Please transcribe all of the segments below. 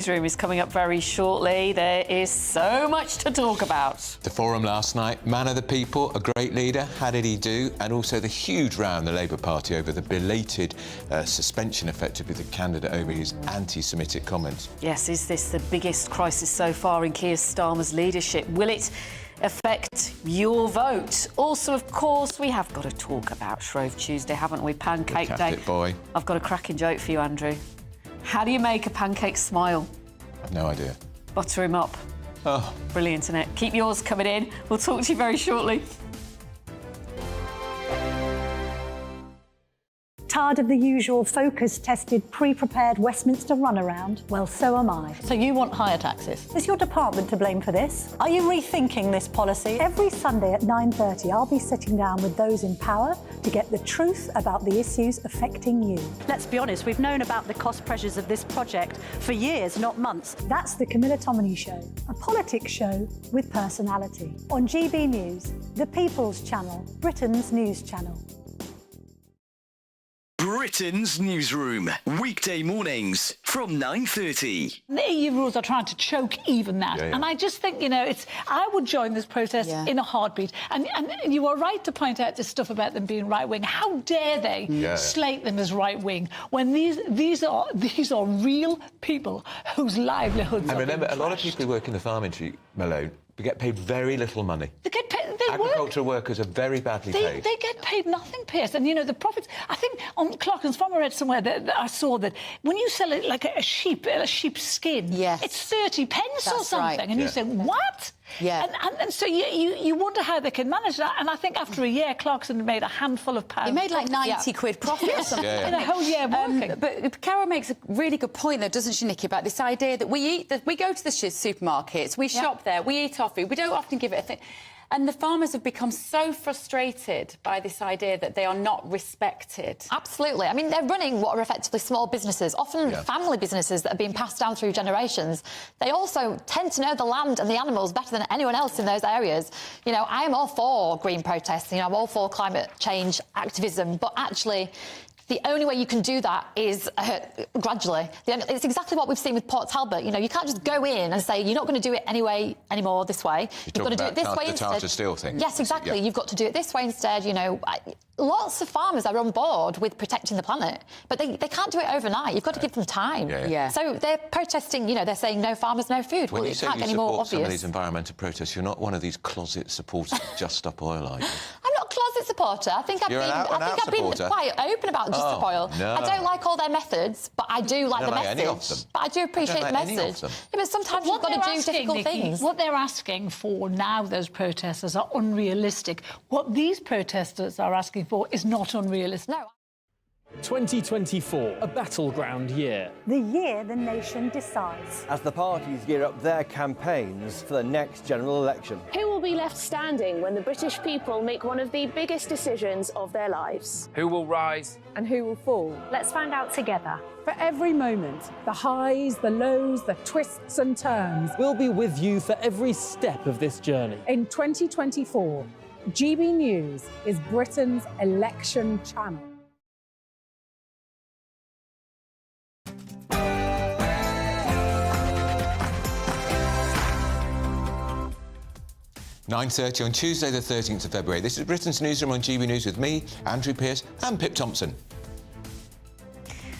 Newsroom is coming up very shortly. There is so much to talk about. The forum last night, man of the people, a great leader, how did he do? And also the huge row in the Labour Party over the belated suspension, effectively, the candidate over his anti-Semitic comments. Yes, is this the biggest crisis so far in Keir Starmer's leadership? Will it affect your vote? Also, of course, we have got to talk about Shrove Tuesday, haven't we? Pancake Day. Boy. I've got a cracking joke for you, Andrew. How do you make a pancake smile? I've no idea. Butter him up. Oh. Brilliant, isn't it? Keep yours coming in. We'll talk to you very shortly. Tired of the usual focus-tested, pre-prepared Westminster runaround? Well, so am I. So you want higher taxes? Is your department to blame for this? Are you rethinking this policy? Every Sunday at 9:30, I'll be sitting down with those in power to get the truth about the issues affecting you. Let's be honest, we've known about the cost pressures of this project for years, not months. That's the Camilla Tominey Show, a politics show with personality. On GB News, the People's Channel, Britain's news channel. Britain's Newsroom, weekday mornings from 9:30. The EU rules are trying to choke even that. Yeah. And I just think, I would join this protest in a heartbeat. And you are right to point out this stuff about them being right-wing. How dare they slate them as right-wing when these are real people whose livelihoods are And remember, being a lot of trashed. people who work in the farm industry, Malone, get paid very little money. They get paid. Agricultural workers are very badly paid. They get paid nothing, Pierce. And, the profits... I think on Clarkson's Farm, I read somewhere that I saw that when you sell it like a sheep's skin, it's 30 pence or something. Right. And you say, what? Yeah. And so you wonder how they can manage that. And I think after a year, Clarkson made a handful of pounds. He made like 90 quid profit or something. In a whole year working. But Carol makes a really good point, though, doesn't she, Nikki, about this idea that we go to the supermarkets, we shop there, we eat our food, we don't often give it a thing. And the farmers have become so frustrated by this idea that they are not respected. Absolutely. I mean, they're running what are effectively small businesses, often family businesses that have been passed down through generations. They also tend to know the land and the animals better than anyone else in those areas. I am all for green protests, I'm all for climate change activism, but actually... the only way you can do that is gradually. It's exactly what we've seen with Port Talbot. You can't just go in and say, you're not going to do it anymore this way. You've got to do it this way instead. The Tata Steel thing. Yes, exactly. Yeah. You've got to do it this way instead. Lots of farmers are on board with protecting the planet, but they can't do it overnight. You've got to give them time. Yeah. So they're protesting, they're saying no farmers, no food. When well, you say can't you get any more support obvious. some of these environmental protests, you're not one of these closet supporters of Just Stop Oil, are you? I'm not a closet supporter. I think I've been quite open about Just Stop Oil. No. I don't like all their methods, but I do like the message. Any of them. But I do appreciate the message. Yeah, but sometimes you've got to do difficult things. What they're asking for now, those protesters, are unrealistic. What these protesters are asking for is not unrealistic. No. 2024, a battleground year. The year the nation decides. As the parties gear up their campaigns for the next general election. Who will be left standing when the British people make one of the biggest decisions of their lives? Who will rise? And who will fall? Let's find out together. For every moment, the highs, the lows, the twists and turns. We'll be with you for every step of this journey. In 2024, GB News is Britain's election channel. (9:30) on Tuesday, the 13th of February. This is Britain's Newsroom on GB News with me, Andrew Pearce, and Pip Thompson.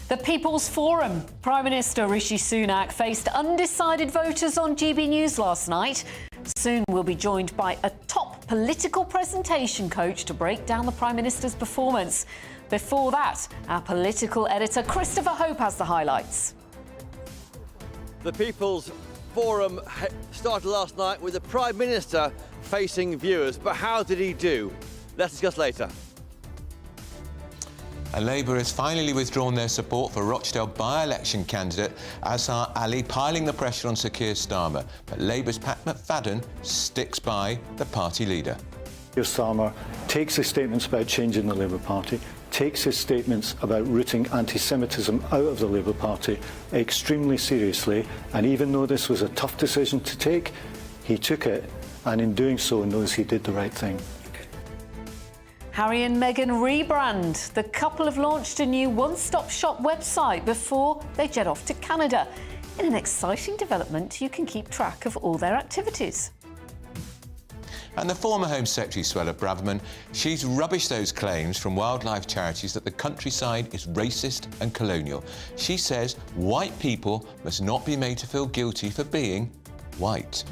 The People's Forum. Prime Minister Rishi Sunak faced undecided voters on GB News last night. Soon we'll be joined by a top political presentation coach to break down the Prime Minister's performance. Before that, our political editor Christopher Hope has the highlights. The People's Forum started last night with the Prime Minister facing viewers. But how did he do? Let's discuss later. And Labour has finally withdrawn their support for Rochdale by-election candidate Azhar Ali, piling the pressure on Sir Keir Starmer. But Labour's Pat McFadden sticks by the party leader. Keir Starmer takes his statements about changing the Labour Party, takes his statements about rooting anti-Semitism out of the Labour Party extremely seriously, and even though this was a tough decision to take, he took it, and in doing so knows he did the right thing. Harry and Meghan rebrand. The couple have launched a new one-stop shop website before they jet off to Canada. In an exciting development, you can keep track of all their activities. And the former Home Secretary, Suella Braverman, she's rubbished those claims from wildlife charities that the countryside is racist and colonial. She says white people must not be made to feel guilty for being white.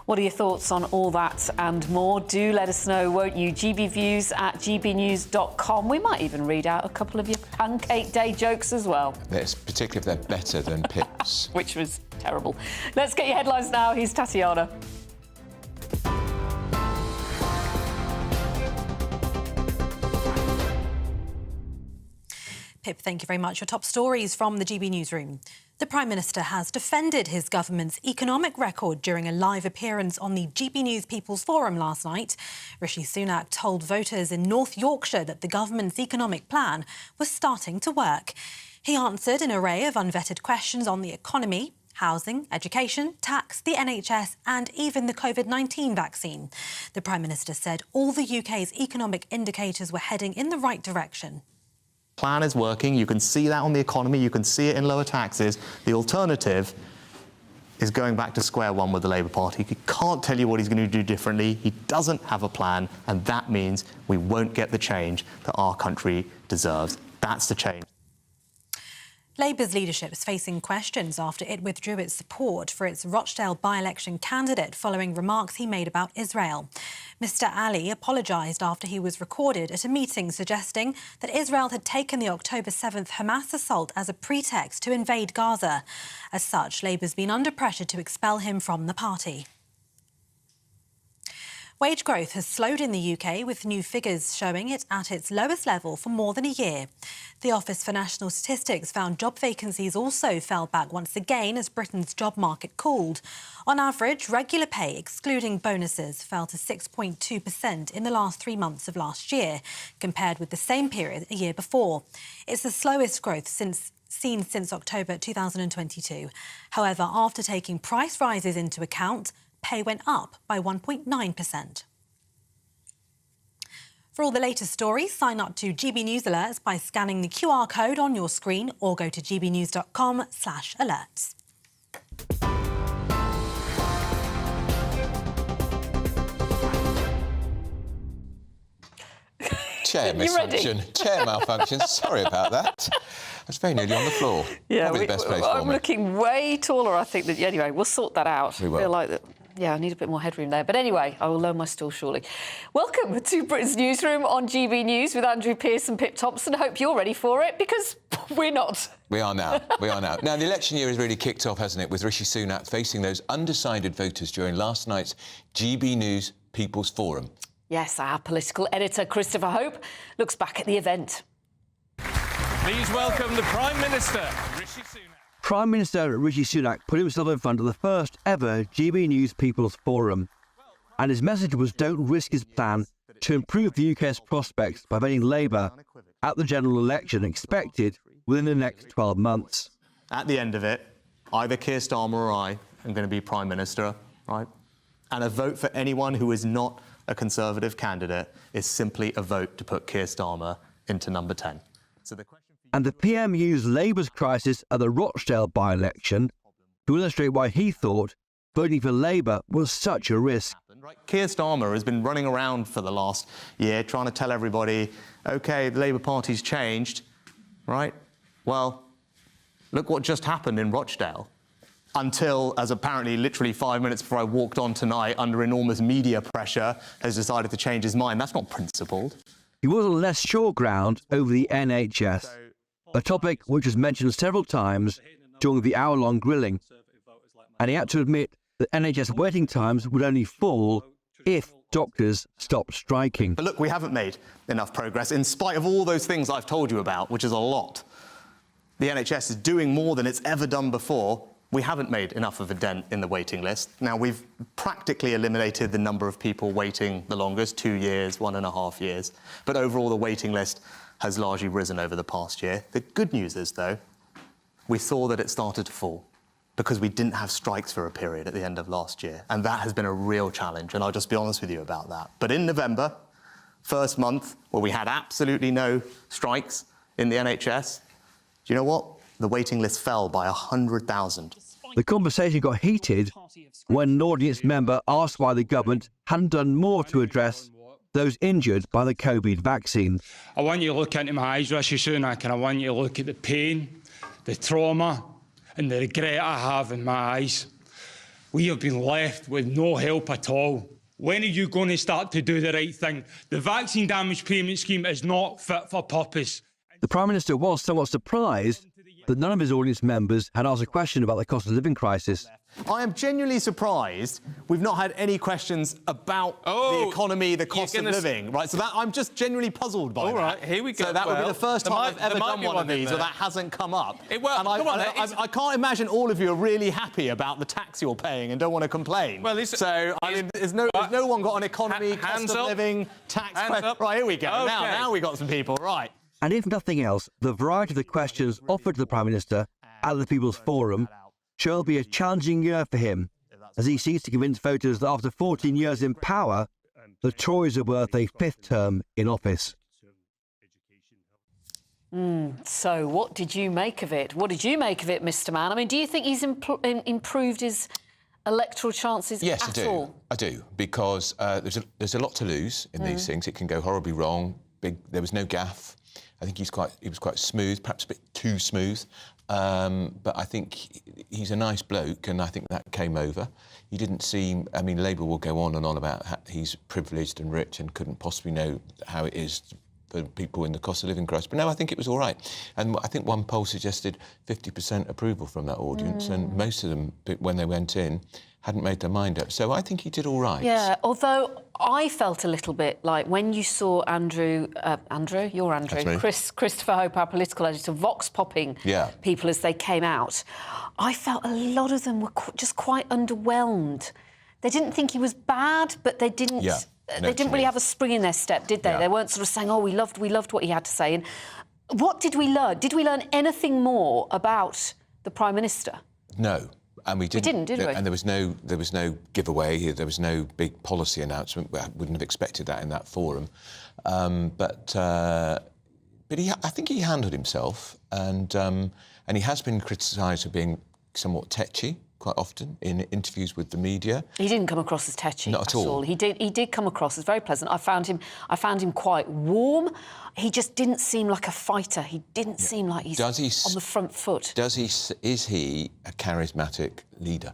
What are your thoughts on all that and more? Do let us know, won't you? gbviews@gbnews.com. We might even read out a couple of your Pancake Day jokes as well. Yes, particularly if they're better than Pip's. Which was terrible. Let's get your headlines now. Here's Tatiana. Pip, thank you very much. Your top stories from the GB Newsroom. The Prime Minister has defended his government's economic record during a live appearance on the GB News People's Forum last night. Rishi Sunak told voters in North Yorkshire that the government's economic plan was starting to work. He answered an array of unvetted questions on the economy, housing, education, tax, the NHS and even the COVID-19 vaccine. The Prime Minister said all the UK's economic indicators were heading in the right direction. Plan is working. You can see that on the economy. You can see it in lower taxes. The alternative is going back to square one with the Labour Party. He can't tell you what he's going to do differently. He doesn't have a plan, and that means we won't get the change that our country deserves. That's the change. Labour's leadership is facing questions after it withdrew its support for its Rochdale by-election candidate following remarks he made about Israel. Mr Ali apologised after he was recorded at a meeting suggesting that Israel had taken the October 7th Hamas assault as a pretext to invade Gaza. As such, Labour's been under pressure to expel him from the party. Wage growth has slowed in the UK, with new figures showing it at its lowest level for more than a year. The Office for National Statistics found job vacancies also fell back once again as Britain's job market cooled. On average, regular pay, excluding bonuses, fell to 6.2% in the last 3 months of last year, compared with the same period a year before. It's the slowest growth seen since October 2022. However, after taking price rises into account, pay went up by 1.9%. For all the latest stories, sign up to GB News Alerts by scanning the QR code on your screen or go to gbnews.com/alerts. Chair misfunction. Chair malfunction. Sorry about that. I was very nearly on the floor. Yeah, probably the best place for I'm me. looking way taller, I think. Anyway, we'll sort that out. We will. I feel like that. Yeah, I need a bit more headroom there. But anyway, I will lower my stool shortly. Welcome to Britain's Newsroom on GB News with Andrew Pearce and Pip Thompson. Hope you're ready for it, because we're not. We are now. We are now. Now, the election year has really kicked off, hasn't it, with Rishi Sunak facing those undecided voters during last night's GB News People's Forum. Yes, our political editor, Christopher Hope, looks back at the event. Please welcome the Prime Minister, Rishi Sunak. Prime Minister Rishi Sunak put himself in front of the first ever GB News People's Forum. And his message was don't risk his plan to improve the UK's prospects by voting Labour at the general election expected within the next 12 months. At the end of it, either Keir Starmer or I am going to be Prime Minister, right? And a vote for anyone who is not a Conservative candidate is simply a vote to put Keir Starmer into number 10. So the question... And the PM used Labour's crisis at the Rochdale by-election to illustrate why he thought voting for Labour was such a risk. Keir Starmer has been running around for the last year trying to tell everybody, OK, the Labour Party's changed, right? Well, look what just happened in Rochdale. Until, as apparently literally 5 minutes before I walked on tonight, under enormous media pressure, has decided to change his mind. That's not principled. He was on less sure ground over the NHS, a topic which was mentioned several times during the hour-long grilling. And he had to admit that NHS waiting times would only fall if doctors stopped striking. But look, we haven't made enough progress, in spite of all those things I've told you about, which is a lot. The NHS is doing more than it's ever done before. We haven't made enough of a dent in the waiting list. Now, we've practically eliminated the number of people waiting the longest, 2 years, 1.5 years. But overall, the waiting list has largely risen over the past year. The good news is, though, we saw that it started to fall. because we didn't have strikes for a period at the end of last year. And that has been a real challenge, and I'll just be honest with you about that. But in November, first month where we had absolutely no strikes in the NHS, do you know what? The waiting list fell by 100,000. The conversation got heated when an audience member asked why the government hadn't done more to address those injured by the COVID vaccine. I want you to look into my eyes, Rishi Sunak, and I want you to look at the pain, the trauma and the regret I have in my eyes. We have been left with no help at all. When are you going to start to do the right thing? The vaccine damage payment scheme is not fit for purpose. The Prime Minister was somewhat surprised that none of his audience members had asked a question about the cost of living crisis. I am genuinely surprised we've not had any questions about the economy, the cost of living, right? So that I'm just genuinely puzzled by that. All right, here we go. So that would be the first time I've ever done one of these where that hasn't come up. I can't imagine all of you are really happy about the tax you're paying and don't want to complain. Well, so I mean, there's no one got an economy, cost of living, tax question. Right, here we go. Okay. Now we got some people, right. And if nothing else, the variety of the questions offered to the Prime Minister at the People's Forum shall be a challenging year for him, as he seeks to convince voters that after 14 years in power, the Tories are worth a 5th term in office. So what did you make of it? What did you make of it, Mr. Mann? I mean, do you think he's improved his electoral chances at all? I do, because there's a lot to lose in these things. It can go horribly wrong. There was no gaffe. I think he was quite smooth, perhaps a bit too smooth. But I think he's a nice bloke, and I think that came over. He didn't seem... I mean, Labour will go on and on about how he's privileged and rich and couldn't possibly know how it is for people in the cost of living crisis. But no, I think it was all right. And I think one poll suggested 50% approval from that audience, and most of them, when they went in, hadn't made their mind up. So I think he did all right. Yeah, although I felt a little bit like when you saw Andrew, Christopher Hope, our political editor, vox-popping people as they came out, I felt a lot of them were just quite underwhelmed. They didn't think he was bad, but they didn't... They didn't really have a spring in their step, did they? Yeah. They weren't sort of saying, oh, we loved what he had to say. And what did we learn? Did we learn anything more about the Prime Minister? No. And we didn't, did we? And there was no giveaway. There was no big policy announcement. I wouldn't have expected that in that forum. But I think he handled himself, and he has been criticised for being somewhat tetchy quite often in interviews with the media. He didn't come across as tetchy at all. He did come across as very pleasant. I found him quite warm. He just didn't seem like a fighter. He didn't seem like he's on the front foot. Is he a charismatic leader?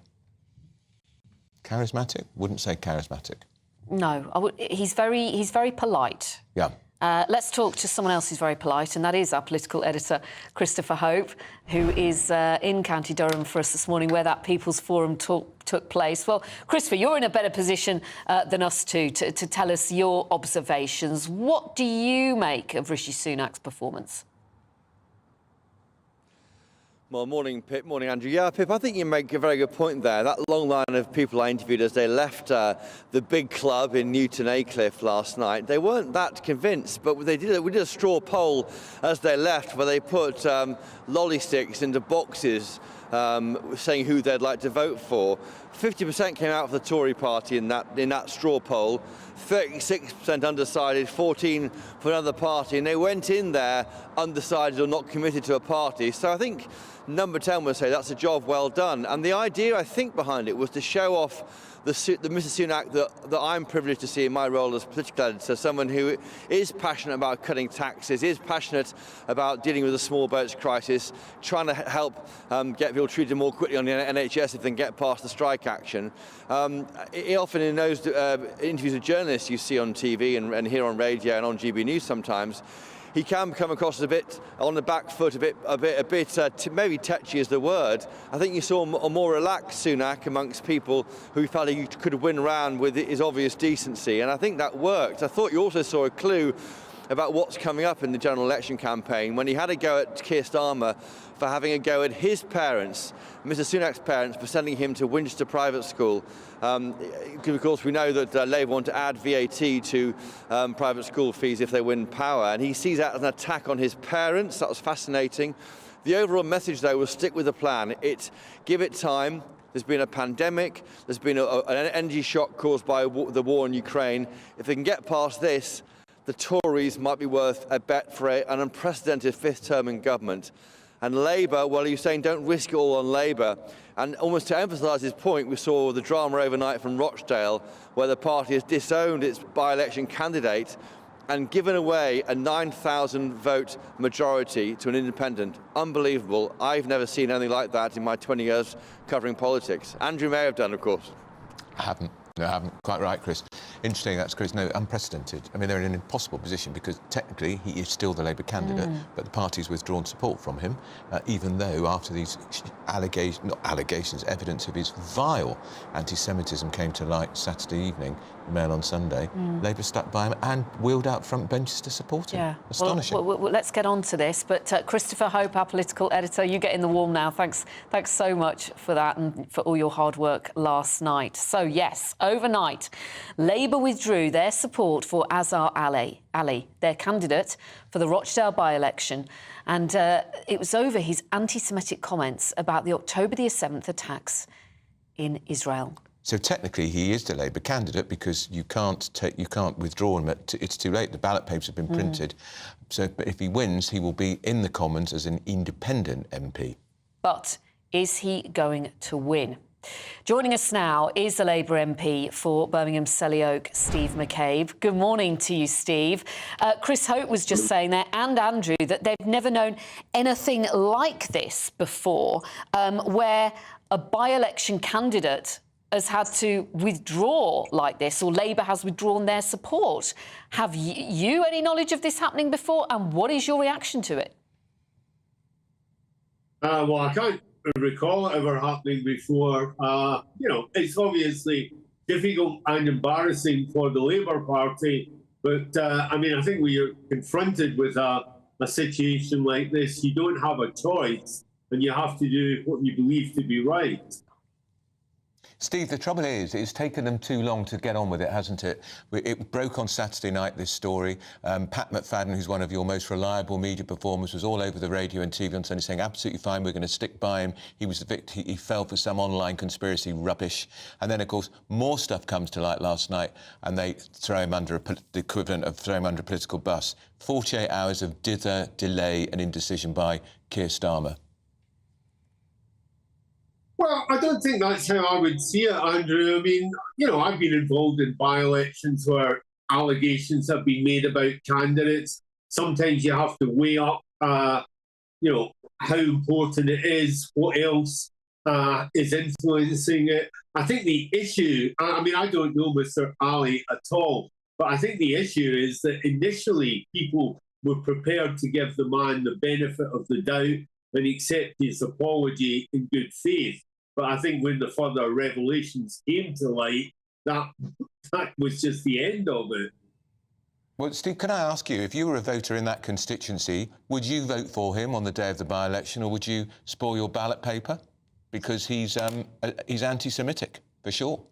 Charismatic? Wouldn't say charismatic. No, he's very polite. Yeah. Let's talk to someone else who's very polite, and that is our political editor, Christopher Hope, who is in County Durham for us this morning, where that People's Forum took place. Well, Christopher, you're in a better position than us to tell us your observations. What do you make of Rishi Sunak's performance? Well, morning, Pip. Morning, Andrew. Yeah, Pip, I think you make a very good point there. That long line of people I interviewed as they left the big club in Newton Aycliffe last night, they weren't that convinced, but we did a straw poll as they left where they put lolly sticks into boxes saying who they'd like to vote for. 50% came out for the Tory party in that straw poll, 36% undecided, 14% for another party, and they went in there undecided or not committed to a party. So I think number 10 would say that's a job well done. And the idea, I think, behind it was to show off the Mr. Sunak that I'm privileged to see in my role as political editor, someone who is passionate about cutting taxes, is passionate about dealing with the small boats crisis, trying to help get people treated more quickly on the NHS if they can get past the strike action. He often, in those interviews with journalists you see on TV and here on radio and on GBNews sometimes, he can come across as a bit on the back foot, a bit maybe tetchy is the word. I think you saw a more relaxed Sunak amongst people who felt he could win round with his obvious decency, and I think that worked. I thought you also saw a clue about what's coming up in the general election campaign when he had a go at Keir Starmer for having a go at his parents, Mr. Sunak's parents, for sending him to Winchester private school. Of course, we know that Labour want to add VAT to private school fees if they win power, and he sees that as an attack on his parents. That was fascinating. The overall message, though, was stick with the plan. Give it time. There's been a pandemic. There's been an energy shock caused by the war in Ukraine. If they can get past this, the Tories might be worth a bet for an unprecedented fifth term in government. And Labour, well, he was saying don't risk it all on Labour. And almost to emphasise his point, we saw the drama overnight from Rochdale, where the party has disowned its by-election candidate and given away a 9,000 vote majority to an independent. Unbelievable. I've never seen anything like that in my 20 years covering politics. Andrew may have done, of course. I haven't. No, I haven't. Quite right, Chris. Interesting, that's Chris. No, unprecedented. I mean, they're in an impossible position because technically he is still the Labour candidate, but the party's withdrawn support from him, even though after these evidence of his vile anti-Semitism came to light Saturday evening, Mail on Sunday, Labour stuck by him and wheeled out front benches to support him. Yeah. Astonishing. Well, let's get on to this. But Christopher Hope, our political editor, you get in the wall now. Thanks so much for that and for all your hard work last night. So, yes, overnight, Labour withdrew their support for Azhar Ali, their candidate for the Rochdale by-election. And it was over his anti-Semitic comments about the October the 7th attacks in Israel. So technically, he is the Labour candidate because you can't withdraw him. It's too late. The ballot papers have been printed. So, but if he wins, he will be in the Commons as an independent MP. But is he going to win? Joining us now is the Labour MP for Birmingham Selly Oak, Steve McCabe. Good morning to you, Steve. Chris Hope was just saying there, and Andrew, that they've never known anything like this before, where a by-election candidate has had to withdraw like this, or Labour has withdrawn their support. Have you any knowledge of this happening before, and what is your reaction to it? Well, I can't recall it ever happening before. It's obviously difficult and embarrassing for the Labour Party, but I think when you're confronted with a situation like this, you don't have a choice, and you have to do what you believe to be right. Steve, the trouble is, it's taken them too long to get on with it, hasn't it? It broke on Saturday night, this story. Pat McFadden, who's one of your most reliable media performers, was all over the radio and TV on Sunday saying, absolutely fine, we're going to stick by him. He was the victim. He fell for some online conspiracy rubbish. And then, of course, more stuff comes to light last night, and they throw him under the equivalent of throwing him under a political bus. 48 hours of dither, delay and indecision by Keir Starmer. Well, I don't think that's how I would see it, Andrew. I mean, I've been involved in by-elections where allegations have been made about candidates. Sometimes you have to weigh up, how important it is, what else is influencing it. I think the issue, I don't know Mr. Ali at all, but I think the issue is that initially people were prepared to give the man the benefit of the doubt and accept his apology in good faith. But I think when the further revelations came to light, that was just the end of it. Well, Steve, can I ask you, if you were a voter in that constituency, would you vote for him on the day of the by-election, or would you spoil your ballot paper? Because he's anti-Semitic, for sure.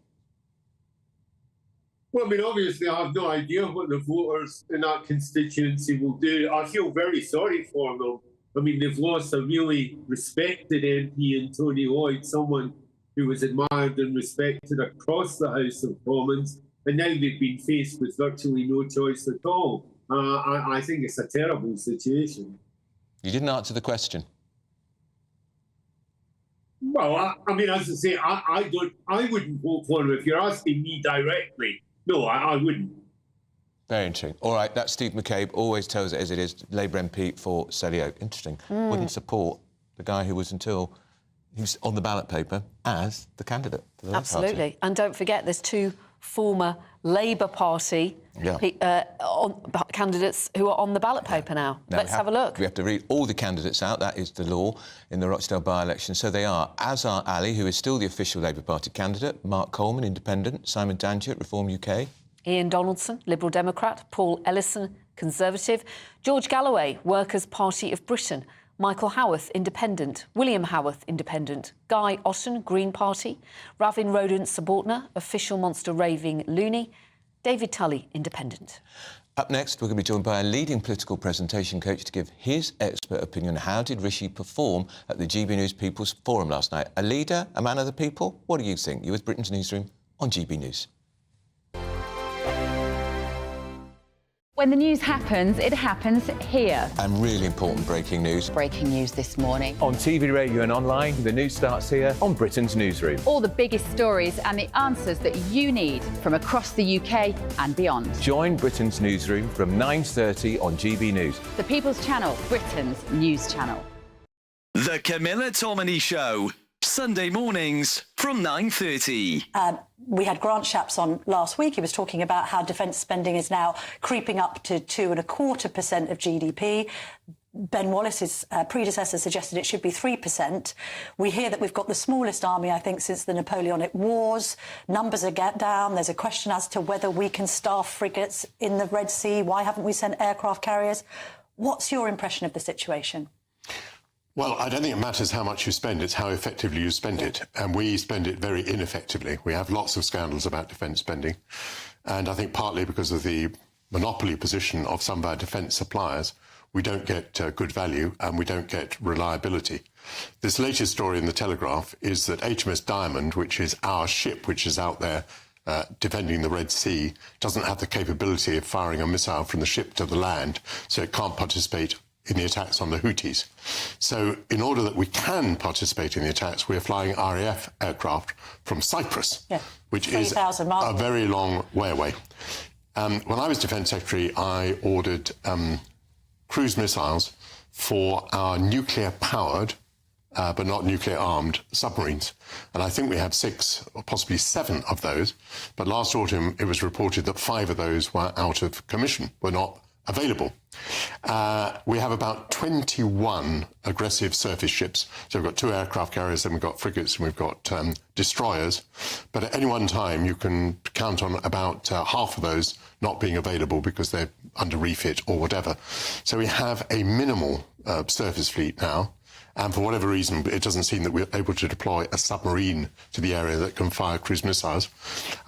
Well, obviously, I have no idea what the voters in that constituency will do. I feel very sorry for them. They've lost a really respected MP in Tony Lloyd, someone who was admired and respected across the House of Commons, and now they've been faced with virtually no choice at all. I think it's a terrible situation. You didn't answer the question. Well, as I say, I wouldn't vote for him. If you're asking me directly, no, I wouldn't. Very interesting. All right, that's Steve McCabe, always tells it as it is, Labour MP for Selly Oak. Interesting. Wouldn't support the guy who was on the ballot paper as the candidate for the Labour Absolutely. Party. And don't forget, there's two former Labour Party candidates who are on the ballot paper now. Let's have a look. We have to read all the candidates out. That is the law in the Rochdale by-election. So they are Azhar Ali, who is still the official Labour Party candidate, Mark Coleman, Independent, Simon Danjett, Reform UK, Ian Donaldson, Liberal Democrat, Paul Ellison, Conservative, George Galloway, Workers' Party of Britain, Michael Howarth, Independent, William Howarth, Independent, Guy Otten, Green Party, Ravin Rodent Subordinate, Official Monster Raving Looney, David Tully, Independent. Up next, we're going to be joined by a leading political presentation coach to give his expert opinion on how did Rishi perform at the GB News People's Forum last night. A leader, a man of the people? What do you think? You're with Britain's Newsroom on GB News. When the news happens, it happens here. And really important breaking news. Breaking news this morning. On TV, radio and online, the news starts here on Britain's Newsroom. All the biggest stories and the answers that you need from across the UK and beyond. Join Britain's Newsroom from 9:30 on GB News. The People's Channel, Britain's news channel. The Camilla Tominey Show, Sunday mornings from 9:30. We had Grant Shapps on last week. He was talking about how defence spending is now creeping up to 2.25% of GDP. Ben Wallace's predecessor suggested it should be 3%. We hear that we've got the smallest army, I think, since the Napoleonic Wars. Numbers are down. There's a question as to whether we can staff frigates in the Red Sea. Why haven't we sent aircraft carriers? What's your impression of the situation? Well, I don't think it matters how much you spend, it's how effectively you spend it. And we spend it very ineffectively. We have lots of scandals about defence spending. And I think partly because of the monopoly position of some of our defence suppliers, we don't get good value and we don't get reliability. This latest story in the Telegraph is that HMS Diamond, which is our ship, which is out there defending the Red Sea, doesn't have the capability of firing a missile from the ship to the land, so it can't participate in the attacks on the Houthis. So in order that we can participate in the attacks, we're flying RAF aircraft from Cyprus, which is a very long way away. When I was Defence Secretary, I ordered cruise missiles for our nuclear-powered, but not nuclear-armed submarines. And I think we have 6 or possibly 7 of those. But last autumn, it was reported that 5 of those were out of commission, were not available. We have about 21 aggressive surface ships. So we've got 2 aircraft carriers, then we've got frigates, and we've got destroyers. But at any one time, you can count on about half of those not being available because they're under refit or whatever. So we have a minimal surface fleet now. And for whatever reason, it doesn't seem that we're able to deploy a submarine to the area that can fire cruise missiles.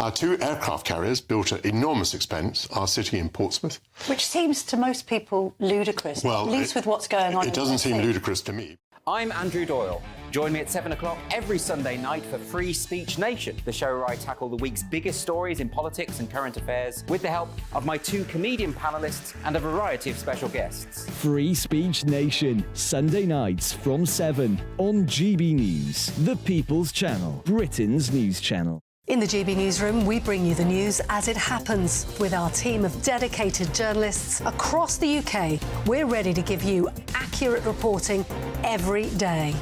Our 2 aircraft carriers, built at enormous expense, are sitting in Portsmouth. Which seems to most people ludicrous, well, at least with what's going on. It doesn't seem ludicrous to me. I'm Andrew Doyle. Join me at 7 o'clock every Sunday night for Free Speech Nation, the show where I tackle the week's biggest stories in politics and current affairs with the help of my 2 comedian panellists and a variety of special guests. Free Speech Nation, Sunday nights from 7 on GB News, the People's Channel, Britain's news channel. In the GB Newsroom, we bring you the news as it happens. With our team of dedicated journalists across the UK, we're ready to give you accurate reporting every day.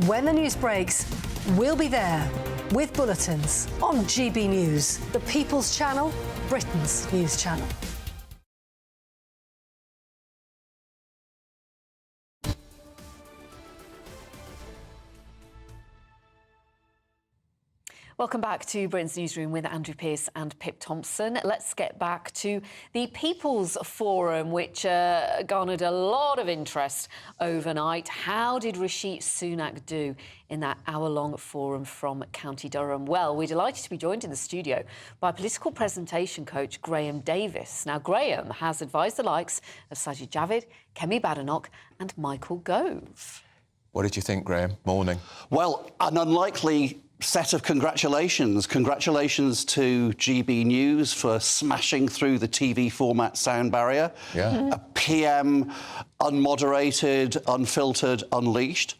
When the news breaks, we'll be there with bulletins on GB News, the People's Channel, Britain's news channel. Welcome back to Britain's Newsroom with Andrew Pearce and Pip Thompson. Let's get back to the People's Forum, which garnered a lot of interest overnight. How did Rishi Sunak do in that hour-long forum from County Durham? Well, we're delighted to be joined in the studio by political presentation coach Graham Davis. Now, Graham has advised the likes of Sajid Javid, Kemi Badenoch and Michael Gove. What did you think, Graham? Morning. Well, an unlikely set of congratulations. Congratulations to GB News for smashing through the TV format sound barrier. Yeah. A PM, unmoderated, unfiltered, unleashed.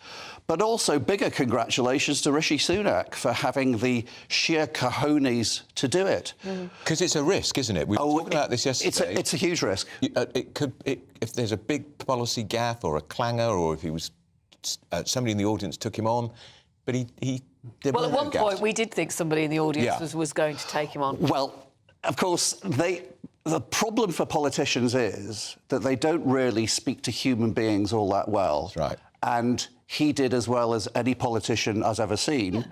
But also bigger congratulations to Rishi Sunak for having the sheer cojones to do it. Because it's a risk, isn't it? We were talking about this yesterday. It's a huge risk. If there's a big policy gaffe or a clanger, or if he was somebody in the audience took him on, but he did. Well, at one point we did think somebody in the audience was going to take him on. Well, of course, the problem for politicians is that they don't really speak to human beings all that well. That's right. And he did as well as any politician I've ever seen. Yeah.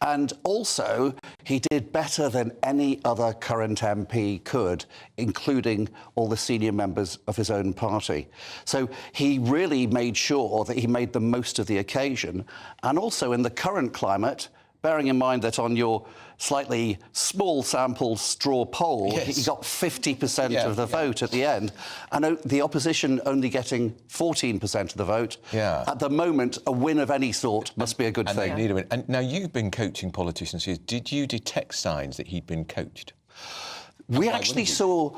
And also, he did better than any other current MP could, including all the senior members of his own party. So he really made sure that he made the most of the occasion. And also, in the current climate, bearing in mind that on your slightly small sample straw poll, he got 50% of the vote at the end, and the opposition only getting 14% of the vote. At the moment, a win of any sort must be a good thing. They need a win. And now, you've been coaching politicians here. Did you detect signs that he'd been coached? We actually saw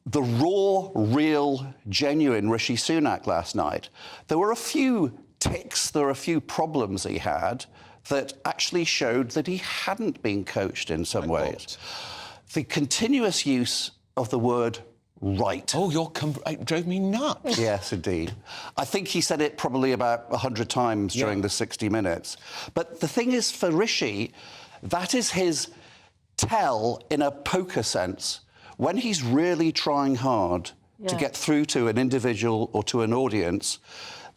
the raw, real, genuine Rishi Sunak last night. There were a few ticks, there were a few problems he had that actually showed that he hadn't been coached in some ways. The continuous use of the word right. Oh, it drove me nuts. Yes, indeed. I think he said it probably about 100 times during the 60 minutes. But the thing is, for Rishi, that is his tell in a poker sense. When he's really trying hard to get through to an individual or to an audience,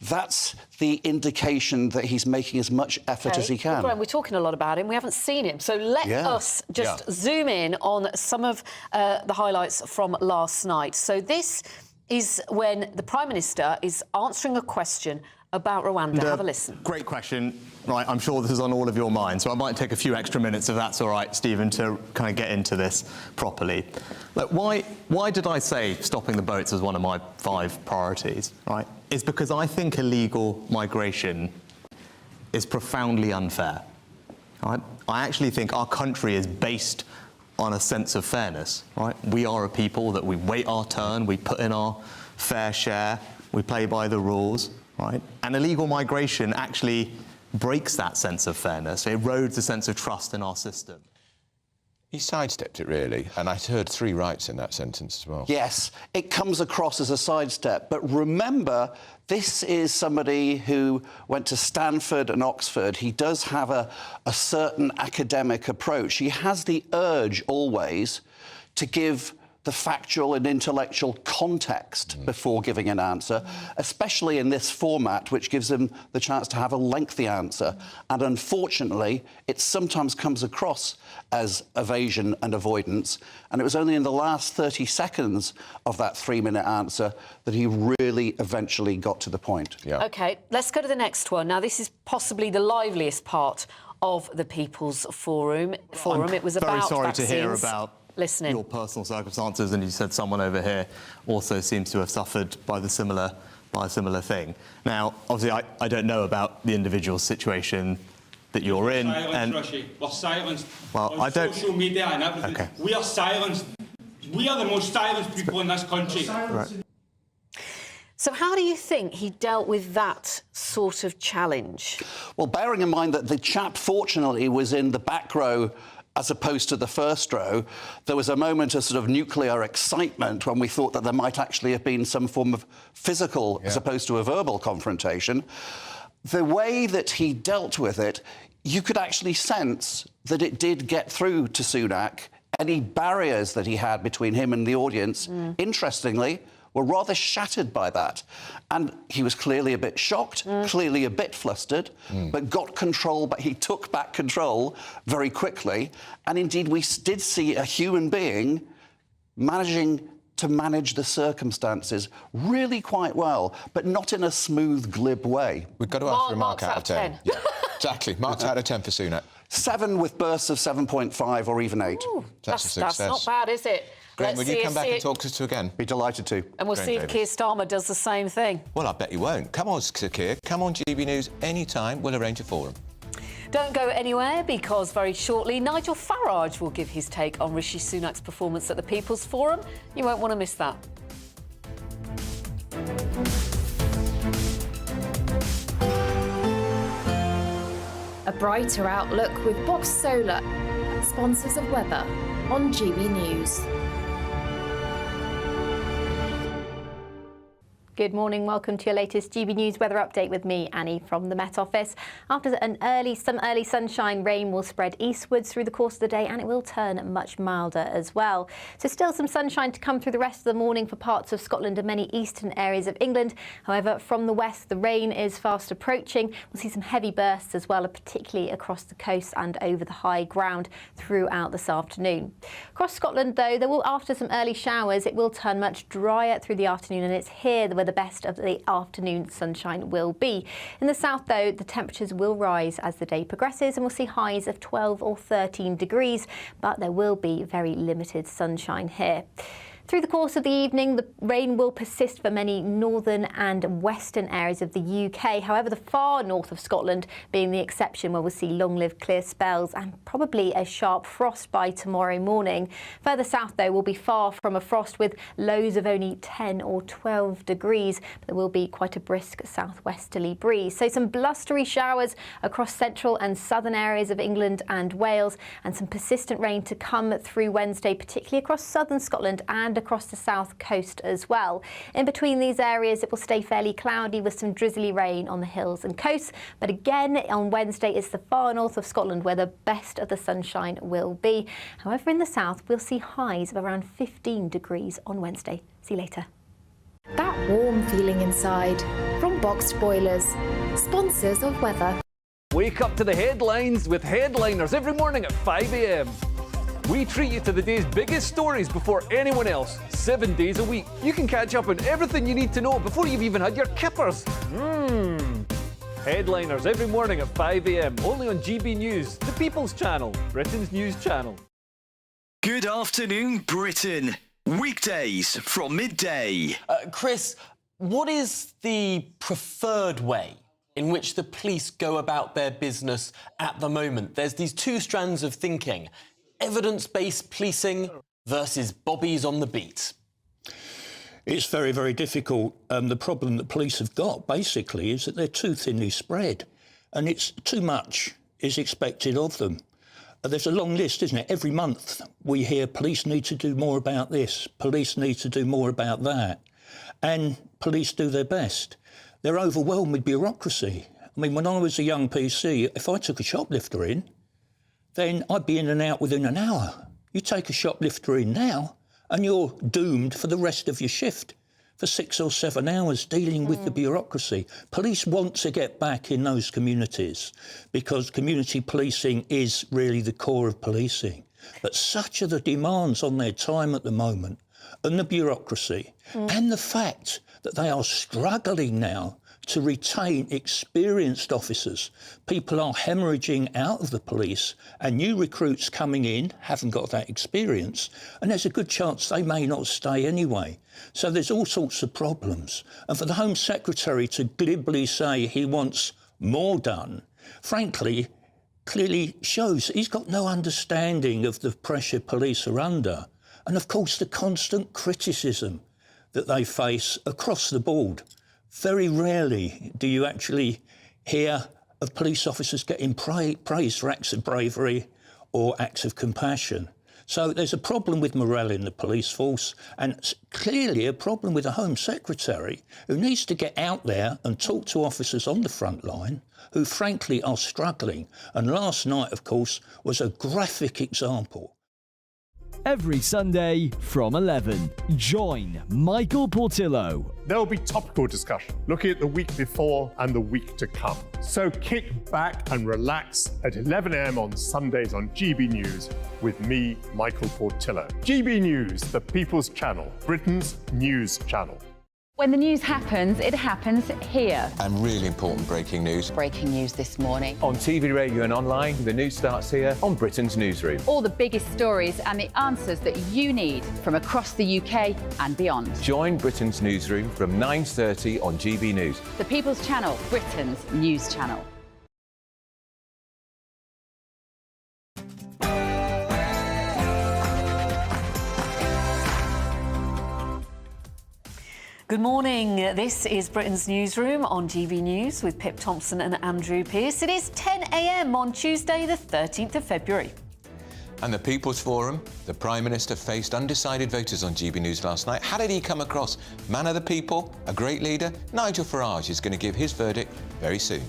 that's the indication that he's making as much effort as he can. Well, Graham, we're talking a lot about him. We haven't seen him. So let us just zoom in on some of the highlights from last night. So this is when the Prime Minister is answering a question about Rwanda. Have a listen. Great question. Right, I'm sure this is on all of your minds, so I might take a few extra minutes, if that's all right, Stephen, to kind of get into this properly. Look, why did I say stopping the boats as one of my 5 priorities, right? It's because I think illegal migration is profoundly unfair. Right? I actually think our country is based on a sense of fairness, right? We are a people that we wait our turn, we put in our fair share, we play by the rules, right? And illegal migration actually breaks that sense of fairness. It erodes the sense of trust in our system. He sidestepped it, really, and I heard 3 rights in that sentence as well. Yes, it comes across as a sidestep, but remember, this is somebody who went to Stanford and Oxford. He does have a certain academic approach. He has the urge always to give the factual and intellectual context before giving an answer, especially in this format, which gives him the chance to have a lengthy answer. And unfortunately, it sometimes comes across as evasion and avoidance. And it was only in the last 30 seconds of that 3-minute answer that he really eventually got to the point. OK, let's go to the next one. Now, this is possibly the liveliest part of the People's Forum. It was about very sorry vaccines. to hear about your personal circumstances, and you said someone over here also seems to have suffered by a similar thing. Now, obviously, I don't know about the individual situation that you're in. We're silenced. Well, on social media and everything. Okay. We are silenced. We are the most silenced people in this country. Right. So how do you think he dealt with that sort of challenge? Well, bearing in mind that the chap, fortunately, was in the back row as opposed to the first row, there was a moment of sort of nuclear excitement when we thought that there might actually have been some form of physical as opposed to a verbal confrontation. The way that he dealt with it, you could actually sense that it did get through to Sunak. Any barriers that he had between him and the audience, interestingly, were rather shattered by that. And he was clearly a bit shocked, clearly a bit flustered, but got control, but he took back control very quickly. And indeed, we did see a human being managing to manage the circumstances really quite well, but not in a smooth, glib way. We've got to ask for a mark out of 10. Yeah, exactly. Marked out of 10 for Sunak. 7 with bursts of 7.5 or even 8. Ooh, that's a success. That's not bad, is it? Graham, will you come back and talk to us again? Be delighted to. And we'll see if Keir Starmer does the same thing. Well, I bet he won't. Come on, Keir. Come on, GB News anytime. We'll arrange a forum. Don't go anywhere, because very shortly Nigel Farage will give his take on Rishi Sunak's performance at the People's Forum. You won't want to miss that. A brighter outlook with Box Solar, sponsors of weather on GB News. Good morning, welcome to your latest GB News weather update with me, Annie, from the Met Office. After some early sunshine, rain will spread eastwards through the course of the day, and it will turn much milder as well. So still some sunshine to come through the rest of the morning for parts of Scotland and many eastern areas of England. However, from the west, the rain is fast approaching. We'll see some heavy bursts as well, particularly across the coast and over the high ground throughout this afternoon. Across Scotland, though, after some early showers, it will turn much drier through the afternoon, and it's here where where the best of the afternoon sunshine will be. In the south, though, the temperatures will rise as the day progresses and we'll see highs of 12 or 13 degrees, but there will be very limited sunshine here. Through the course of the evening, the rain will persist for many northern and western areas of the UK. However, the far north of Scotland being the exception, where we'll see long-lived clear spells and probably a sharp frost by tomorrow morning. Further south, though, will be far from a frost with lows of only 10 or 12 degrees. But there will be quite a brisk southwesterly breeze. So some blustery showers across central and southern areas of England and Wales, and some persistent rain to come through Wednesday, particularly across southern Scotland and across the south coast as well. In between these areas, it will stay fairly cloudy with some drizzly rain on the hills and coasts. But again, on Wednesday, it's the far north of Scotland where the best of the sunshine will be. However, in the south, we'll see highs of around 15 degrees on Wednesday. See you later. That warm feeling inside from Boxed Boilers, sponsors of weather. Wake up to the headlines with Headliners every morning at 5 a.m. We treat you to the day's biggest stories before anyone else, 7 days a week. You can catch up on everything you need to know before you've even had your kippers. Headliners every morning at 5 a.m, only on GB News, the People's Channel, Britain's news channel. Good afternoon, Britain. Weekdays from midday. Chris, what is the preferred way in which the police go about their business at the moment? There's these two strands of thinking. Evidence-based policing versus bobbies on the beat. It's very, very difficult. The problem that police have got, basically, is that they're too thinly spread, and it's too much is expected of them. There's a long list, isn't it? Every month we hear police need to do more about this, police need to do more about that, and police do their best. They're overwhelmed with bureaucracy. I mean, when I was a young PC, if I took a shoplifter in, then I'd be in and out within an hour. You take a shoplifter in now, and you're doomed for the rest of your shift for 6 or 7 hours dealing with the bureaucracy. Police want to get back in those communities because community policing is really the core of policing. But such are the demands on their time at the moment, and the bureaucracy, and the fact that they are struggling now to retain experienced officers. People are hemorrhaging out of the police, and new recruits coming in haven't got that experience, and there's a good chance they may not stay anyway. So there's all sorts of problems. And for the Home Secretary to glibly say he wants more done, frankly, clearly shows he's got no understanding of the pressure police are under, and of course the constant criticism that they face across the board. Very rarely do you actually hear of police officers getting praised for acts of bravery or acts of compassion. So there's a problem with morale in the police force, and it's clearly a problem with the Home Secretary, who needs to get out there and talk to officers on the front line who frankly are struggling. And last night, of course, was a graphic example. Every Sunday from 11, join Michael Portillo. There will be topical discussion, looking at the week before and the week to come. So kick back and relax at 11 a.m. on Sundays on GB News with me, Michael Portillo. GB News, the People's Channel, Britain's news channel. When the news happens, it happens here. And really important breaking news. Breaking news this morning. On TV, radio and online, the news starts here on Britain's Newsroom. All the biggest stories and the answers that you need from across the UK and beyond. Join Britain's Newsroom from 9:30 on GB News. The People's Channel, Britain's news channel. Good morning. This is Britain's Newsroom on GB News with Pip Thompson and Andrew Pearce. It is 10 a.m. on Tuesday, the 13th of February. And the People's Forum, the Prime Minister faced undecided voters on GB News last night. How did he come across? Man of the people, a great leader? Nigel Farage is going to give his verdict very soon.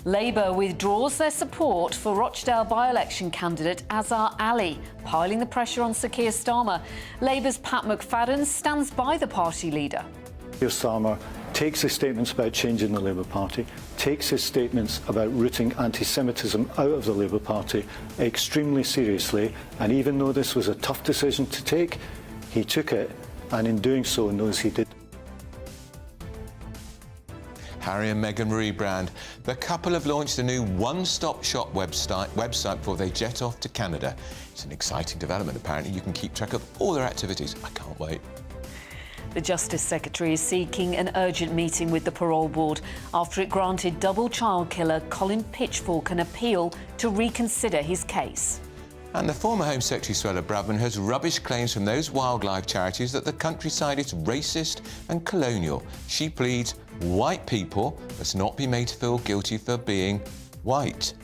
Labour withdraws their support for Rochdale by-election candidate Azhar Ali, piling the pressure on Sir Keir Starmer. Labour's Pat McFadden stands by the party leader. Keir Starmer takes his statements about changing the Labour Party, takes his statements about rooting anti-Semitism out of the Labour Party extremely seriously, and even though this was a tough decision to take, he took it, and in doing so knows he did. Harry and Meghan rebrand. The couple have launched a new one-stop shop website before they jet off to Canada. It's an exciting development, apparently. You can keep track of all their activities. I can't wait. The Justice Secretary is seeking an urgent meeting with the Parole Board after it granted double child killer Colin Pitchfork an appeal to reconsider his case. And the former Home Secretary, Suella Braverman, has rubbished claims from those wildlife charities that the countryside is racist and colonial. She pleads white people must not be made to feel guilty for being white.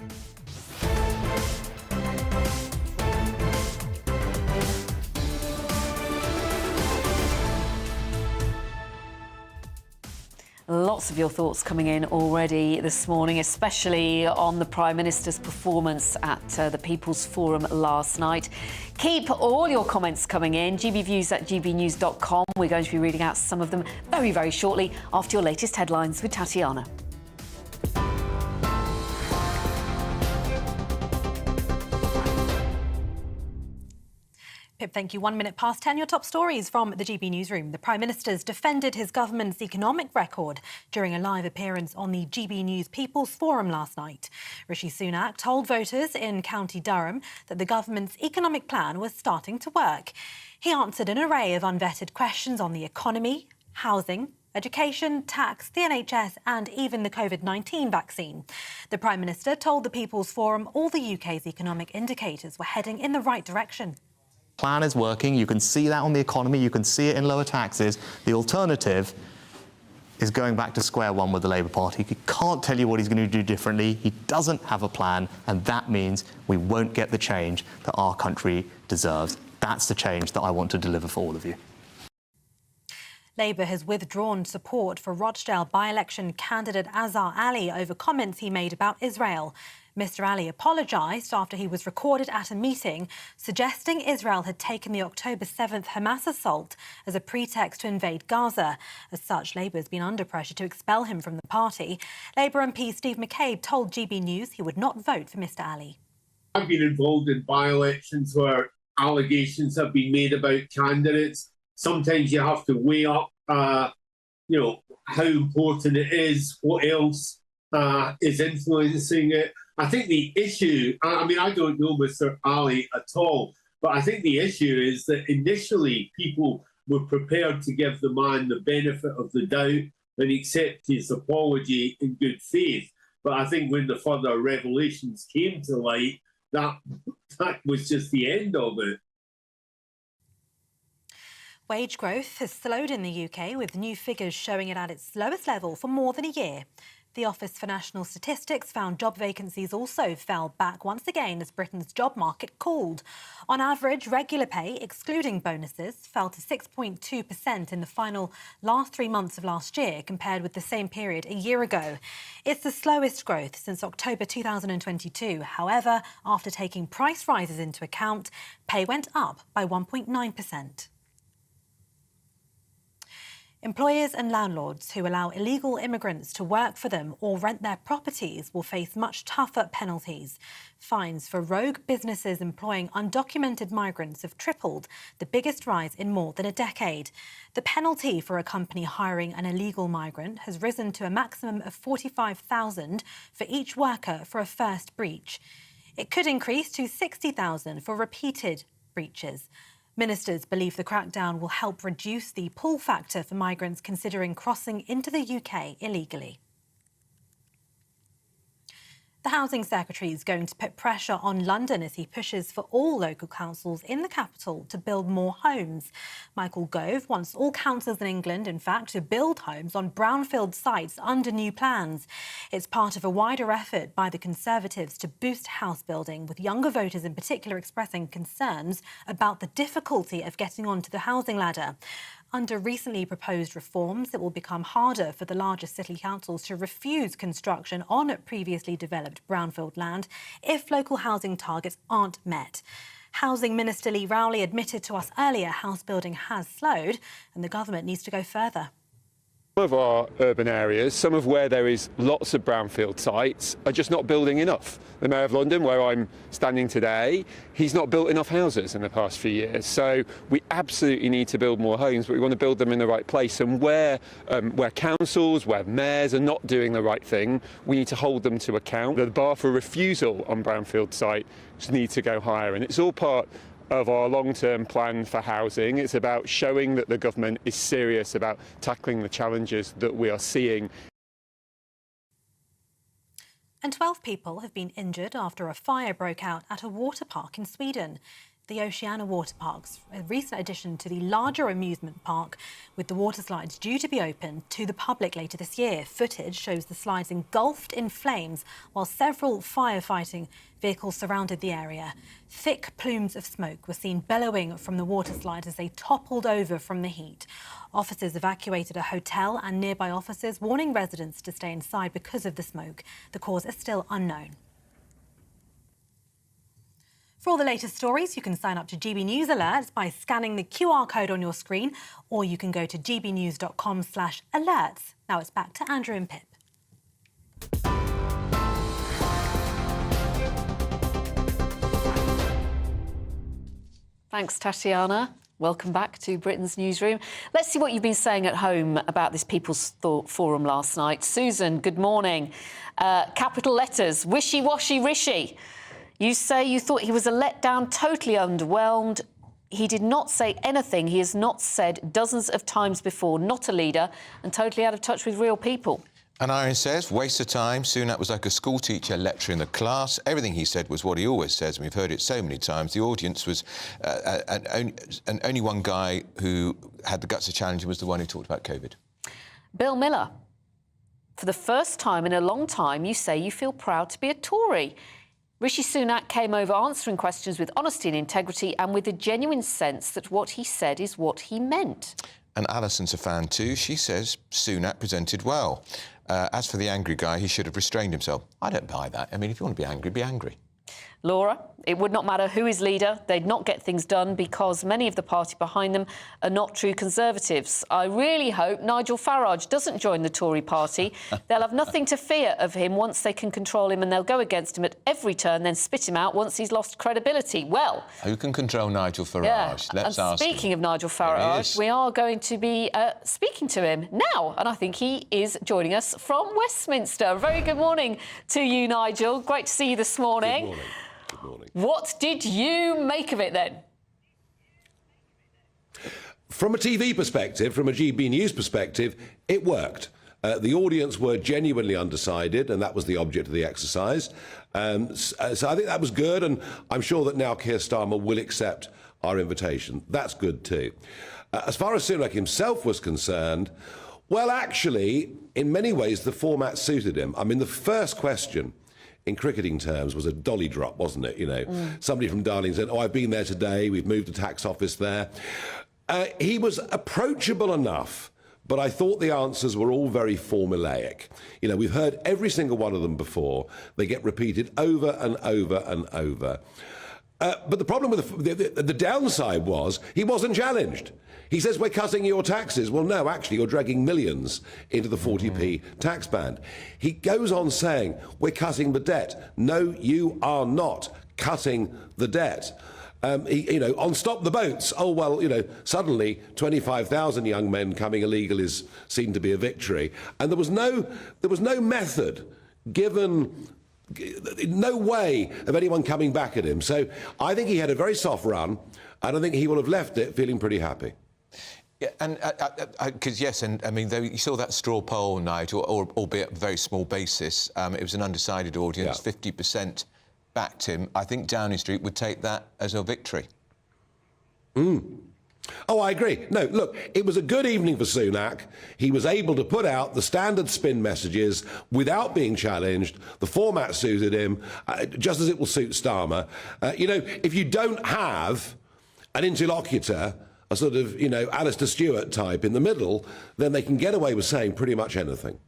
Lots of your thoughts coming in already this morning, especially on the Prime Minister's performance at the People's Forum last night. Keep all your comments coming in, gbviews@gbnews.com. We're going to be reading out some of them very, very shortly after your latest headlines with Tatiana. Pip, thank you. 1 minute past 10. Your top stories from the GB Newsroom. The Prime Minister's defended his government's economic record during a live appearance on the GB News People's Forum last night. Rishi Sunak told voters in County Durham that the government's economic plan was starting to work. He answered an array of unvetted questions on the economy, housing, education, tax, the NHS and even the COVID-19 vaccine. The Prime Minister told the People's Forum all the UK's economic indicators were heading in the right direction. Plan is working. You can see that on the economy. You can see it in lower taxes. The alternative is going back to square one with the Labour Party. He can't tell you what he's going to do differently. He doesn't have a plan, and that means we won't get the change that our country deserves. That's the change that I want to deliver for all of you. Labour has withdrawn support for Rochdale by-election candidate Azhar Ali over comments he made about Israel. Mr Ali apologised after he was recorded at a meeting suggesting Israel had taken the October 7th Hamas assault as a pretext to invade Gaza. As such, Labour has been under pressure to expel him from the party. Labour MP Steve McCabe told GB News he would not vote for Mr Ali. I've been involved in by-elections where allegations have been made about candidates. Sometimes you have to weigh up, how important it is, what else is influencing it. I think the issue, I don't know Mr. Ali at all, but I think the issue is that initially people were prepared to give the man the benefit of the doubt and accept his apology in good faith. But I think when the further revelations came to light, that was just the end of it. Wage growth has slowed in the UK, with new figures showing it at its lowest level for more than a year. The Office for National Statistics found job vacancies also fell back once again as Britain's job market cooled. On average, regular pay, excluding bonuses, fell to 6.2% in the last 3 months of last year, compared with the same period a year ago. It's the slowest growth since October 2022. However, after taking price rises into account, pay went up by 1.9%. Employers and landlords who allow illegal immigrants to work for them or rent their properties will face much tougher penalties. Fines for rogue businesses employing undocumented migrants have tripled, the biggest rise in more than a decade. The penalty for a company hiring an illegal migrant has risen to a maximum of $45,000 for each worker for a first breach. It could increase to $60,000 for repeated breaches. Ministers believe the crackdown will help reduce the pull factor for migrants considering crossing into the UK illegally. The Housing Secretary is going to put pressure on London as he pushes for all local councils in the capital to build more homes. Michael Gove wants all councils in England, in fact, to build homes on brownfield sites under new plans. It's part of a wider effort by the Conservatives to boost house building, with younger voters in particular expressing concerns about the difficulty of getting onto the housing ladder. Under recently proposed reforms, it will become harder for the largest city councils to refuse construction on previously developed brownfield land if local housing targets aren't met. Housing Minister Lee Rowley admitted to us earlier house building has slowed and the government needs to go further. Some of our urban areas, some of where there is lots of brownfield sites, are just not building enough. The Mayor of London, where I'm standing today, he's not built enough houses in the past few years. So we absolutely need to build more homes, but we want to build them in the right place. And where councils, where mayors are not doing the right thing, we need to hold them to account. The bar for refusal on brownfield sites needs to go higher, and it's all part of our long-term plan for housing. It's about showing that the government is serious about tackling the challenges that we are seeing. And 12 people have been injured after a fire broke out at a water park in Sweden. The Oceana Water Park's a recent addition to the larger amusement park, with the water slides due to be opened to the public later this year. Footage shows the slides engulfed in flames while several firefighting vehicles surrounded the area. Thick plumes of smoke were seen bellowing from the water slides as they toppled over from the heat. Officers evacuated a hotel and nearby offices, warning residents to stay inside because of the smoke. The cause is still unknown. For all the latest stories, you can sign up to GB News Alerts by scanning the QR code on your screen, or you can go to gbnews.com/alerts. Now it's back to Andrew and Pip. Thanks, Tatiana. Welcome back to Britain's Newsroom. Let's see what you've been saying at home about this People's Thought Forum last night. Susan, good morning. Capital letters, wishy-washy Rishi. You say you thought he was a letdown, totally underwhelmed. He did not say anything he has not said dozens of times before, not a leader, and totally out of touch with real people. And Irene says, waste of time. Sunak was like a school teacher lecturing the class. Everything he said was what he always says, and we've heard it so many times. The audience was... and only one guy who had the guts to challenge him was the one who talked about COVID. Bill Miller, for the first time in a long time, you say you feel proud to be a Tory. Rishi Sunak came over answering questions with honesty and integrity and with a genuine sense that what he said is what he meant. And Alison's a fan too. She says Sunak presented well. As for the angry guy, he should have restrained himself. I don't buy that. I mean, if you want to be angry, be angry. Laura, it would not matter who is leader, they'd not get things done because many of the party behind them are not true Conservatives. I really hope Nigel Farage doesn't join the Tory party. They'll have nothing to fear of him once they can control him, and they'll go against him at every turn, then spit him out once he's lost credibility. Well... Who can control Nigel Farage? Yeah. Let's ask Speaking him. of Nigel Farage, we are going to be speaking to him now, and I think he is joining us from Westminster. Very good morning to you, Nigel. Great to see you this morning. Good morning. Good morning. What did you make of it then? From a TV perspective, from a GB News perspective, it worked. The audience were genuinely undecided, and that was the object of the exercise. So I think that was good, and I'm sure that now Keir Starmer will accept our invitation. That's good too. As far as Sunak himself was concerned, well, actually, in many ways, the format suited him. I mean, the first question in cricketing terms was a dolly drop, wasn't it? You know, somebody from Darling said, oh, I've been there today, we've moved the tax office there. He was approachable enough, but I thought the answers were all very formulaic. You know, we've heard every single one of them before. They get repeated over and over and over. But the problem with the downside was he wasn't challenged. He says, we're cutting your taxes. Well, no, actually, you're dragging millions into the 40p tax band. He goes on saying, we're cutting the debt. No, you are not cutting the debt. You know, on Stop the Boats, oh, well, you know, suddenly 25,000 young men coming illegal is seen to be a victory. And there was no method given, no way of anyone coming back at him. So I think he had a very soft run, and I think he will have left it feeling pretty happy. Yeah, and because yes, and I mean, you saw that straw poll, Nigel, albeit a very small basis. It was an undecided audience. 50% backed him. I think Downing Street would take that as a victory. Oh, I agree. No, look, it was a good evening for Sunak. He was able to put out the standard spin messages without being challenged. The format suited him, just as it will suit Starmer. You know, if you don't have an interlocutor, a sort of, you know, Alistair Stewart type in the middle, then they can get away with saying pretty much anything.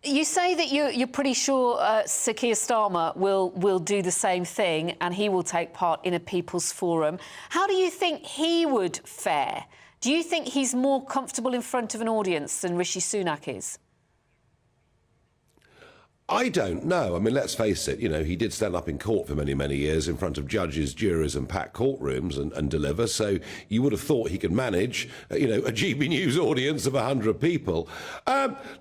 You say that you're pretty sure Sir Keir Starmer will do the same thing and he will take part in a people's forum. How do you think he would fare? Do you think he's more comfortable in front of an audience than Rishi Sunak is? I don't know. I mean, let's face it, you know, he did stand up in court for many, many years in front of judges, jurors and packed courtrooms and deliver. So you would have thought he could manage, you know, a GB News audience of 100 people.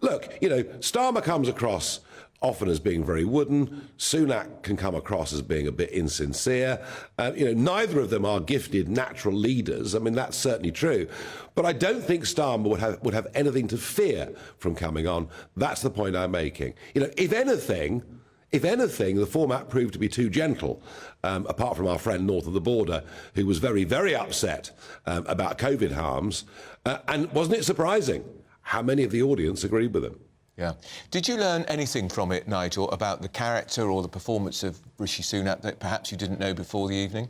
Look, you know, Starmer comes across often as being very wooden. Sunak can come across as being a bit insincere. You know, neither of them are gifted natural leaders. I mean, that's certainly true. But I don't think Starmer would have anything to fear from coming on. That's the point I'm making. You know, if anything, the format proved to be too gentle, apart from our friend north of the border, who was very, very upset about COVID harms. And wasn't it surprising how many of the audience agreed with him? Yeah. Did you learn anything from it, Nigel, about the character or the performance of Rishi Sunak that perhaps you didn't know before the evening?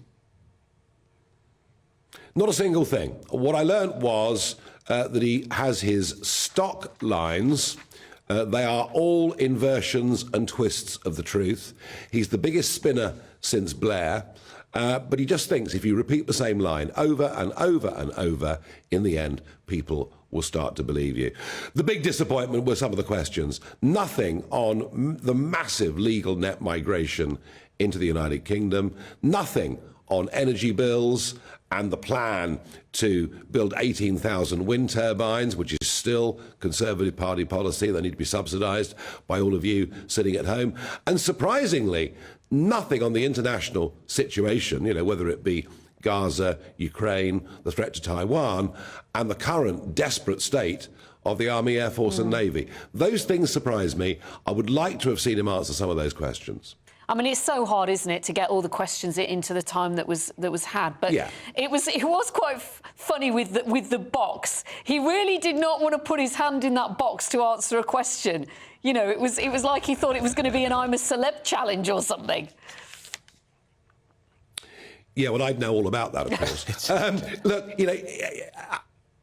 Not a single thing. What I learned was that he has his stock lines. They are all inversions and twists of the truth. He's the biggest spinner since Blair. But he just thinks if you repeat the same line over and over and over, in the end, people will start to believe you. The big disappointment were some of the questions. Nothing on the massive legal net migration into the United Kingdom. Nothing on energy bills and the plan to build 18,000 wind turbines, which is still Conservative Party policy. They need to be subsidised by all of you sitting at home. And surprisingly, nothing on the international situation, you know, whether it be Gaza, Ukraine, the threat to Taiwan, and the current desperate state of the Army, Air Force and Navy. Those things surprise me. I would like to have seen him answer some of those questions. I mean, it's so hard, isn't it, to get all the questions into the time that was had. But yeah. it was quite funny with the box. He really did not want to put his hand in that box to answer a question. You know, it was like he thought it was going to be an I'm a Celeb challenge or something. Yeah, well, I'd know all about that, of course. Look, you know,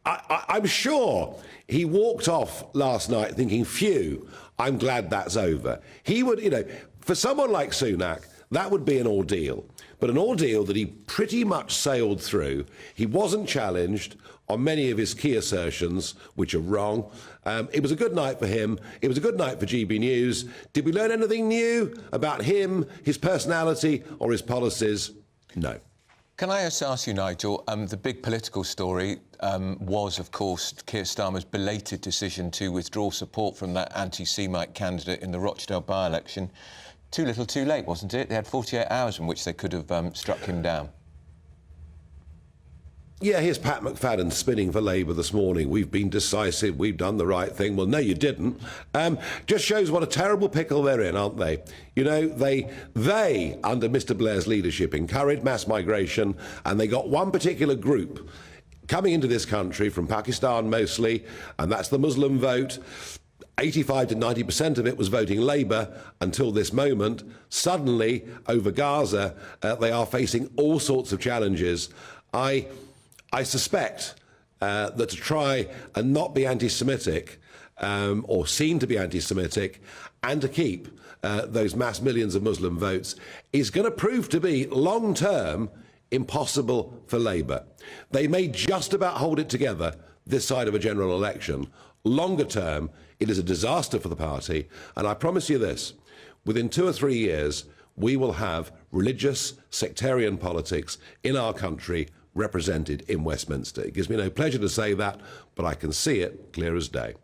I'm sure he walked off last night thinking, phew, I'm glad that's over. He would, you know, for someone like Sunak, that would be an ordeal. But an ordeal that he pretty much sailed through. He wasn't challenged on many of his key assertions, which are wrong. It was a good night for him. It was a good night for GB News. Did we learn anything new about him, his personality, or his policies? No. Can I just ask you, Nigel, the big political story was, of course, Keir Starmer's belated decision to withdraw support from that anti-Semite candidate in the Rochdale by-election. Too little, too late, wasn't it? They had 48 hours in which they could have struck him down. Yeah, here's Pat McFadden spinning for Labour this morning. We've been decisive, we've done the right thing. Well, no, you didn't. Just shows what a terrible pickle they're in, aren't they? You know, they under Mr Blair's leadership, encouraged mass migration, and they got one particular group coming into this country from Pakistan mostly, and that's the Muslim vote. 85 to 90% of it was voting Labour until this moment. Suddenly, over Gaza, they are facing all sorts of challenges. I suspect that to try and not be anti-Semitic or seem to be anti-Semitic and to keep those mass millions of Muslim votes is going to prove to be long-term impossible for Labour. They may just about hold it together this side of a general election. Longer term, it is a disaster for the party. And I promise you this, within 2 or 3 years, we will have religious sectarian politics in our country represented in Westminster. It gives me no pleasure to say that, but I can see it clear as day.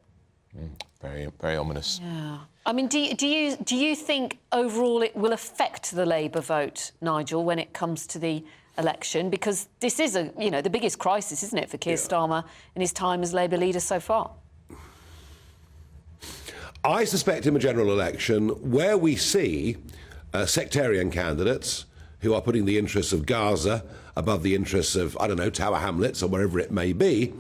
Very, very ominous. Yeah. I mean, do you think overall it will affect the Labour vote, Nigel, when it comes to the election? Because this is the biggest crisis, isn't it, for Keir Starmer in his time as Labour leader so far? I suspect in a general election where we see sectarian candidates who are putting the interests of Gaza above the interests of, I don't know, Tower Hamlets or wherever it may be,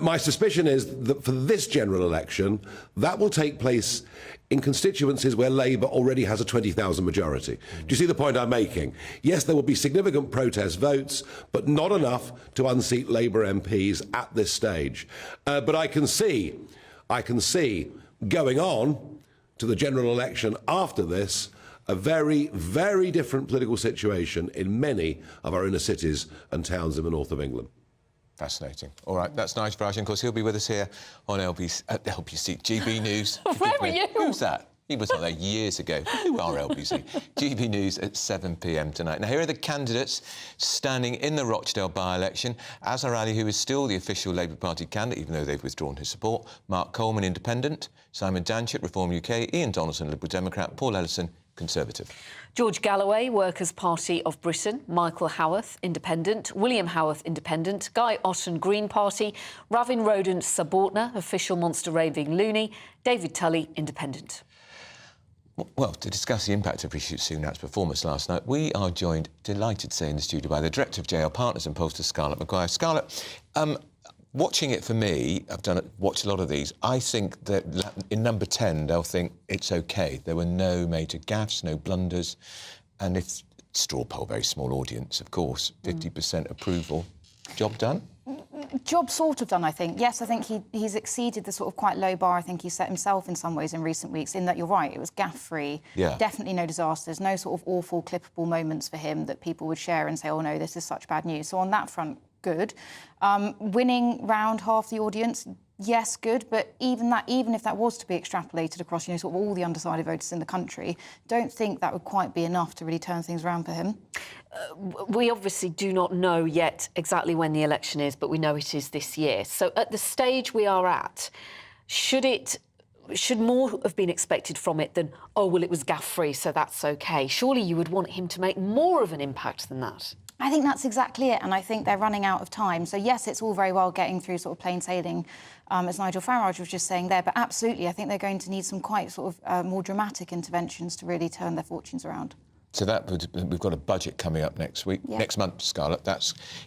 my suspicion is that for this general election, that will take place in constituencies where Labour already has a 20,000 majority. Do you see the point I'm making? Yes, there will be significant protest votes, but not enough to unseat Labour MPs at this stage. But I can see going on to the general election after this, a very, very different political situation in many of our inner cities and towns in the north of England. Fascinating. All right, that's Nigel Farage. And of course, he'll be with us here on LBC, GB News. Where were you? Who's that? He was on there years ago. Who are LBC? GB News at 7 p.m. tonight. Now, here are the candidates standing in the Rochdale by-election. Azhar Ali, who is still the official Labour Party candidate, even though they've withdrawn his support. Mark Coleman, Independent. Simon Danchett, Reform UK. Ian Donaldson, Liberal Democrat. Paul Ellison, Conservative. George Galloway, Workers' Party of Britain. Michael Howarth, Independent. William Howarth, Independent. Guy Otten, Green Party. Ravin Rodent Sabotna, official Monster Raving Looney. David Tully, Independent. Well, to discuss the impact of Rishi Sunak's performance last night, we are joined, delighted to say, in the studio by the Director of JL Partners and pollster, Scarlett Maguire. Scarlett, watching it for me, watched a lot of these, I think that in number 10, they'll think it's OK. There were no major gaffes, no blunders. And if straw poll, very small audience, of course, 50% approval. Job done? Job sort of done, I think. Yes, I think he's exceeded the sort of quite low bar I think he set himself in some ways in recent weeks, in that you're right, it was gaff-free. Yeah. Definitely no disasters, no sort of awful, clippable moments for him that people would share and say, oh, no, this is such bad news. So on that front, good. Winning round half the audience, yes, good, but even if that was to be extrapolated across, sort of all the undecided voters in the country, don't think that would quite be enough to really turn things around for him. We obviously do not know yet exactly when the election is, but we know it is this year. So at the stage we are at, should more have been expected from it than, oh, well, it was gaff-free, so that's OK? Surely you would want him to make more of an impact than that. I think that's exactly it, and I think they're running out of time. So, yes, it's all very well getting through sort of plain sailing, as Nigel Farage was just saying there, but absolutely, I think they're going to need some quite sort of more dramatic interventions to really turn their fortunes around. So we've got a budget coming up next week, next month, Scarlett.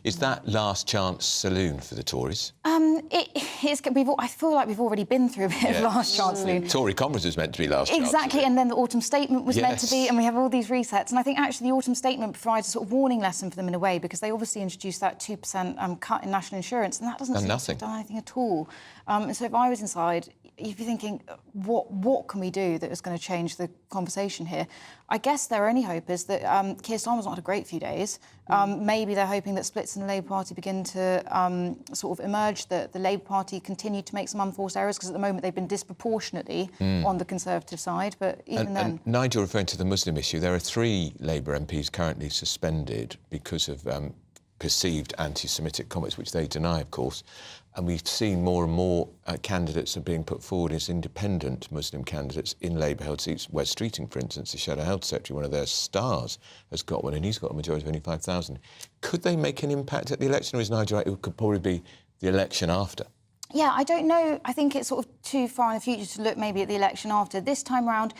Is that last chance saloon for the Tories? I feel like we've already been through a bit of last chance saloon. Tory conference was meant to be last chance. Exactly, and then the autumn statement was meant to be, and we have all these resets. And I think actually the autumn statement provides a sort of warning lesson for them in a way, because they obviously introduced that 2% cut in national insurance, and that doesn't seem to have done anything at all. And so if I was inside, you'd be thinking, what can we do that is going to change the conversation here? I guess their only hope is that Keir Starmer's not had a great few days. Maybe they're hoping that splits in the Labour Party begin to sort of emerge, that the Labour Party continue to make some unforced errors, because at the moment they've been disproportionately on the Conservative side, but even then... And Nigel, referring to the Muslim issue, there are 3 Labour MPs currently suspended because of perceived anti-Semitic comments, which they deny, of course. And we've seen more and more candidates are being put forward as independent Muslim candidates in Labour-held seats. Wes Streeting, for instance, the Shadow Health Secretary, one of their stars, has got one, and he's got a majority of only 5,000. Could they make an impact at the election, or is Nigel right, it could probably be the election after? Yeah, I don't know. I think it's sort of too far in the future to look maybe at the election after. This time round,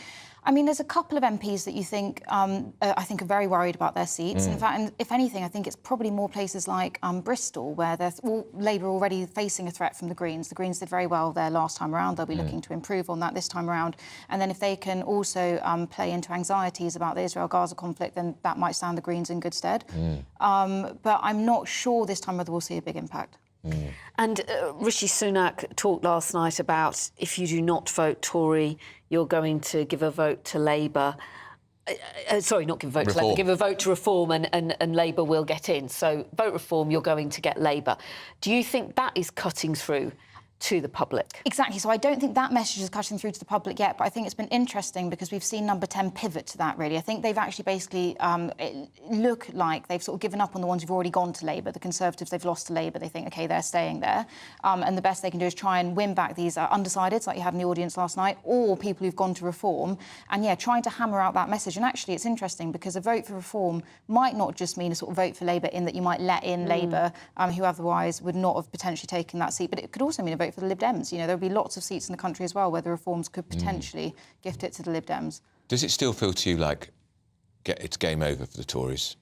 I mean, there's a couple of MPs that you think, I think, are very worried about their seats. In fact, and if anything, I think it's probably more places like Bristol, where Labour are already facing a threat from the Greens. The Greens did very well there last time around. They'll be looking to improve on that this time around. And then if they can also play into anxieties about the Israel-Gaza conflict, then that might stand the Greens in good stead. But I'm not sure this time whether we'll see a big impact. And Rishi Sunak talked last night about if you do not vote Tory, you're going to give a vote to Labour. Sorry, not give a vote to Labour, give a vote to Reform and Labour will get in. So vote Reform, you're going to get Labour. Do you think that is cutting through to the public? Exactly. So I don't think that message is cutting through to the public yet, but I think it's been interesting because we've seen Number 10 pivot to that, really. I think they've actually basically look like they've sort of given up on the ones who've already gone to Labour. The Conservatives, they've lost to Labour. They think, OK, they're staying there. And the best they can do is try and win back these undecideds, like you had in the audience last night, or people who've gone to Reform. And, yeah, trying to hammer out that message. And actually, it's interesting because a vote for Reform might not just mean a sort of vote for Labour in that you might let in Labour, who otherwise would not have potentially taken that seat, but it could also mean a vote for the Lib Dems. There'll be lots of seats in the country as well where the Reforms could potentially gift it to the Lib Dems. Does it still feel to you like it's game over for the Tories?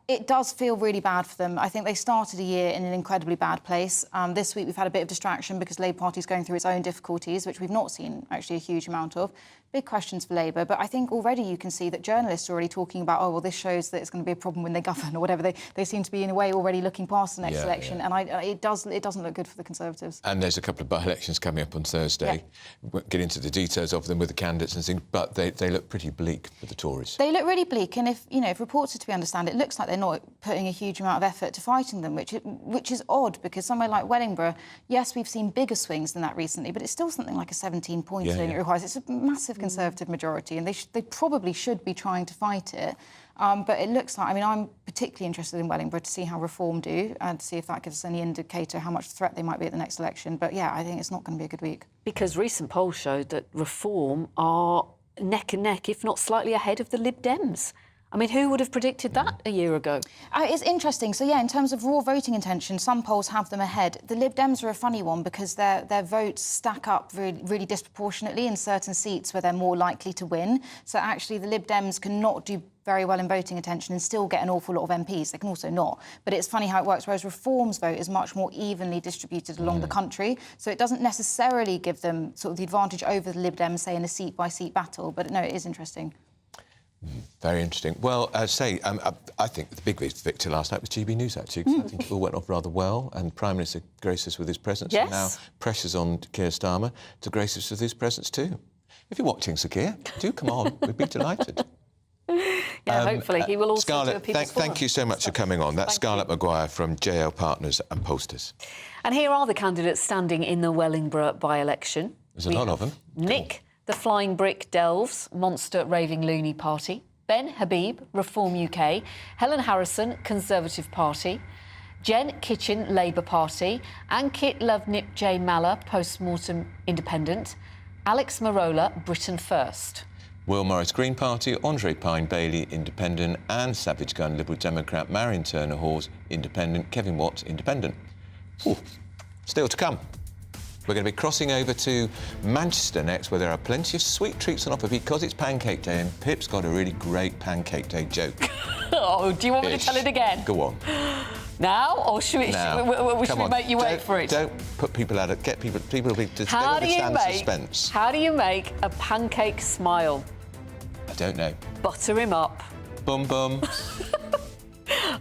It does feel really bad for them. I think they started a year in an incredibly bad place. This week we've had a bit of distraction because Labour Party's going through its own difficulties, which we've not seen actually a huge amount of. big questions for Labour. But I think already you can see that journalists are already talking about, oh, well, this shows that it's going to be a problem when they govern or whatever. They seem to be, in a way, already looking past the next election. And it doesn't look good for the Conservatives. And there's a couple of by-elections coming up on Thursday. We won't get into the details of them with the candidates and things, but they look pretty bleak for the Tories. They look really bleak, and if reports are to be understood, it looks like they're not putting a huge amount of effort to fighting them, which is odd, because somewhere like Wellingborough, yes, we've seen bigger swings than that recently, but it's still something like a 17-point swing it requires. It's a massive Conservative majority, and they probably should be trying to fight it. But it looks like, I'm particularly interested in Wellingborough to see how Reform do and to see if that gives us any indicator how much threat they might be at the next election. But yeah, I think it's not going to be a good week. Because recent polls showed that Reform are neck and neck, if not slightly ahead of the Lib Dems. Who would have predicted that a year ago? It's interesting. So, in terms of raw voting intention, some polls have them ahead. The Lib Dems are a funny one because their votes stack up really, really disproportionately in certain seats where they're more likely to win. So, actually, the Lib Dems cannot do very well in voting intention and still get an awful lot of MPs. They can also not. But it's funny how it works, whereas Reform's vote is much more evenly distributed along the country. So it doesn't necessarily give them sort of the advantage over the Lib Dems, say, in a seat-by-seat battle. But no, it is interesting. Very interesting. Well, I think the big victor last night was GBNews, actually, because I think it all went off rather well, and Prime Minister graced us with his presence. Yes. And now pressure's on Keir Starmer to grace us with his presence too. If you're watching, Sir Keir, do come on. We'd be delighted. Hopefully he will also Scarlett, do a People's Forum. thank you so much for coming on. That's Scarlett Maguire from JL Partners and Posters. And here are the candidates standing in the Wellingborough by-election. There's a lot of them. Nick, the Flying Brick Delves, Monster Raving Loony Party. Ben Habib, Reform UK. Helen Harrison, Conservative Party. Jen Kitchen, Labour Party. Ankit Lovenip J. Malla, Postmortem Independent. Alex Marola, Britain First. Will Morris, Green Party, Andre Pine Bailey, Independent, and Savage Gun, Liberal Democrat, Marion Turner Hawes, Independent, Kevin Watts, Independent. Ooh, still to come. We're going to be crossing over to Manchester next, where there are plenty of sweet treats on offer because it's Pancake Day, and Pip's got a really great Pancake Day joke. Oh, do you want me to tell it again? Go on. Now, or should we make you wait for it? Don't put people out of... Get people will be... They don't understand suspense. How do you make a pancake smile? I don't know. Butter him up. Bum bum.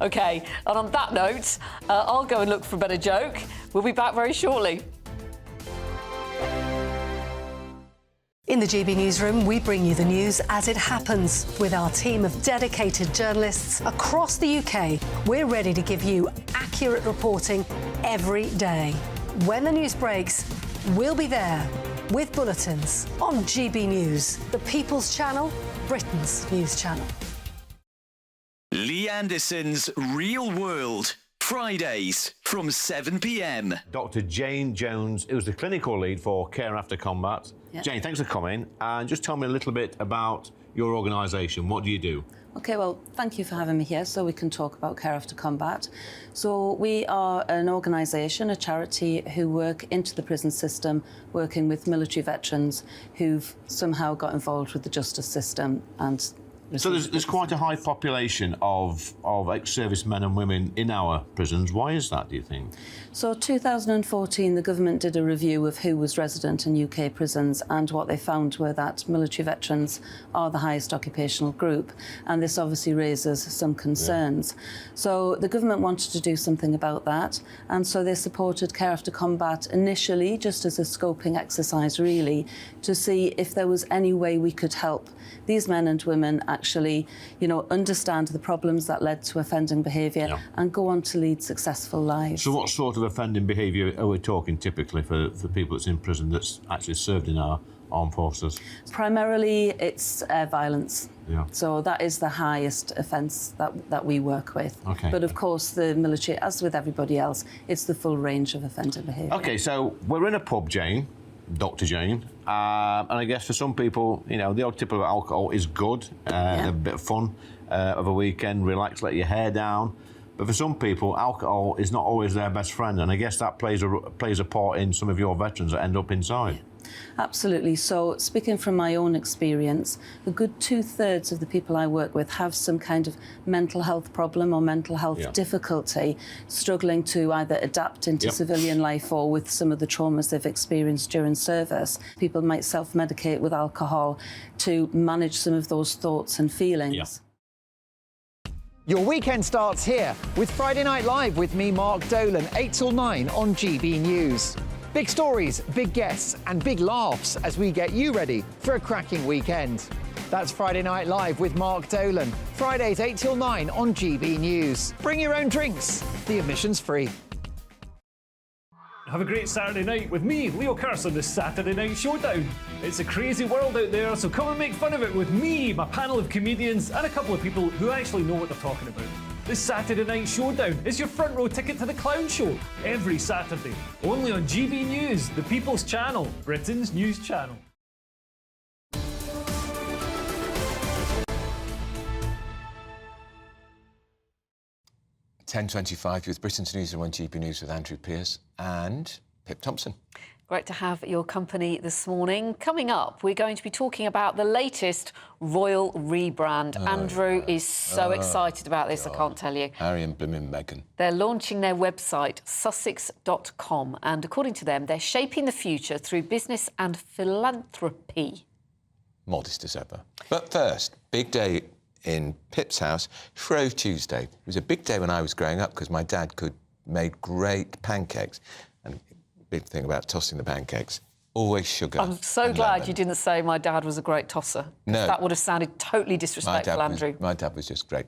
OK, and on that note, I'll go and look for a better joke. We'll be back very shortly. In the GB Newsroom, we bring you the news as it happens. With our team of dedicated journalists across the UK, we're ready to give you accurate reporting every day. When the news breaks, we'll be there with bulletins on GB News, the People's Channel, Britain's news channel. Lee Anderson's Real World. Fridays from 7 p.m. Dr. Jane Jones, who's the clinical lead for Care After Combat. Yep. Jane, thanks for coming. And just tell me a little bit about your organisation. What do you do? OK, well, thank you for having me here so we can talk about Care After Combat. So we are an organisation, a charity, who work into the prison system, working with military veterans who've somehow got involved with the justice system and... So there's quite a high population of ex-servicemen and women in our prisons. Why is that, do you think? So 2014, the government did a review of who was resident in UK prisons, and what they found were that military veterans are the highest occupational group, and this obviously raises some concerns. Yeah. So the government wanted to do something about that, and so they supported Care After Combat initially just as a scoping exercise, really, to see if there was any way we could help these men and women actually, understand the problems that led to offending behaviour and go on to lead successful lives. So what sort of offending behaviour are we talking typically for people that's in prison that's actually served in our armed forces? Primarily, it's violence. Yeah. So that is the highest offence that we work with. Okay. But of course, the military, as with everybody else, it's the full range of offending behaviour. OK, so we're in a pub, Jane, Dr. Jane, and I guess for some people, the odd tip of alcohol is good, a bit of fun of a weekend, relax, let your hair down. But for some people, alcohol is not always their best friend, and I guess that plays a part in some of your veterans that end up inside. Absolutely. So, speaking from my own experience, a good 2/3 of the people I work with have some kind of mental health problem or mental health difficulty, struggling to either adapt into civilian life or with some of the traumas they've experienced during service. People might self-medicate with alcohol to manage some of those thoughts and feelings. Your weekend starts here with Friday Night Live with me, Mark Dolan, 8 till 9 on GB News. Big stories, big guests and big laughs as we get you ready for a cracking weekend. That's Friday Night Live with Mark Dolan. Fridays 8 till 9 on GB News. Bring your own drinks. The admission's free. Have a great Saturday night with me, Leo Curse, on the Saturday Night Showdown. It's a crazy world out there, so come and make fun of it with me, my panel of comedians, and a couple of people who actually know what they're talking about. The Saturday Night Showdown is your front row ticket to the clown show every Saturday, only on GB News, the People's Channel, Britain's news channel. (10:25) with Britain's Newsroom on GB News with Andrew Pearce and Pip Thompson. Great to have your company this morning. Coming up, we're going to be talking about the latest royal rebrand. Andrew is so excited about this, I can't tell you. Harry and blimmin' Meghan. They're launching their website, sussex.com, and according to them, they're shaping the future through business and philanthropy. Modest as ever. But first, big day in Pip's house, Shrove Tuesday. It was a big day when I was growing up because my dad made great pancakes. And big thing about tossing the pancakes, always sugar. I'm so glad you didn't say my dad was a great tosser. No. That would have sounded totally disrespectful, Andrew. My dad was just great.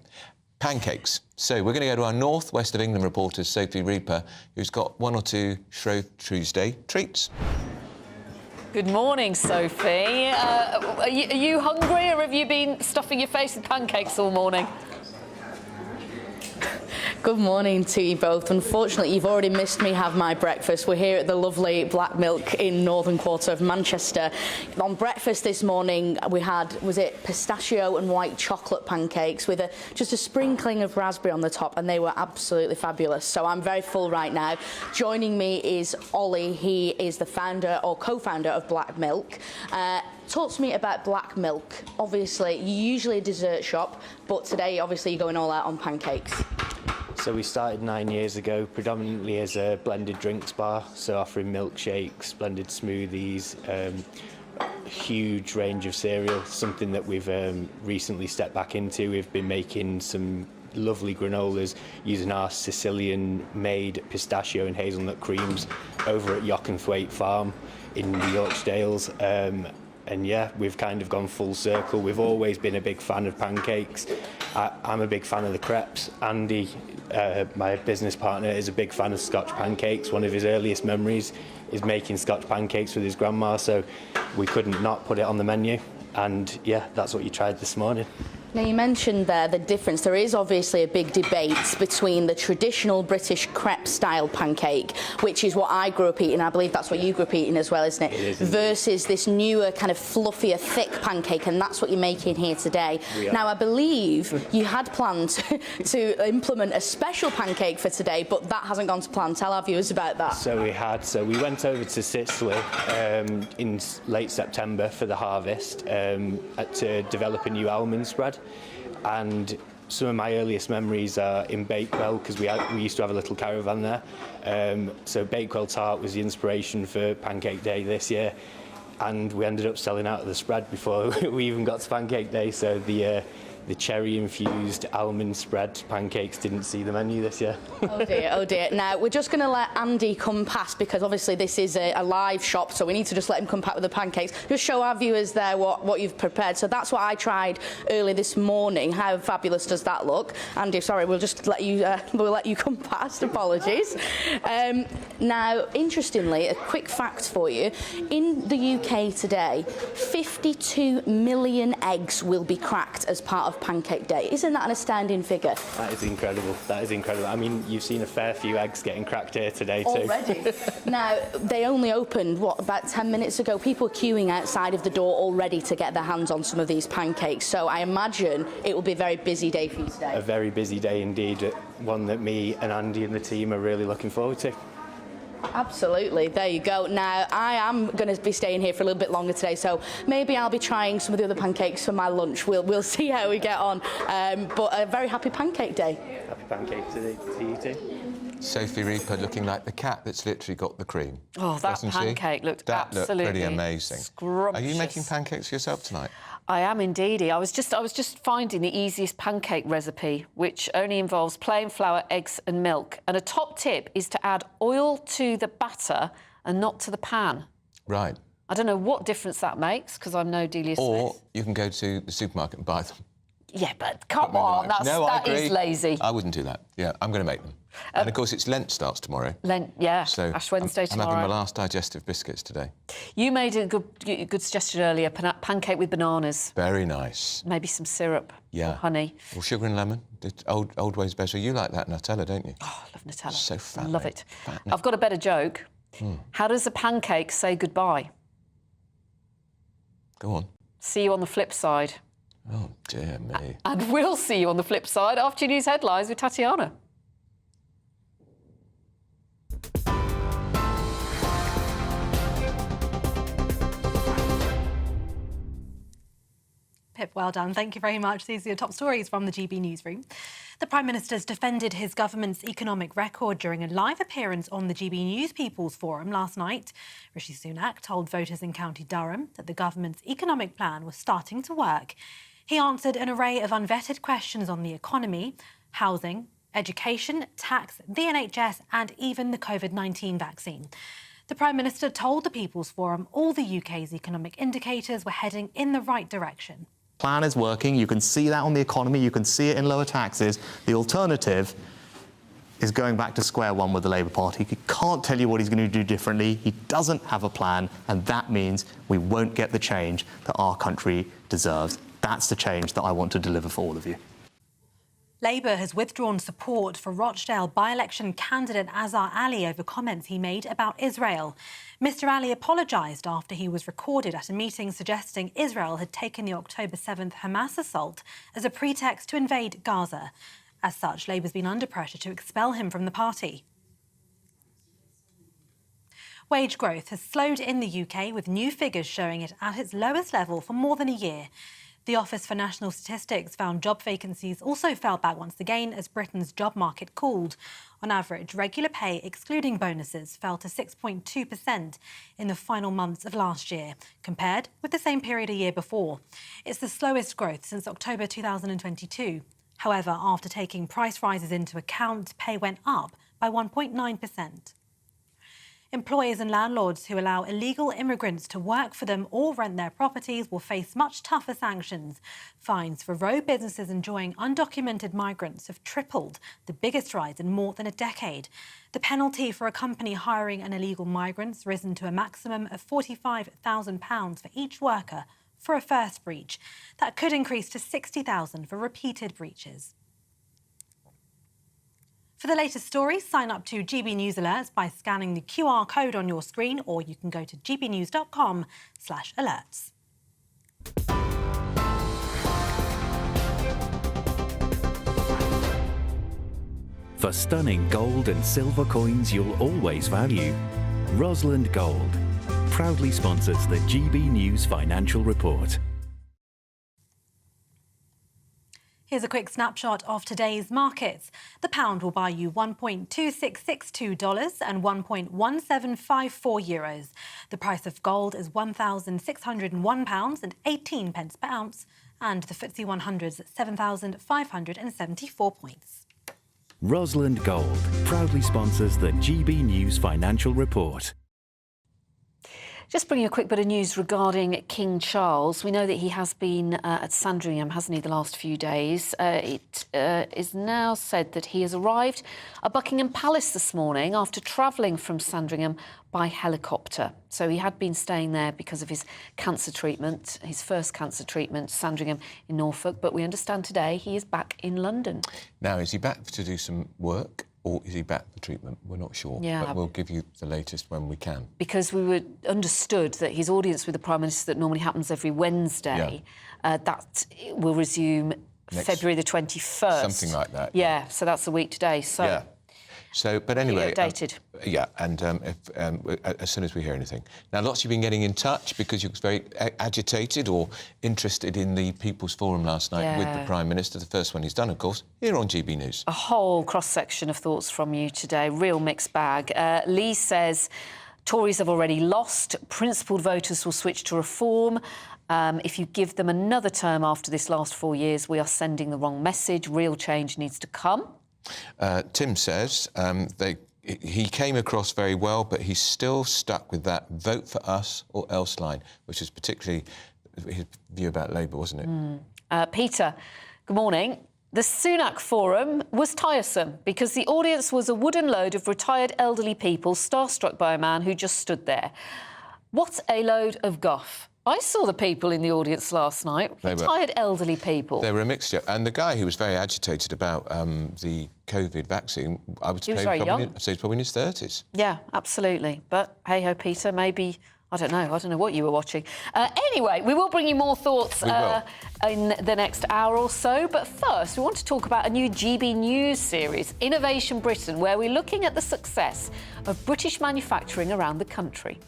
Pancakes. So we're going to go to our North West of England reporter, Sophie Reaper, who's got one or two Shrove Tuesday treats. Good morning, Sophie. Are you hungry, or have you been stuffing your face with pancakes all morning? Good morning to you both. Unfortunately, you've already missed me have my breakfast. We're here at the lovely Black Milk in northern quarter of Manchester. On breakfast this morning, we had, was it pistachio and white chocolate pancakes with just a sprinkling of raspberry on the top, and they were absolutely fabulous. So I'm very full right now. Joining me is Ollie. He is the founder or co-founder of Black Milk. Talk to me about Black Milk. Obviously, you're usually a dessert shop, but today, obviously, you're going all out on pancakes. So we started 9 years ago, predominantly as a blended drinks bar, so offering milkshakes, blended smoothies, a huge range of cereal, something that we've recently stepped back into. We've been making some lovely granolas using our Sicilian-made pistachio and hazelnut creams over at Yokenthwaite Farm in the Yorkdales. And yeah, we've kind of gone full circle. We've always been a big fan of pancakes. I'm a big fan of the crepes. Andy, my business partner, is a big fan of Scotch pancakes. One of his earliest memories is making Scotch pancakes with his grandma, so we couldn't not put it on the menu. And yeah, that's what you tried this morning. Now, you mentioned there the difference. There is obviously a big debate between the traditional British crepe-style pancake, which is what I grew up eating. I believe that's what you grew up eating as well, isn't it? It is, versus this newer, kind of fluffier, thick pancake, and that's what you're making here today. Now, I believe you had planned to implement a special pancake for today, but that hasn't gone to plan. Tell our viewers about that. So we went over to Sicily in late September for the harvest to develop a new almond spread. And some of my earliest memories are in Bakewell, because we used to have a little caravan there. So Bakewell tart was the inspiration for Pancake Day this year, and we ended up selling out of the spread before we even got to Pancake Day. So the cherry-infused almond spread pancakes didn't see the menu this year. Oh dear, oh dear. Now, we're just going to let Andy come past, because obviously this is a live shop, so we need to just let him come back with the pancakes. Just show our viewers there what you've prepared. So that's what I tried early this morning. How fabulous does that look? Andy, sorry, we'll just let you, we'll let you come past. Apologies. Now, interestingly, a quick fact for you. In the UK today, 52 million eggs will be cracked as part of Pancake Day. Isn't that an astounding figure? That is incredible. That is incredible. I mean, you've seen a fair few eggs getting cracked here today too. Already? Now, they only opened, what, about 10 minutes ago? People are queuing outside of the door already to get their hands on some of these pancakes. So I imagine it will be a very busy day for you today. A very busy day indeed. One that me and Andy and the team are really looking forward to. Absolutely, there you go. Now, I am going to be staying here for a little bit longer today, so maybe I'll be trying some of the other pancakes for my lunch. We'll see how we get on. But a very happy Pancake Day. Happy Pancake Day to you too. Sophie Reaper looking like the cat that's literally got the cream. Oh, that Doesn't she? pancake looked absolutely looked pretty amazing. Scrumptious. Are you making pancakes for yourself tonight? I am indeedy. I was just finding the easiest pancake recipe, which only involves plain flour, eggs and milk. And a top tip is to add oil to the batter and not to the pan. Right. I don't know what difference that makes, because I'm no Delia Or Smith. you can go to the supermarket and buy them. Yeah, but come on, that is lazy. I wouldn't do that. Yeah, I'm going to make them. And, of course, it's Lent starts tomorrow. Lent, yeah, so Ash Wednesday tomorrow. I'm having my last digestive biscuits today. You made a good suggestion earlier, pancake with bananas. Very nice. Maybe some syrup or honey. Or sugar and lemon. Old ways better. You like that Nutella, don't you? Oh, I love Nutella. So fat. Love it. I've got a better joke. How does a pancake say goodbye? Go on. See you on the flip side. Oh, dear me. And we'll see you on the flip side after news headlines with Tatiana. Pip, well done. Thank you very much. These are your top stories from the GB Newsroom. The Prime Minister's defended his government's economic record during a live appearance on the GB News People's Forum last night. Rishi Sunak told voters in County Durham that the government's economic plan was starting to work. He answered an array of unvetted questions on the economy, housing, education, tax, the NHS and even the COVID-19 vaccine. The Prime Minister told the People's Forum all the UK's economic indicators were heading in the right direction. Plan is working. You can see that on the economy. You can see it in lower taxes. The alternative is going back to square one with the Labour Party. He can't tell you what he's going to do differently. He doesn't have a plan, and that means we won't get the change that our country deserves. That's the change that I want to deliver for all of you. Labour has withdrawn support for Rochdale by-election candidate Azhar Ali over comments he made about Israel. Mr Ali apologised after he was recorded at a meeting suggesting Israel had taken the October 7th Hamas assault as a pretext to invade Gaza. As such, Labour's been under pressure to expel him from the party. Wage growth has slowed in the UK, with new figures showing it at its lowest level for more than a year. The Office for National Statistics found job vacancies also fell back once again as Britain's job market cooled. On average, regular pay, excluding bonuses, fell to 6.2% in the final months of last year, compared with the same period a year before. It's the slowest growth since October 2022. However, after taking price rises into account, pay went up by 1.9%. Employers and landlords who allow illegal immigrants to work for them or rent their properties will face much tougher sanctions. Fines for road businesses enjoying undocumented migrants have tripled, the biggest rise in more than a decade. The penalty for a company hiring an illegal migrant has risen to a maximum of £45,000 for each worker for a first breach. That could increase to £60,000 for repeated breaches. For the latest stories, sign up to GB News Alerts by scanning the QR code on your screen, or you can go to gbnews.com/alerts. For stunning gold and silver coins you'll always value, Rosland Gold proudly sponsors the GB News Financial Report. Here's a quick snapshot of today's markets. The pound will buy you $1.2662 and €1.1754. The price of gold is £1,601 and 18 pence per ounce, and the FTSE 100 is at 7,574 points. Rosland Gold proudly sponsors the GB News Financial Report. Just bringing a quick bit of news regarding King Charles. We know that he has been at Sandringham, hasn't he, the last few days. It is now said that he has arrived at Buckingham Palace this morning after travelling from Sandringham by helicopter. So he had been staying there because of his cancer treatment, his first cancer treatment, Sandringham in Norfolk. But we understand today he is back in London. Now, is he back to do some work? Or is he back for treatment? We're not sure. Yeah. But we'll give you the latest when we can. Because we were understood that his audience with the Prime Minister that normally happens every Wednesday, that will resume February the 21st. Something like that. Yeah, so that's a week today. So. Yeah. So, but anyway... updated. Yeah, and as soon as we hear anything. Now, lots of you have been getting in touch because you were very agitated or interested in the People's Forum last night with the Prime Minister, the first one he's done, of course, here on GB News. A whole cross-section of thoughts from you today, real mixed bag. Lee says Tories have already lost, principled voters will switch to Reform. If you give them another term after this last 4 years, we are sending the wrong message. Real change needs to come. Tim says he came across very well, but he's still stuck with that vote for us or else line, which is particularly his view about Labour, wasn't it? Peter, good morning. The Sunak Forum was tiresome because the audience was a wooden load of retired elderly people starstruck by a man who just stood there. What a load of guff. I saw the people in the audience last night, retired elderly people. They were a mixture. And the guy who was very agitated about the COVID vaccine, I would say he was very young. I'd say he's probably in his 30s. Yeah, absolutely. But hey-ho, Peter, maybe... I don't know what you were watching. Anyway, we will bring you more thoughts in the next hour or so. But first, we want to talk about a new GB News series, Innovation Britain, where we're looking at the success of British manufacturing around the country.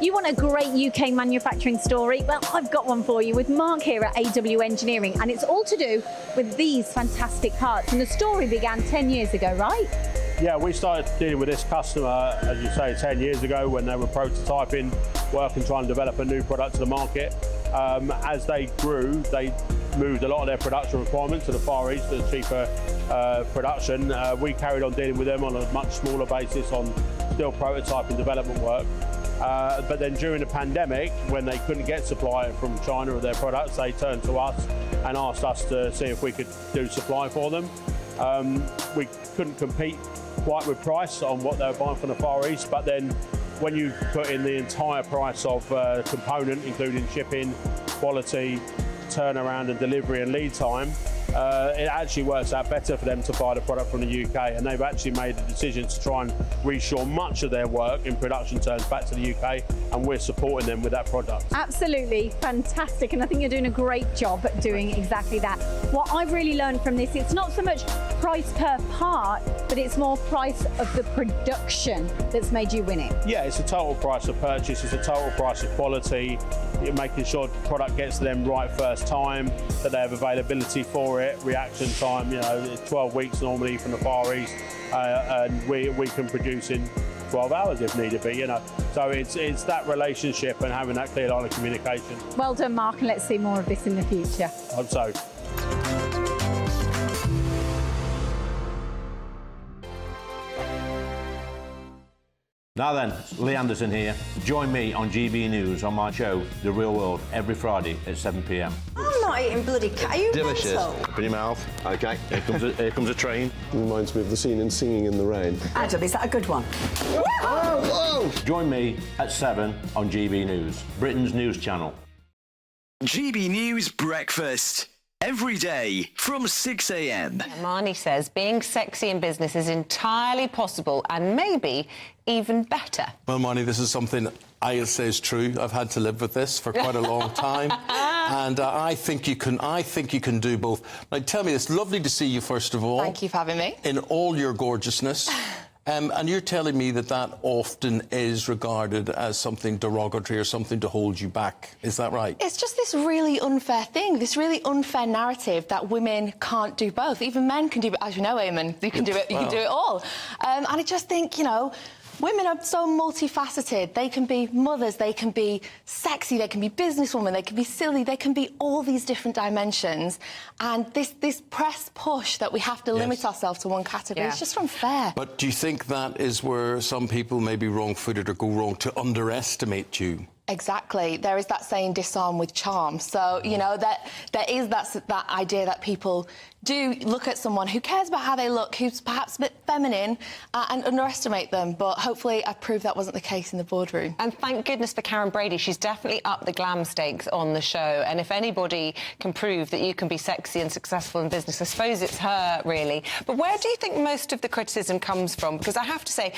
You want a great UK manufacturing story? Well, I've got one for you with Mark here at AW Engineering, and it's all to do with these fantastic parts. And the story began 10 years ago, right? Yeah, we started dealing with this customer, as you say, 10 years ago when they were prototyping work and trying to develop a new product to the market. As they grew, they moved a lot of their production requirements to the Far East, to the cheaper production. We carried on dealing with them on a much smaller basis on still prototyping development work. But then during the pandemic, when they couldn't get supply from China of their products, they turned to us and asked us to see if we could do supply for them. We couldn't compete quite with price on what they were buying from the Far East, but then when you put in the entire price of component, including shipping, quality, turnaround and delivery and lead time, it actually works out better for them to buy the product from the UK, and they've actually made the decision to try and reshore much of their work in production terms back to the UK, and we're supporting them with that product. Absolutely fantastic, and I think you're doing a great job at doing exactly that. What I've really learned from this, it's not so much price per part, but it's more price of the production that's made you win it. Yeah, it's a total price of purchase, it's a total price of quality, you're making sure the product gets to them right first time, that they have availability for it, reaction time, 12 weeks normally from the Far East, and we can produce in 12 hours if needed be, So it's that relationship and having that clear line of communication. Well done, Mark, and let's see more of this in the future. I hope so. Now then, Lee Anderson here. Join me on GB News on my show, The Real World, every Friday at 7 p.m. I'm not eating bloody cat. Are you Delicious. mental? Open your mouth. OK, here comes a train. Reminds me of the scene in Singing in the Rain. Adam, is that a good one? Whoa! Join me at 7 on GB News, Britain's news channel. GB News Breakfast. Every day from 6 a.m. Marnie says being sexy in business is entirely possible and maybe even better. Well, Marnie, this is something I say is true. I've had to live with this for quite a long time, and I think you can do both. Now, tell me, it's lovely to see you first of all. Thank you for having me. In all your gorgeousness. And you're telling me that often is regarded as something derogatory or something to hold you back. Is that right? It's just this really unfair thing, this really unfair narrative that women can't do both. Even men can do it. As you know, Eamon, you can do it. You can do it all. And I just think, women are so multifaceted. They can be mothers, they can be sexy, they can be businesswomen, they can be silly, they can be all these different dimensions. And this press push that we have to limit ourselves to one category, it's just unfair. But do you think that is where some people may be wrong-footed or go wrong to underestimate you? Exactly. There is that saying, disarm with charm. So, there is that idea that people do look at someone who cares about how they look, who's perhaps a bit feminine, and underestimate them. But hopefully I've proved that wasn't the case in the boardroom. And thank goodness for Karen Brady. She's definitely upped the glam stakes on the show. And if anybody can prove that you can be sexy and successful in business, I suppose it's her, really. But where do you think most of the criticism comes from? Because I have to say,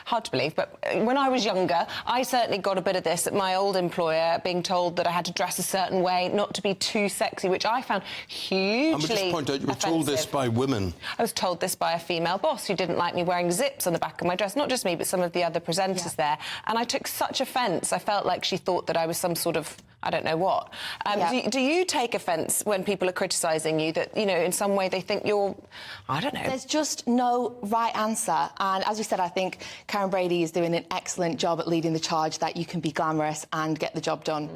hard to believe, but when I was younger, I certainly got a bit of this at my old employer, being told that I had to dress a certain way, not to be too sexy, which I found hugely You were told this by women. I was told this by a female boss who didn't like me wearing zips on the back of my dress. Not just me, but some of the other presenters there. And I took such offence. I felt like she thought that I was some sort of, I don't know what. Do you take offence when people are criticising you that, you know, in some way they think you're, I don't know? There's just no right answer. And as we said, I think Karen Brady is doing an excellent job at leading the charge that you can be glamorous and get the job done.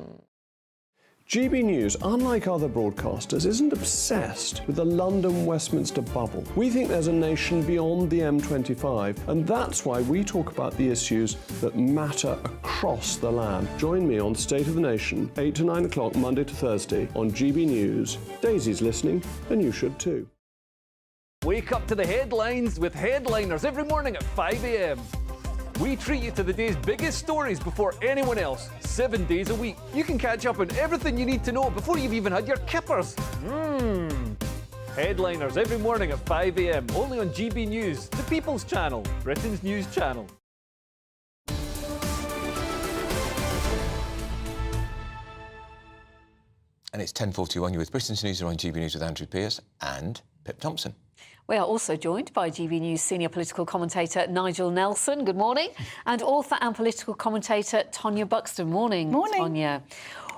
GB News, unlike other broadcasters, isn't obsessed with the London-Westminster bubble. We think there's a nation beyond the M25, and that's why we talk about the issues that matter across the land. Join me on State of the Nation, 8 to 9 o'clock, Monday to Thursday, on GB News. Daisy's listening, and you should too. Wake up to the headlines with headliners every morning at 5 a.m. We treat you to the day's biggest stories before anyone else, 7 days a week. You can catch up on everything you need to know before you've even had your kippers. Headliners every morning at 5 a.m, only on GB News, the People's Channel, Britain's news channel. And it's 10:41. You're with Britain's News on GB News with Andrew Pearce and Pip Thompson. We are also joined by GB News senior political commentator Nigel Nelson. Good morning. And author and political commentator Tonya Buxton. Morning, Tonya.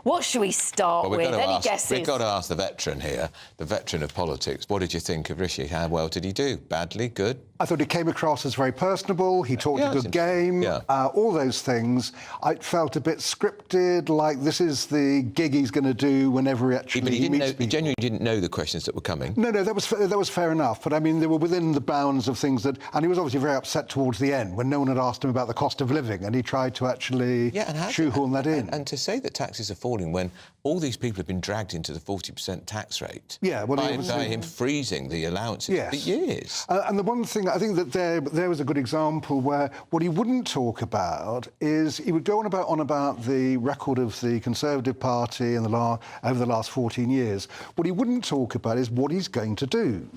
What should we start with? Any guesses? We've got to ask the veteran here, the veteran of politics. What did you think of Rishi? How well did he do? Badly? Good? I thought he came across as very personable. He talked a good game. All those things. I felt a bit scripted, like this is the gig he's going to do whenever he actually meets people. He genuinely didn't know the questions that were coming. No, that was fair enough. But I mean, they were within the bounds of things that. And he was obviously very upset towards the end when no one had asked him about the cost of living, and he tried to actually shoehorn that in. And to say that taxes are falling when all these people have been dragged into the 40% tax rate by him freezing the allowances for years. And the one thing, I think that there was a good example where what he wouldn't talk about is he would go on about the record of the Conservative Party over the last 14 years. What he wouldn't talk about is what he's going to do.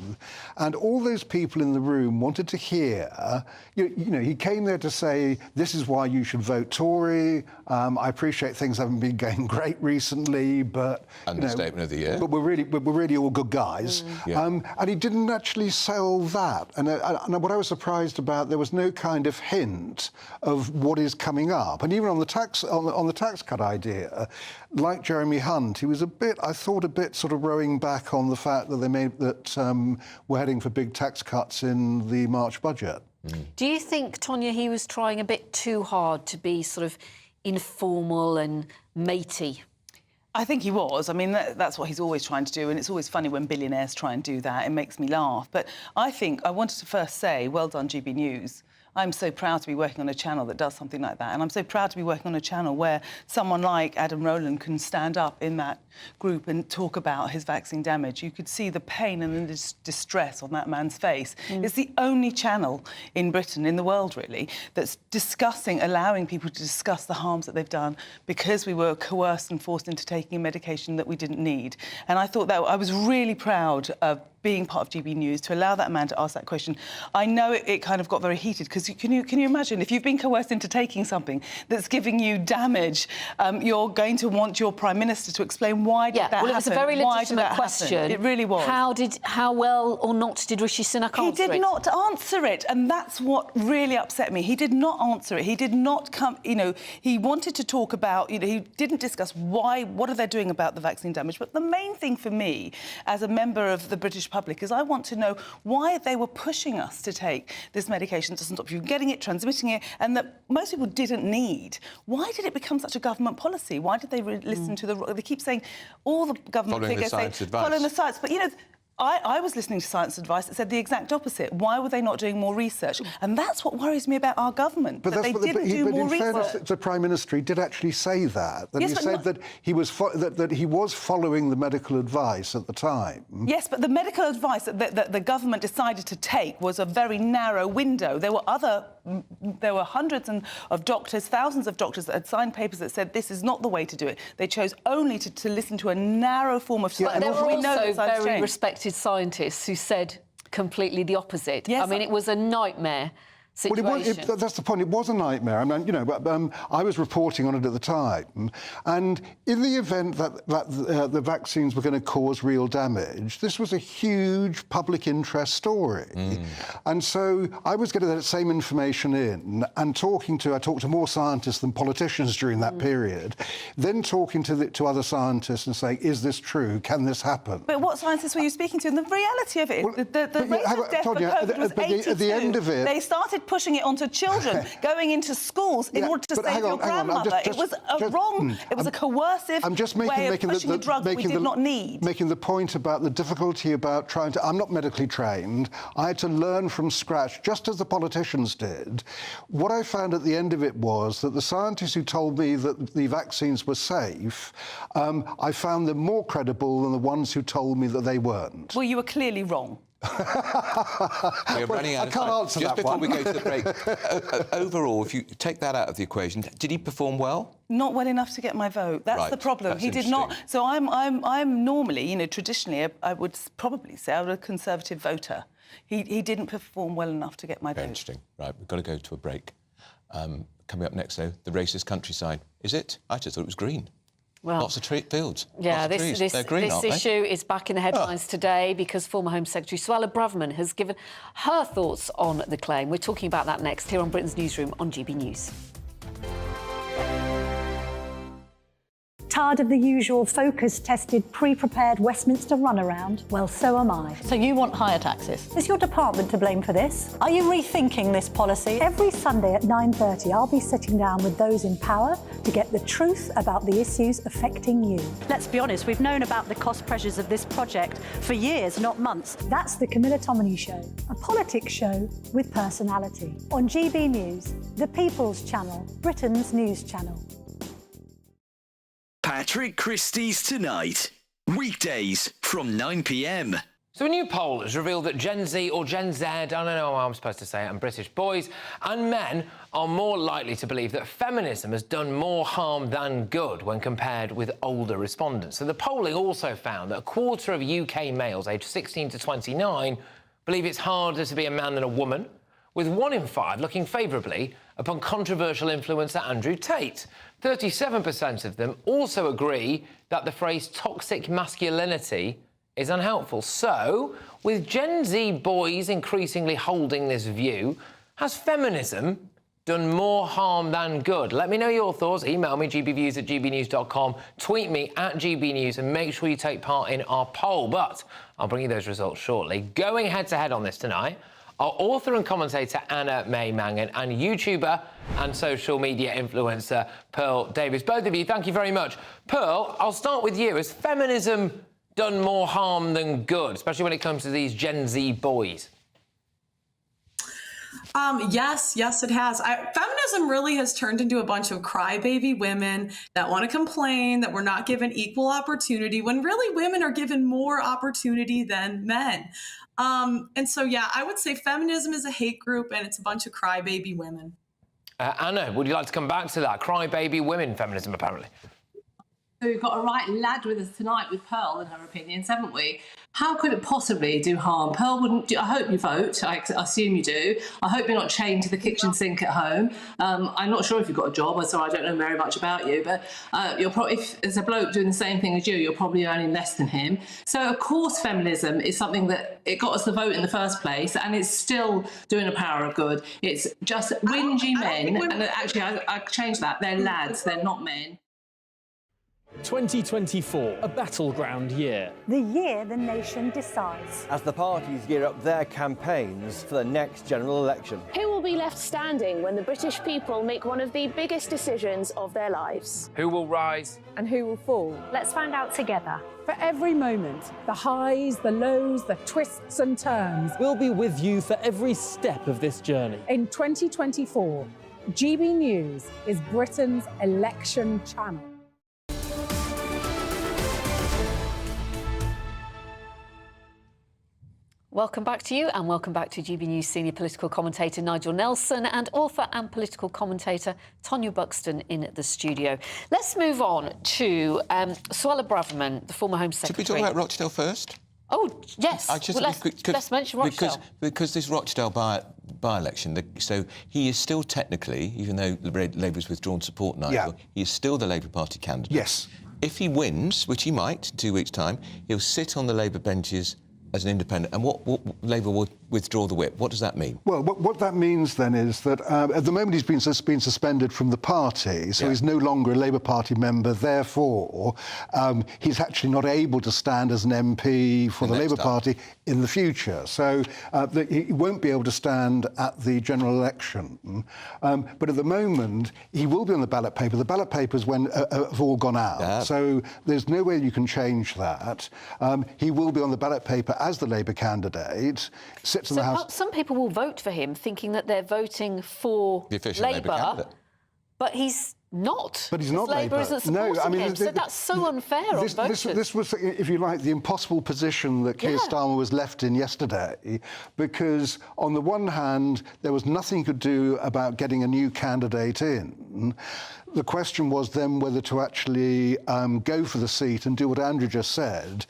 And all those people in the room wanted to hear, you know, he came there to say, this is why you should vote Tory. I appreciate things haven't been going great recently, but understatement of the year. But we're really all good guys. And he didn't actually sell that. And what I was surprised about, there was no kind of hint of what is coming up. And even on the tax cut idea, like Jeremy Hunt, he was I thought a bit sort of rowing back on the fact that we're heading for big tax cuts in the March budget. Do you think, Tonya, he was trying a bit too hard to be sort of informal and matey? I think he was. I mean, that's what he's always trying to do, and it's always funny when billionaires try and do that. It makes me laugh. But I wanted to first say, well done, GB News. I'm so proud to be working on a channel that does something like that. And I'm so proud to be working on a channel where someone like Adam Rowland can stand up in that group and talk about his vaccine damage. You could see the pain and the distress on that man's face. It's the only channel in Britain, in the world really, that's allowing people to discuss the harms that they've done because we were coerced and forced into taking a medication that we didn't need. And I thought that I was really proud of being part of GB News to allow that man to ask that question. I know it kind of got very heated because can you imagine if you've been coerced into taking something that's giving you damage, you're going to want your Prime Minister to explain why did that happen? Well, it was a very legitimate question. It really was. How well or not did Rishi Sunak answer it? He did not answer it, and that's what really upset me. He did not answer it. He did not come. You know, he wanted to talk about. You know, he didn't discuss what are they doing about the vaccine damage. But the main thing for me, as a member of the British public, is I want to know why they were pushing us to take this medication that doesn't stop you getting it, transmitting it, and that most people didn't need. Why did it become such a government policy? Why did they listen to they keep saying all the government figures say following the science, but you know, I was listening to science advice that said the exact opposite. Why were they not doing more research? And that's what worries me about our government, that they didn't do more research. But in fairness, the Prime Minister, he did actually say that he said that he was following the medical advice at the time. Yes, but the medical advice that the government decided to take was a very narrow window. There were hundreds of doctors, thousands of doctors that had signed papers that said this is not the way to do it. They chose only to listen to a narrow form of science. But there were also very respected scientists who said completely the opposite. Yes, I mean, it was a nightmare situation. Well, that's the point. It was a nightmare. I mean, you know, I was reporting on it at the time, and in the event that the vaccines were going to cause real damage, this was a huge public interest story. And so I was getting that same information in and I talked to more scientists than politicians during that period, then talking to other scientists and saying, is this true? Can this happen? But what scientists were you speaking to? And the reality of it is the rate of death for COVID was 82. At the end of it, they started pushing it onto children, going into schools in order to save your grandmother. It was a coercive way of pushing a drug we did not need. Making the point about the difficulty about trying to... I'm not medically trained. I had to learn from scratch, just as the politicians did. What I found at the end of it was that the scientists who told me that the vaccines were safe, I found them more credible than the ones who told me that they weren't. Well, you were clearly wrong. We're running out of time. I can't answer Just that before one. we go to the break, overall, if you take that out of the equation, did he perform well? Not well enough to get my vote. That's the problem. He did not. So I'm normally, you know, traditionally, I would probably say I'm a Conservative voter. He didn't perform well enough to get my vote. Interesting. Right, we've got to go to a break. Coming up next, though, the racist countryside. Is it? I just thought it was green. Well, lots of fields. Yeah, this issue is back in the headlines today because former Home Secretary Suella Braverman has given her thoughts on the claim. We're talking about that next here on Britain's Newsroom on GB News. Tired of the usual focus-tested, pre-prepared Westminster runaround? Well, so am I. So you want higher taxes? Is your department to blame for this? Are you rethinking this policy? Every Sunday at 9:30, I'll be sitting down with those in power to get the truth about the issues affecting you. Let's be honest, we've known about the cost pressures of this project for years, not months. That's the Camilla Tominey Show, a politics show with personality. On GB News, the People's Channel, Britain's news channel. Patrick Christie's Tonight. Weekdays from 9 p.m. So a new poll has revealed that Gen Z or Gen Z, I don't know how I'm supposed to say it, and British boys and men are more likely to believe that feminism has done more harm than good when compared with older respondents. So the polling also found that a quarter of UK males aged 16 to 29 believe it's harder to be a man than a woman, with 1 in 5 looking favourably upon controversial influencer Andrew Tate. 37% of them also agree that the phrase toxic masculinity is unhelpful. So, with Gen Z boys increasingly holding this view, has feminism done more harm than good? Let me know your thoughts. Email me, gbviews@gbnews.com, tweet me @gbnews, and make sure you take part in our poll. But I'll bring you those results shortly. Going head-to-head on this tonight, our author and commentator Anna May Mangan and YouTuber and social media influencer Pearl Davies. Both of you, thank you very much. Pearl, I'll start with you. Has feminism done more harm than good, especially when it comes to these Gen Z boys? Yes, it has. Feminism really has turned into a bunch of crybaby women that want to complain that we're not given equal opportunity when really women are given more opportunity than men. And so, yeah, I would say feminism is a hate group and it's a bunch of crybaby women. Anna, would you like to come back to that? Crybaby women feminism, apparently. So we've got a right lad with us tonight with Pearl and her opinions, haven't we? How could it possibly do harm? Pearl wouldn't do. I hope you vote. I assume you do. I hope you're not chained to the kitchen sink at home. I'm not sure if you've got a job, so I don't know very much about you, but you're probably, if there's a bloke doing the same thing as you, you're probably earning less than him. So of course feminism is something that it got us the vote in the first place, and it's still doing a power of good. It's just whingy men, and actually I changed that. They're lads, they're not men. 2024, a battleground year. The year the nation decides. As the parties gear up their campaigns for the next general election. Who will be left standing when the British people make one of the biggest decisions of their lives? Who will rise? And who will fall? Let's find out together. For every moment, the highs, the lows, the twists and turns. We'll be with you for every step of this journey. In 2024, GB News is Britain's election channel. Welcome back to you, and welcome back to GB News senior political commentator Nigel Nelson and author and political commentator Tonya Buxton in the studio. Let's move on to Suella Braverman, the former Home Secretary. Should we talk about Rochdale first? Oh, yes. Let's mention Rochdale. Because this Rochdale by-election, so he is still technically, even though Labour's withdrawn support, Nigel, he is still the Labour Party candidate. Yes. If he wins, which he might in 2 weeks' time, he'll sit on the Labour benches as an independent. And what Labour will withdraw the whip. What does that mean? Well, what that means then is that at the moment he's been suspended from the party, so he's no longer a Labour Party member. Therefore, he's actually not able to stand as an MP for the Labour Party in the future. So he won't be able to stand at the general election. But at the moment, he will be on the ballot paper. The ballot papers have all gone out, so there's no way you can change that. He will be on the ballot paper as the Labour candidate. Sits in the House. Some people will vote for him thinking that they're voting for the official Labour candidate. But he's not. But he's not Labour isn't supporting him, so that's so unfair on voters. This was, if you like, the impossible position that Keir Starmer was left in yesterday, because on the one hand, there was nothing he could do about getting a new candidate in. The question was then whether to actually go for the seat and do what Andrew just said.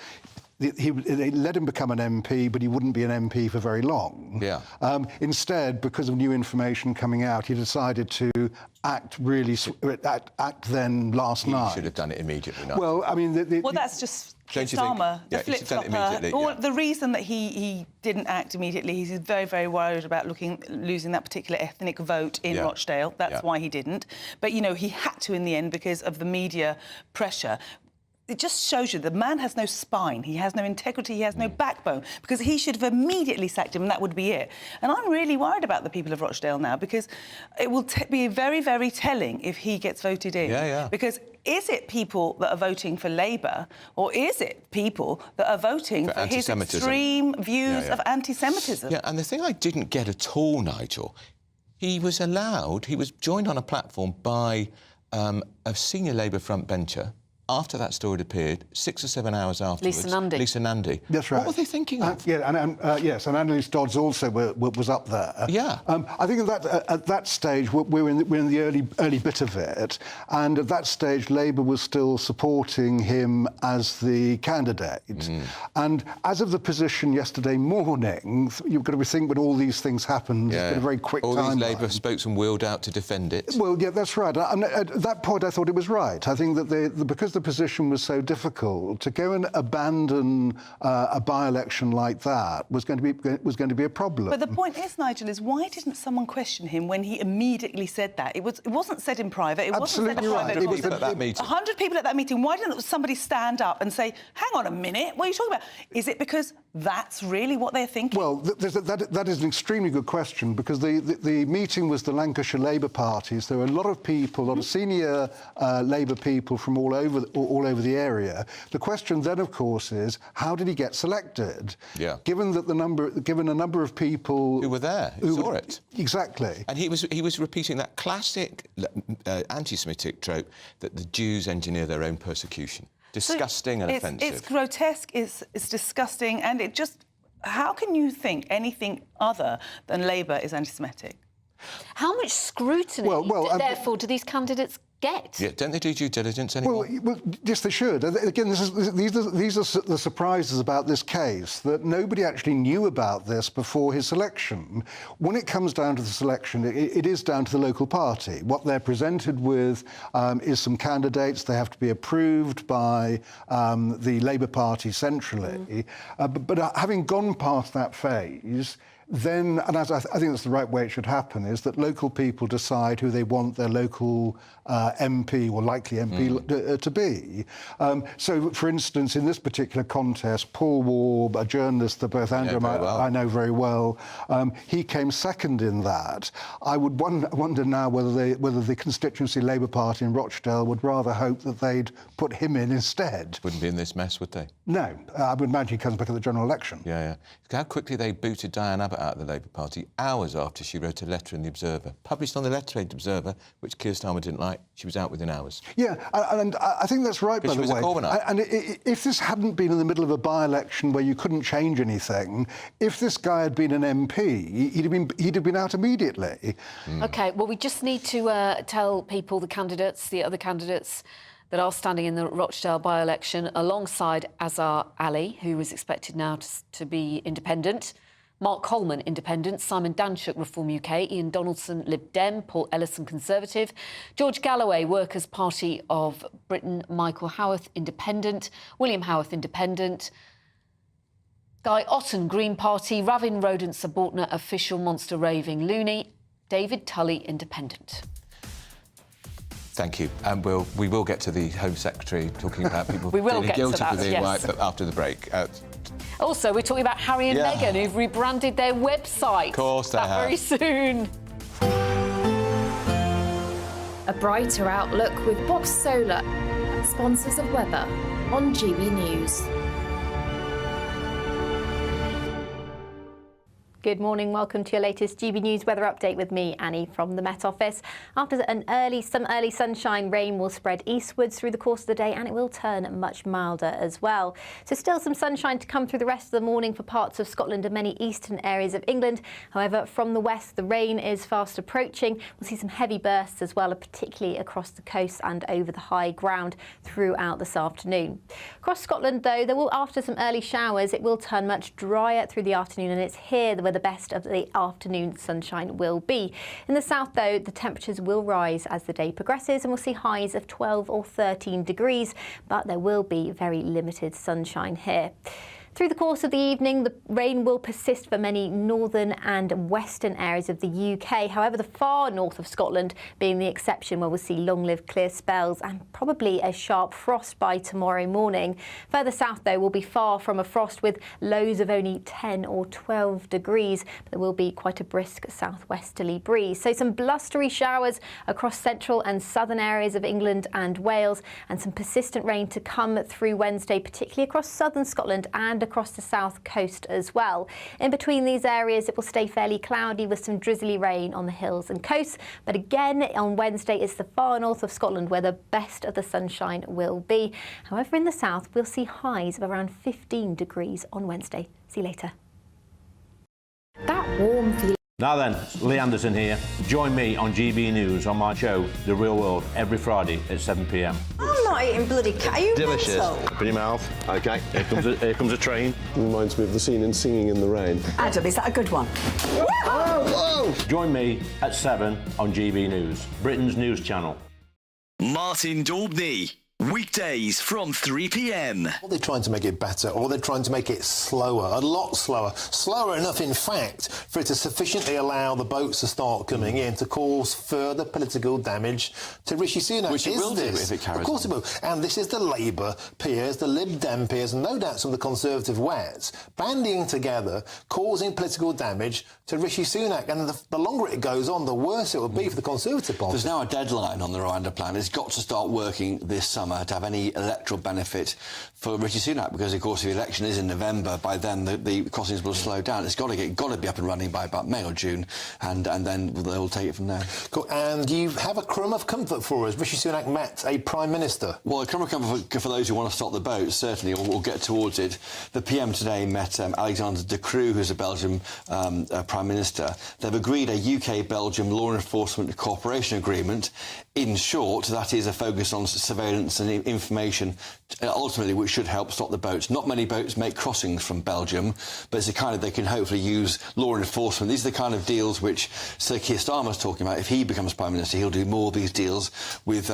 They let him become an MP, but he wouldn't be an MP for very long. Yeah. Instead, because of new information coming out, he decided to act then last night. He should have done it immediately. No? Well, I mean... well, that's just Starmer, the flip-flopper. The reason that he didn't act immediately, he's very, very worried about losing that particular ethnic vote in Rochdale. That's why he didn't. But, you know, he had to in the end because of the media pressure. It just shows you the man has no spine, he has no integrity, he has no backbone, because he should have immediately sacked him and that would be it. And I'm really worried about the people of Rochdale now, because it will be very, very telling if he gets voted in. Because is it people that are voting for Labour, or is it people that are voting for his extreme views of anti-Semitism? Yeah, and the thing I didn't get at all, Nigel, he was joined on a platform by a senior Labour frontbencher. After that story had appeared, 6 or 7 hours afterwards... Lisa Nandy. That's right. What were they thinking of? Yes, and Annalise Dodds also was up there. Yeah. I think at that stage, we're in the early bit of it, and at that stage, Labour was still supporting him as the candidate. And as of the position yesterday morning, you've got to think when all these things happened, it's been a very quick timeline. All these Labour spokesmen wheeled out to defend it. Well, yeah, that's right. And at that point, I thought it was right. I think that because the position was so difficult, to go and abandon a by-election like that was going to be a problem. But the point is, Nigel, is why didn't someone question him when he immediately said that? It wasn't said in private. It wasn't said in private. 100 people at that meeting. Why didn't somebody stand up and say, "Hang on a minute, what are you talking about?" Is it because that's really what they're thinking? Well, that is an extremely good question, because the meeting was the Lancashire Labour parties. There were a lot of people, a lot of senior Labour people from all over the area. The question then, of course, is how did he get selected? Yeah. Given a number of people who were there, who saw it exactly, and he was repeating that classic anti-Semitic trope that the Jews engineer their own persecution. Disgusting and offensive. It's grotesque, it's disgusting, and it just... How can you think anything other than Labour is anti-Semitic? How much scrutiny, therefore, do these candidates get? Yeah, don't they do due diligence anymore? Well, yes, they should. Again, these are the surprises about this case, that nobody actually knew about this before his selection. When it comes down to the selection, it is down to the local party. What they're presented with is some candidates. They have to be approved by the Labour Party centrally. But having gone past that phase, then, and as I think that's the right way it should happen, is that local people decide who they want their local MP or likely MP to be. So, for instance, in this particular contest, Paul Warb, a journalist that both Andrew and I know very well, he came second in that. I would wonder now whether the constituency Labour Party in Rochdale would rather hope that they'd put him in instead. Wouldn't be in this mess, would they? No. I would imagine he comes back at the general election. Yeah. How quickly they booted Diane Abbott out of the Labour Party, hours after she wrote a letter in the Observer, published on the Letterhead Observer, which Keir Starmer didn't like. She was out within hours. Yeah, and I think that's right, by the way. Because she was a Corbynite. And if this hadn't been in the middle of a by-election where you couldn't change anything, if this guy had been an MP, he'd have been out immediately. OK, well, we just need to tell people, the other candidates that are standing in the Rochdale by-election alongside Azhar Ali, who is expected now to be independent, Mark Coleman, Independent, Simon Danchuk, Reform UK, Ian Donaldson, Lib Dem, Paul Ellison, Conservative, George Galloway, Workers' Party of Britain, Michael Howarth, Independent, William Howarth, Independent, Guy Otten, Green Party, Ravin Rodent Subordinate, Official Monster Raving Loony, David Tully, Independent. Thank you. And we will get to the Home Secretary talking about people We will feeling get to guilty that, for being yes. white, but after the break. Also, we're talking about Harry and Meghan, who've rebranded their website. Of course they have. Very soon. A brighter outlook with Box Solar, sponsors of weather on GB News. Good morning, welcome to your latest GB News weather update with me, Annie, from the Met Office. After some early sunshine, rain will spread eastwards through the course of the day and it will turn much milder as well. So still some sunshine to come through the rest of the morning for parts of Scotland and many eastern areas of England. However, from the west, the rain is fast approaching. We'll see some heavy bursts as well, particularly across the coast and over the high ground throughout this afternoon. Across Scotland, though, after some early showers, it will turn much drier through the afternoon, and it's here where the best of the afternoon sunshine will be. In the south, though, the temperatures will rise as the day progresses and we'll see highs of 12 or 13 degrees, but there will be very limited sunshine here. Through the course of the evening, the rain will persist for many northern and western areas of the UK. However, the far north of Scotland being the exception, where we'll see long-lived clear spells and probably a sharp frost by tomorrow morning. Further south, though, will be far from a frost with lows of only 10 or 12 degrees. But there will be quite a brisk southwesterly breeze. So some blustery showers across central and southern areas of England and Wales, and some persistent rain to come through Wednesday, particularly across southern Scotland and across the south coast as well. In between these areas, it will stay fairly cloudy with some drizzly rain on the hills and coasts. But again, on Wednesday, it's the far north of Scotland where the best of the sunshine will be. However, in the south, we'll see highs of around 15 degrees on Wednesday. See you later. That warm feeling. Now then, Lee Anderson here. Join me on GB News on my show, The Real World, every Friday at 7 p.m. I'm not eating bloody cat. Are you Delicious. mental? Put your mouth. OK, here comes a train. Reminds me of the scene in Singing in the Rain. Adam, is that a good one? Whoa! Join me at 7 on GB News, Britain's news channel. Martin Daubney. Weekdays from 3 p.m. Or they're trying to make it better, or they're trying to make it slower, a lot slower. Slower enough, in fact, for it to sufficiently allow the boats to start coming in to cause further political damage to Rishi Sunak. Which it will do if it carries on. Of course it will. And this is the Labour peers, the Lib Dem peers, and no doubt some of the Conservative wets, banding together, causing political damage to Rishi Sunak. And the longer it goes on, the worse it will be for the Conservative Party. There's now a deadline on the Rwanda plan. It's got to start working this summer to have any electoral benefit for Rishi Sunak, because of course the election is in November. By then the costings will slow down. It's got to be up and running by about May or June, and then they'll take it from there. Cool. And you have a crumb of comfort for us. Rishi Sunak met a Prime Minister. Well, a crumb of comfort for those who want to stop the boat, certainly, or we'll get towards it. The PM today met Alexander De Croo, who's a Belgian Prime Minister. They've agreed a UK-Belgium law enforcement cooperation agreement. In short, that is a focus on surveillance and information, ultimately, which should help stop the boats. Not many boats make crossings from Belgium, but it's the kind of they can hopefully use law enforcement. These are the kind of deals which Sir Keir Starmer's talking about. If he becomes Prime Minister, he'll do more of these deals with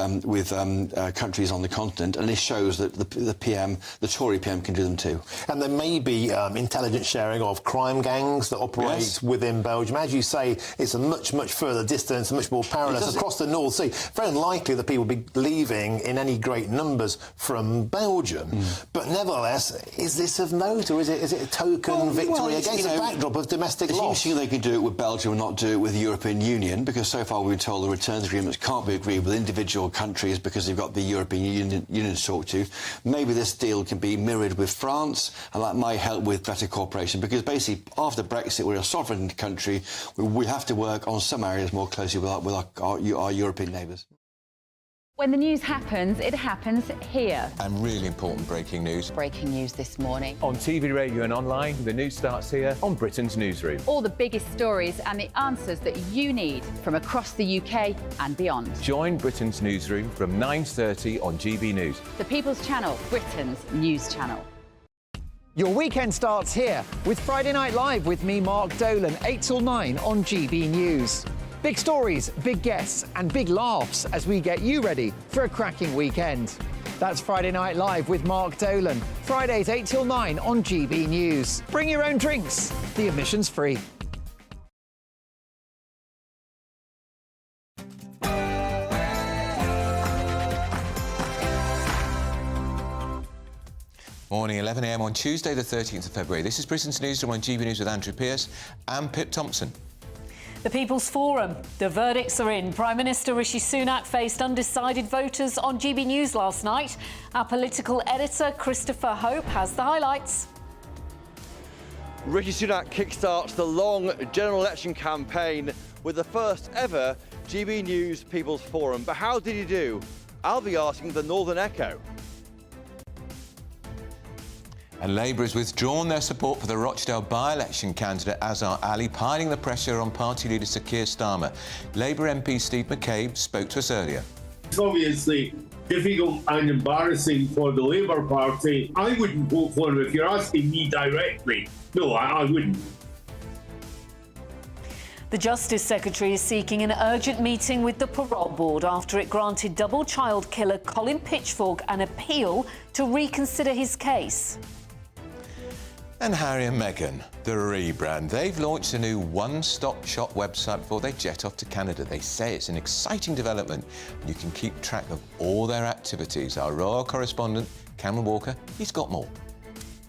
countries on the continent, and this shows that the Tory PM, can do them too. And there may be intelligence sharing of crime gangs that operate within Belgium. As you say, it's a much, much further distance, much more perilous across the North Sea. Very unlikely that people will be leaving in any great numbers from Belgium. But nevertheless, is this of note, or is it a token victory against the backdrop of domestic loss? It's interesting they can do it with Belgium and not do it with the European Union, because so far we've been told the returns agreements can't be agreed with individual countries because they've got the European Union to talk to. Maybe this deal can be mirrored with France, and that might help with better cooperation, because basically after Brexit we're a sovereign country. We have to work on some areas more closely with our European neighbours. When the news happens, it happens here. And really important breaking news. Breaking news this morning. On TV, radio and online, the news starts here on Britain's Newsroom. All the biggest stories and the answers that you need from across the UK and beyond. Join Britain's Newsroom from 9:30 on GB News. The People's Channel, Britain's news channel. Your weekend starts here with Friday Night Live with me, Mark Dolan, 8 till 9 on GB News. Big stories, big guests and big laughs as we get you ready for a cracking weekend. That's Friday Night Live with Mark Dolan. Fridays 8 till 9 on GB News. Bring your own drinks. The admission's free. Morning, 11 a.m. on Tuesday, the 13th of February. This is Britain's Newsroom on GB News with Andrew Pearce and Pip Thompson. The People's Forum. The verdicts are in. Prime Minister Rishi Sunak faced undecided voters on GB News last night. Our political editor, Christopher Hope, has the highlights. Rishi Sunak kickstarts the long general election campaign with the first ever GB News People's Forum. But how did he do? I'll be asking the Northern Echo. And Labour has withdrawn their support for the Rochdale by-election candidate Azhar Ali, piling the pressure on party leader Sir Keir Starmer. Labour MP Steve McCabe spoke to us earlier. It's obviously difficult and embarrassing for the Labour Party. I wouldn't vote for him if you're asking me directly. No, I wouldn't. The Justice Secretary is seeking an urgent meeting with the Parole Board after it granted double child killer Colin Pitchfork an appeal to reconsider his case. And Harry and Meghan, the rebrand. They've launched a new one-stop shop website before they jet off to Canada. They say it's an exciting development and you can keep track of all their activities. Our royal correspondent, Cameron Walker, he's got more.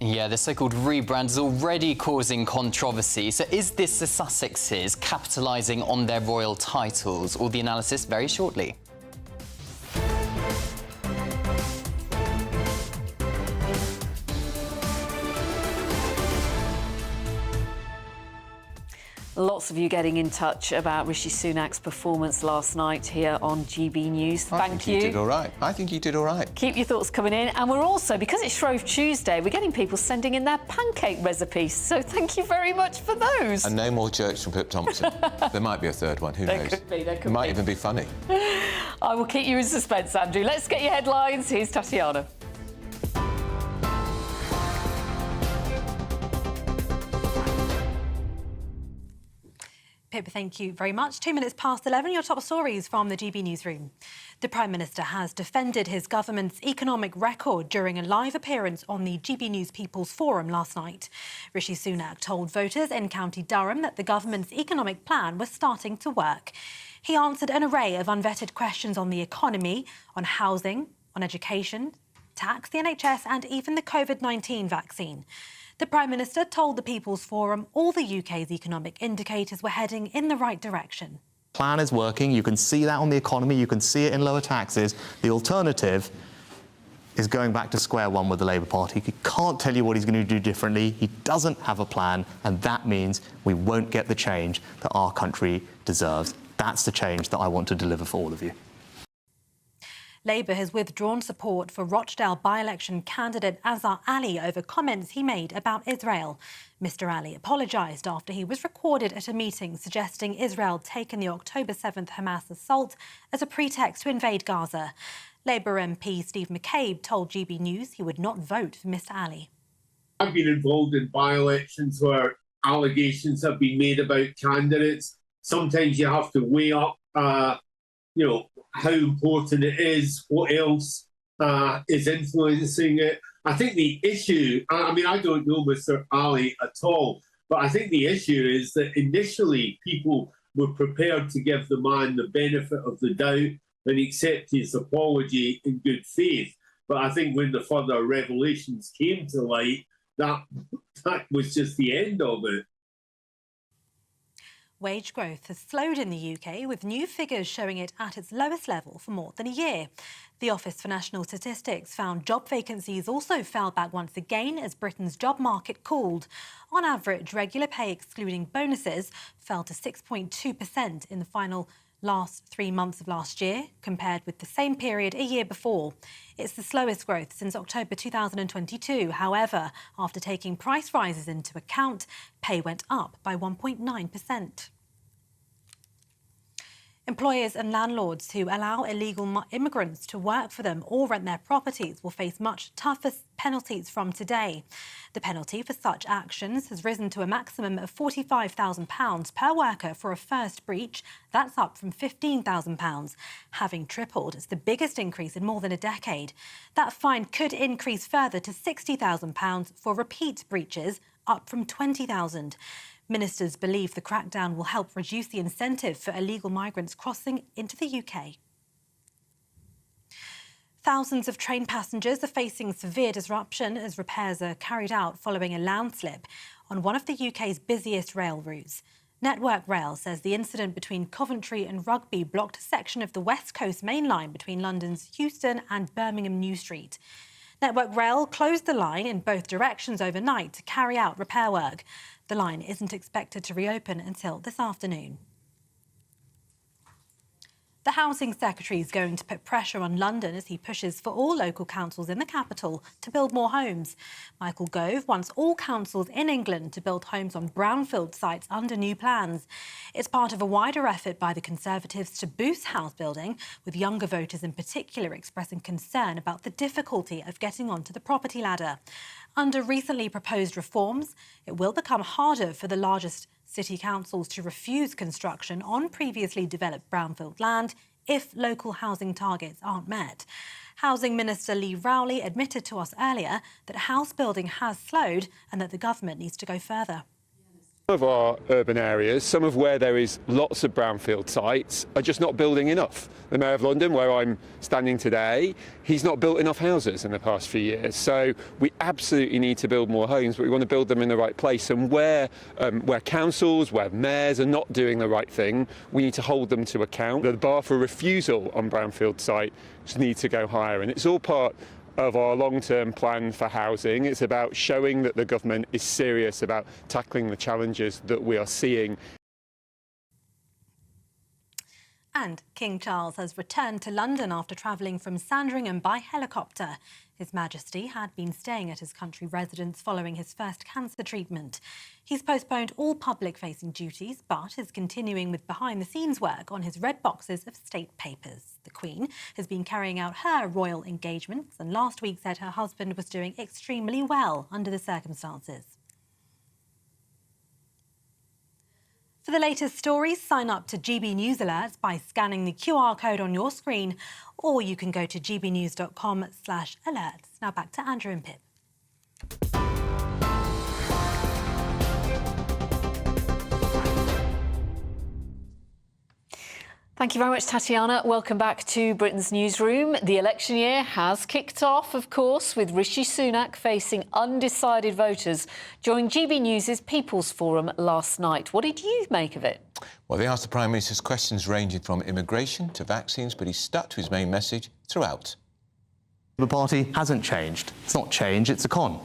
Yeah, the so-called rebrand is already causing controversy. So is this the Sussexes capitalising on their royal titles? All the analysis very shortly. Lots of you getting in touch about Rishi Sunak's performance last night here on GB News. Thank you. I think he did all right. I think he did all right. Keep your thoughts coming in. And we're also, because it's Shrove Tuesday, we're getting people sending in their pancake recipes. So thank you very much for those. And no more jokes from Pip Thompson. There might be a third one. Who knows? There could be. Might even be funny. I will keep you in suspense, Andrew. Let's get your headlines. Here's Tatiana. Pip, thank you very much. 2 minutes past 11, your top stories from the GB Newsroom. The Prime Minister has defended his government's economic record during a live appearance on the GB News People's Forum last night. Rishi Sunak told voters in County Durham that the government's economic plan was starting to work. He answered an array of unvetted questions on the economy, on housing, on education, tax, the NHS and even the COVID-19 vaccine. The Prime Minister told the People's Forum all the UK's economic indicators were heading in the right direction. Plan is working. You can see that on the economy. You can see it in lower taxes. The alternative is going back to square one with the Labour Party. He can't tell you what he's going to do differently. He doesn't have a plan, and that means we won't get the change that our country deserves. That's the change that I want to deliver for all of you. Labour has withdrawn support for Rochdale by-election candidate Azhar Ali over comments he made about Israel. Mr Ali apologised after he was recorded at a meeting suggesting Israel taken the October 7th Hamas assault as a pretext to invade Gaza. Labour MP Steve McCabe told GB News he would not vote for Mr Ali. I've been involved in by-elections where allegations have been made about candidates. Sometimes you have to weigh up, how important it is, what else is influencing it. I think the issue, I don't know Mr. Ali at all, but I think the issue is that initially people were prepared to give the man the benefit of the doubt and accept his apology in good faith. But I think when the further revelations came to light, that was just the end of it. Wage growth has slowed in the UK, with new figures showing it at its lowest level for more than a year. The Office for National Statistics found job vacancies also fell back once again as Britain's job market cooled. On average, regular pay excluding bonuses fell to 6.2% in the last 3 months of last year, compared with the same period a year before. It's the slowest growth since October 2022. However, after taking price rises into account, pay went up by 1.9%. Employers and landlords who allow illegal immigrants to work for them or rent their properties will face much tougher penalties from today. The penalty for such actions has risen to a maximum of £45,000 per worker for a first breach. That's up from £15,000, having tripled. It's the biggest increase in more than a decade. That fine could increase further to £60,000 for repeat breaches, up from £20,000. Ministers believe the crackdown will help reduce the incentive for illegal migrants crossing into the UK. Thousands of train passengers are facing severe disruption as repairs are carried out following a landslip on one of the UK's busiest rail routes. Network Rail says the incident between Coventry and Rugby blocked a section of the West Coast main line between London's Euston and Birmingham New Street. Network Rail closed the line in both directions overnight to carry out repair work. The line isn't expected to reopen until this afternoon. The Housing Secretary is going to put pressure on London as he pushes for all local councils in the capital to build more homes. Michael Gove wants all councils in England to build homes on brownfield sites under new plans. It's part of a wider effort by the Conservatives to boost house building, with younger voters in particular expressing concern about the difficulty of getting onto the property ladder. Under recently proposed reforms, it will become harder for the largest city councils to refuse construction on previously developed brownfield land if local housing targets aren't met. Housing Minister Lee Rowley admitted to us earlier that house building has slowed and that the government needs to go further. Some of our urban areas, some of where there is lots of brownfield sites, are just not building enough. The Mayor of London, where I'm standing today, he's not built enough houses in the past few years. So we absolutely need to build more homes, but we want to build them in the right place. And where councils, where mayors are not doing the right thing, we need to hold them to account. The bar for refusal on brownfield sites needs to go higher, and it's all part of our long-term plan for housing. It's about showing that the government is serious about tackling the challenges that we are seeing. And King Charles has returned to London after travelling from Sandringham by helicopter. His Majesty had been staying at his country residence following his first cancer treatment. He's postponed all public-facing duties, but is continuing with behind-the-scenes work on his red boxes of state papers. The Queen has been carrying out her royal engagements and last week said her husband was doing extremely well under the circumstances. For the latest stories, sign up to GB News Alerts by scanning the QR code on your screen, or you can go to gbnews.com/alerts. Now back to Andrew and Pip. Thank you very much, Tatiana. Welcome back to Britain's Newsroom. The election year has kicked off, of course, with Rishi Sunak facing undecided voters during GB News' People's Forum last night. What did you make of it? Well, they asked the Prime Minister's questions ranging from immigration to vaccines, but he stuck to his main message throughout. The party hasn't changed. It's not change, it's a con,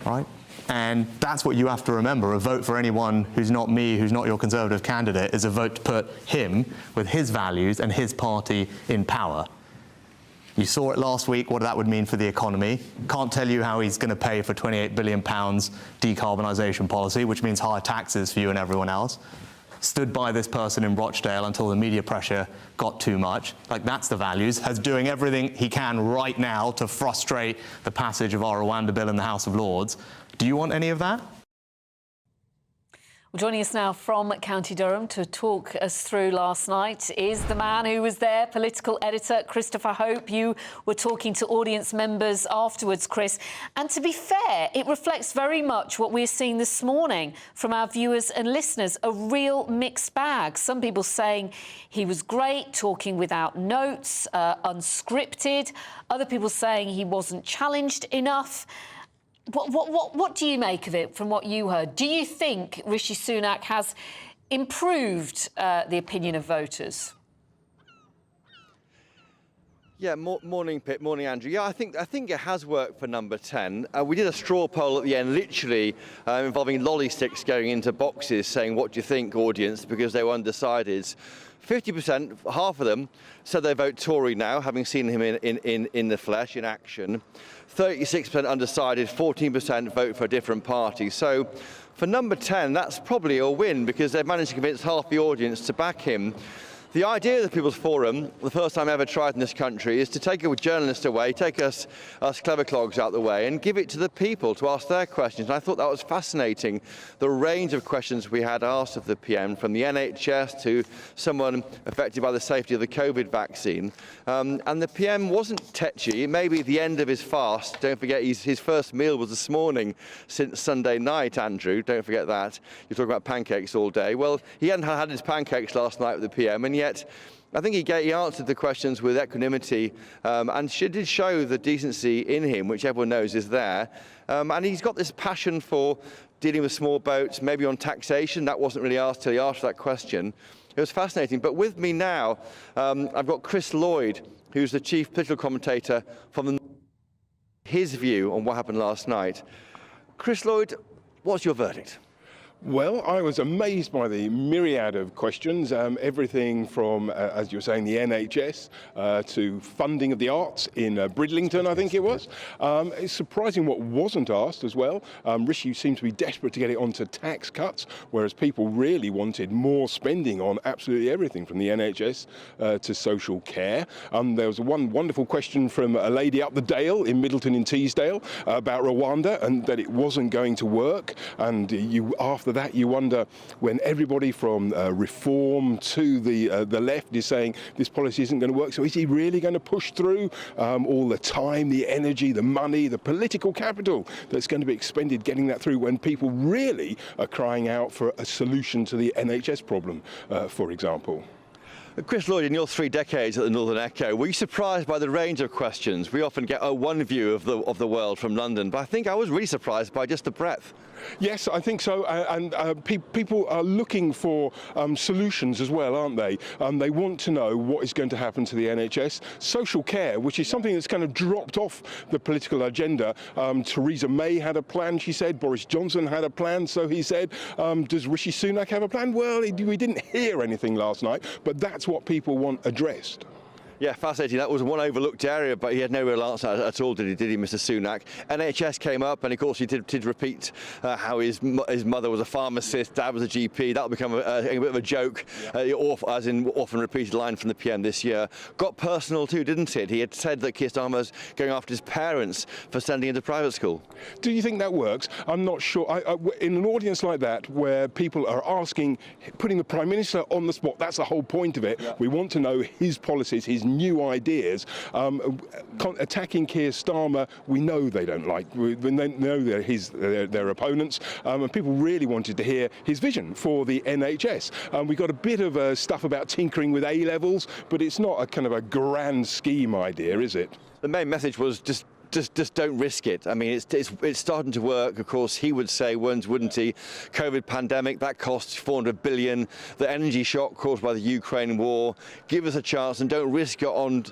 right? And that's what you have to remember. A vote for anyone who's not me, who's not your Conservative candidate, is a vote to put him with his values and his party in power. You saw it last week, what that would mean for the economy. Can't tell you how he's going to pay for £28 billion decarbonisation policy, which means higher taxes for you and everyone else. Stood by this person in Rochdale until the media pressure got too much. Like, that's the values. Has doing everything he can right now to frustrate the passage of our Rwanda bill in the House of Lords. Do you want any of that? Well, joining us now from County Durham to talk us through last night is the man who was there, political editor Christopher Hope. You were talking to audience members afterwards, Chris. And to be fair, it reflects very much what we're seeing this morning from our viewers and listeners, a real mixed bag. Some people saying he was great, talking without notes, unscripted. Other people saying he wasn't challenged enough. What do you make of it from what you heard? Do you think Rishi Sunak has improved the opinion of voters? Yeah, morning, Pip. Morning, Andrew. Yeah, I think it has worked for number 10. We did a straw poll at the end, literally involving lolly sticks going into boxes, saying, "What do you think, audience?" because they were undecided. 50%, half of them, said they vote Tory now, having seen him in the flesh, in action. 36% undecided, 14% vote for a different party. So for number 10, that's probably a win because they've managed to convince half the audience to back him. The idea of the People's Forum, the first time ever tried in this country, is to take a journalist away, take us clever clogs out the way and give it to the people to ask their questions. And I thought that was fascinating, the range of questions we had asked of the PM, from the NHS to someone affected by the safety of the COVID vaccine. And the PM wasn't tetchy. Maybe the end of his fast. Don't forget, his first meal was this morning since Sunday night, Andrew. Don't forget that. You're talking about pancakes all day. Well, he hadn't had his pancakes last night with the PM, and yet I think he answered the questions with equanimity and did show the decency in him, which everyone knows is there. And he's got this passion for dealing with small boats, maybe on taxation. That wasn't really asked till he asked that question. It was fascinating. But with me now, I've got Chris Lloyd, who's the chief political commentator from his view on what happened last night. Chris Lloyd, what's your verdict? Well, I was amazed by the myriad of questions, everything from, as you were saying, the NHS to funding of the arts in Bridlington, I think it was. It's surprising what wasn't asked as well. Rishi seemed to be desperate to get it onto tax cuts, whereas people really wanted more spending on absolutely everything from the NHS to social care. There was one wonderful question from a lady up the Dale in Middleton in Teesdale about Rwanda and that it wasn't going to work. And after that, you wonder, when everybody from reform to the left is saying this policy isn't going to work, so is he really going to push through all the time, the energy, the money, the political capital that's going to be expended getting that through when people really are crying out for a solution to the NHS problem, for example? Chris Lloyd, in your 3 decades at the Northern Echo, were you surprised by the range of questions? We often get one view of the world from London, but I think I was really surprised by just the breadth. Yes, I think so, and people are looking for solutions as well, aren't they? They want to know what is going to happen to the NHS. Social care, which is something that's kind of dropped off the political agenda. Theresa May had a plan, she said. Boris Johnson had a plan, so he said. Does Rishi Sunak have a plan? Well, we didn't hear anything last night, but that's what people want addressed. Yeah, fascinating. That was one overlooked area, but he had no real answer at all, did he, Mr. Sunak? NHS came up, and of course he did repeat how his mother was a pharmacist, dad was a GP. That'll become a bit of a joke, as in often repeated line from the PM this year. Got personal too, didn't it? He had said that Keir Starmer's going after his parents for sending him to private school. Do you think that works? I'm not sure. In an audience like that, where people are asking, putting the Prime Minister on the spot, that's the whole point of it. Yeah. We want to know his policies, his new ideas. Attacking Keir Starmer, we know they don't like. We know they're their opponents, and people really wanted to hear his vision for the NHS. We got a bit of stuff about tinkering with A-levels, but it's not a kind of a grand scheme idea, is it? The main message was just just don't risk it. I mean, it's starting to work. Of course, he would say, wouldn't he? COVID pandemic, that costs 400 billion. The energy shock caused by the Ukraine war. Give us a chance and don't risk it on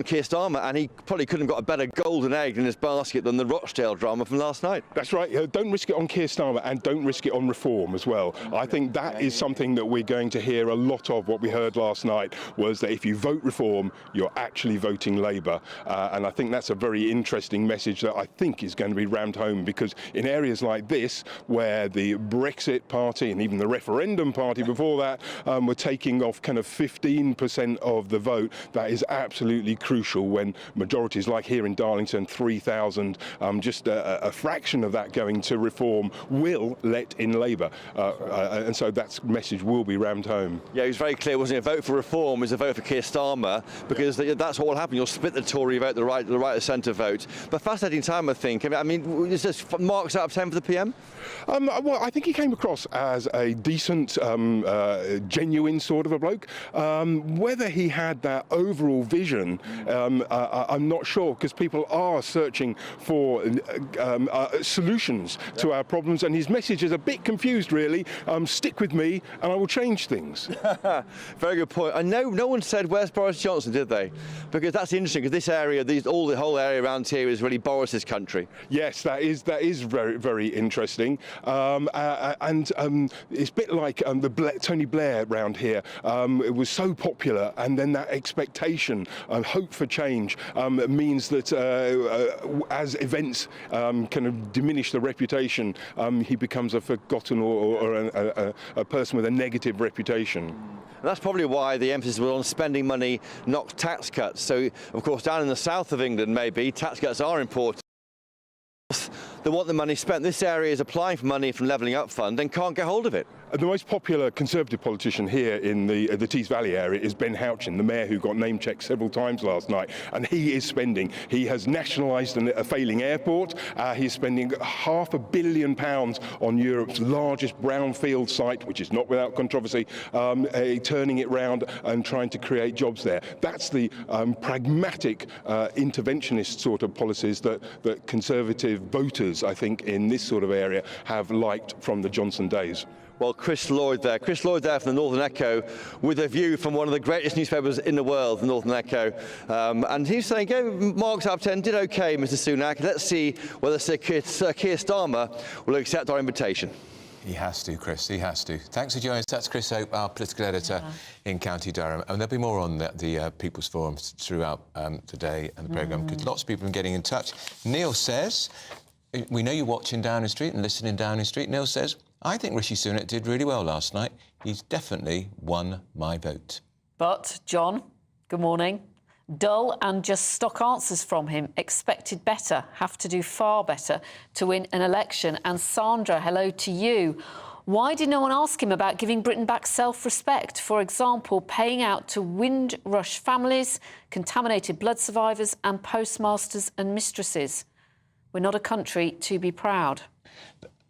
Keir Starmer. And he probably couldn't have got a better golden egg in his basket than the Rochdale drama from last night. That's right. Don't risk it on Keir Starmer and don't risk it on reform as well. I think that is something that we're going to hear a lot of. What we heard last night was that if you vote reform, you're actually voting Labour. And I think that's a very interesting message that I think is going to be rammed home, because in areas like this, where the Brexit party and even the referendum party before that were taking off kind of 15% of the vote, that is absolutely crucial when majorities like here in Darlington, 3,000, just a fraction of that going to reform will let in Labour. And so that message will be rammed home. Yeah, he was very clear, wasn't it? A vote for reform is a vote for Keir Starmer, because that's what will happen. You'll split the Tory vote, the right of centre vote. But fascinating time, I think. I mean, is this marks out of 10 for the PM? Well, I think he came across as a decent, genuine sort of a bloke. Whether he had that overall vision, I'm not sure, because people are searching for solutions to our problems, and his message is a bit confused, really. Stick with me and I will change things. Very good point. I know no one said where's Boris Johnson, did they? Because that's interesting, because this area, the whole area around here is really Boris's country. Yes, that is very, very interesting. And it's a bit like Tony Blair around here. It was so popular, and then that expectation and hope for change means that as events kind of diminish the reputation, he becomes a forgotten or a person with a negative reputation. And that's probably why the emphasis was on spending money, not tax cuts. So, of course, down in the south of England, maybe, tax cuts are important. They want the money spent. This area is applying for money from Levelling Up Fund and can't get hold of it. The most popular Conservative politician here in the Tees Valley area is Ben Houchin, the mayor who got name-checked several times last night, and he is spending. He has nationalised a failing airport. He's spending £500 million on Europe's largest brownfield site, which is not without controversy, turning it round and trying to create jobs there. That's the pragmatic, interventionist sort of policies that Conservative voters, I think, in this sort of area have liked from the Johnson days. Well, Chris Lloyd there from the Northern Echo, with a view from one of the greatest newspapers in the world, the Northern Echo. And he's saying, marks out of 10, did OK, Mr Sunak. Let's see whether Sir Keir Starmer will accept our invitation. He has to, Chris, he has to. Thanks for joining us. That's Chris Hope, our political editor in County Durham. And there'll be more on the People's Forum throughout the day and the programme, because lots of people have been getting in touch. Neil says, we know you're watching Downing Street and listening Downing Street. Neil says, I think Rishi Sunak did really well last night. He's definitely won my vote. But, John, good morning. Dull and just stock answers from him. Expected better, have to do far better to win an election. And Sandra, hello to you. Why did no one ask him about giving Britain back self-respect? For example, paying out to Windrush families, contaminated blood survivors and postmasters and mistresses. We're not a country to be proud.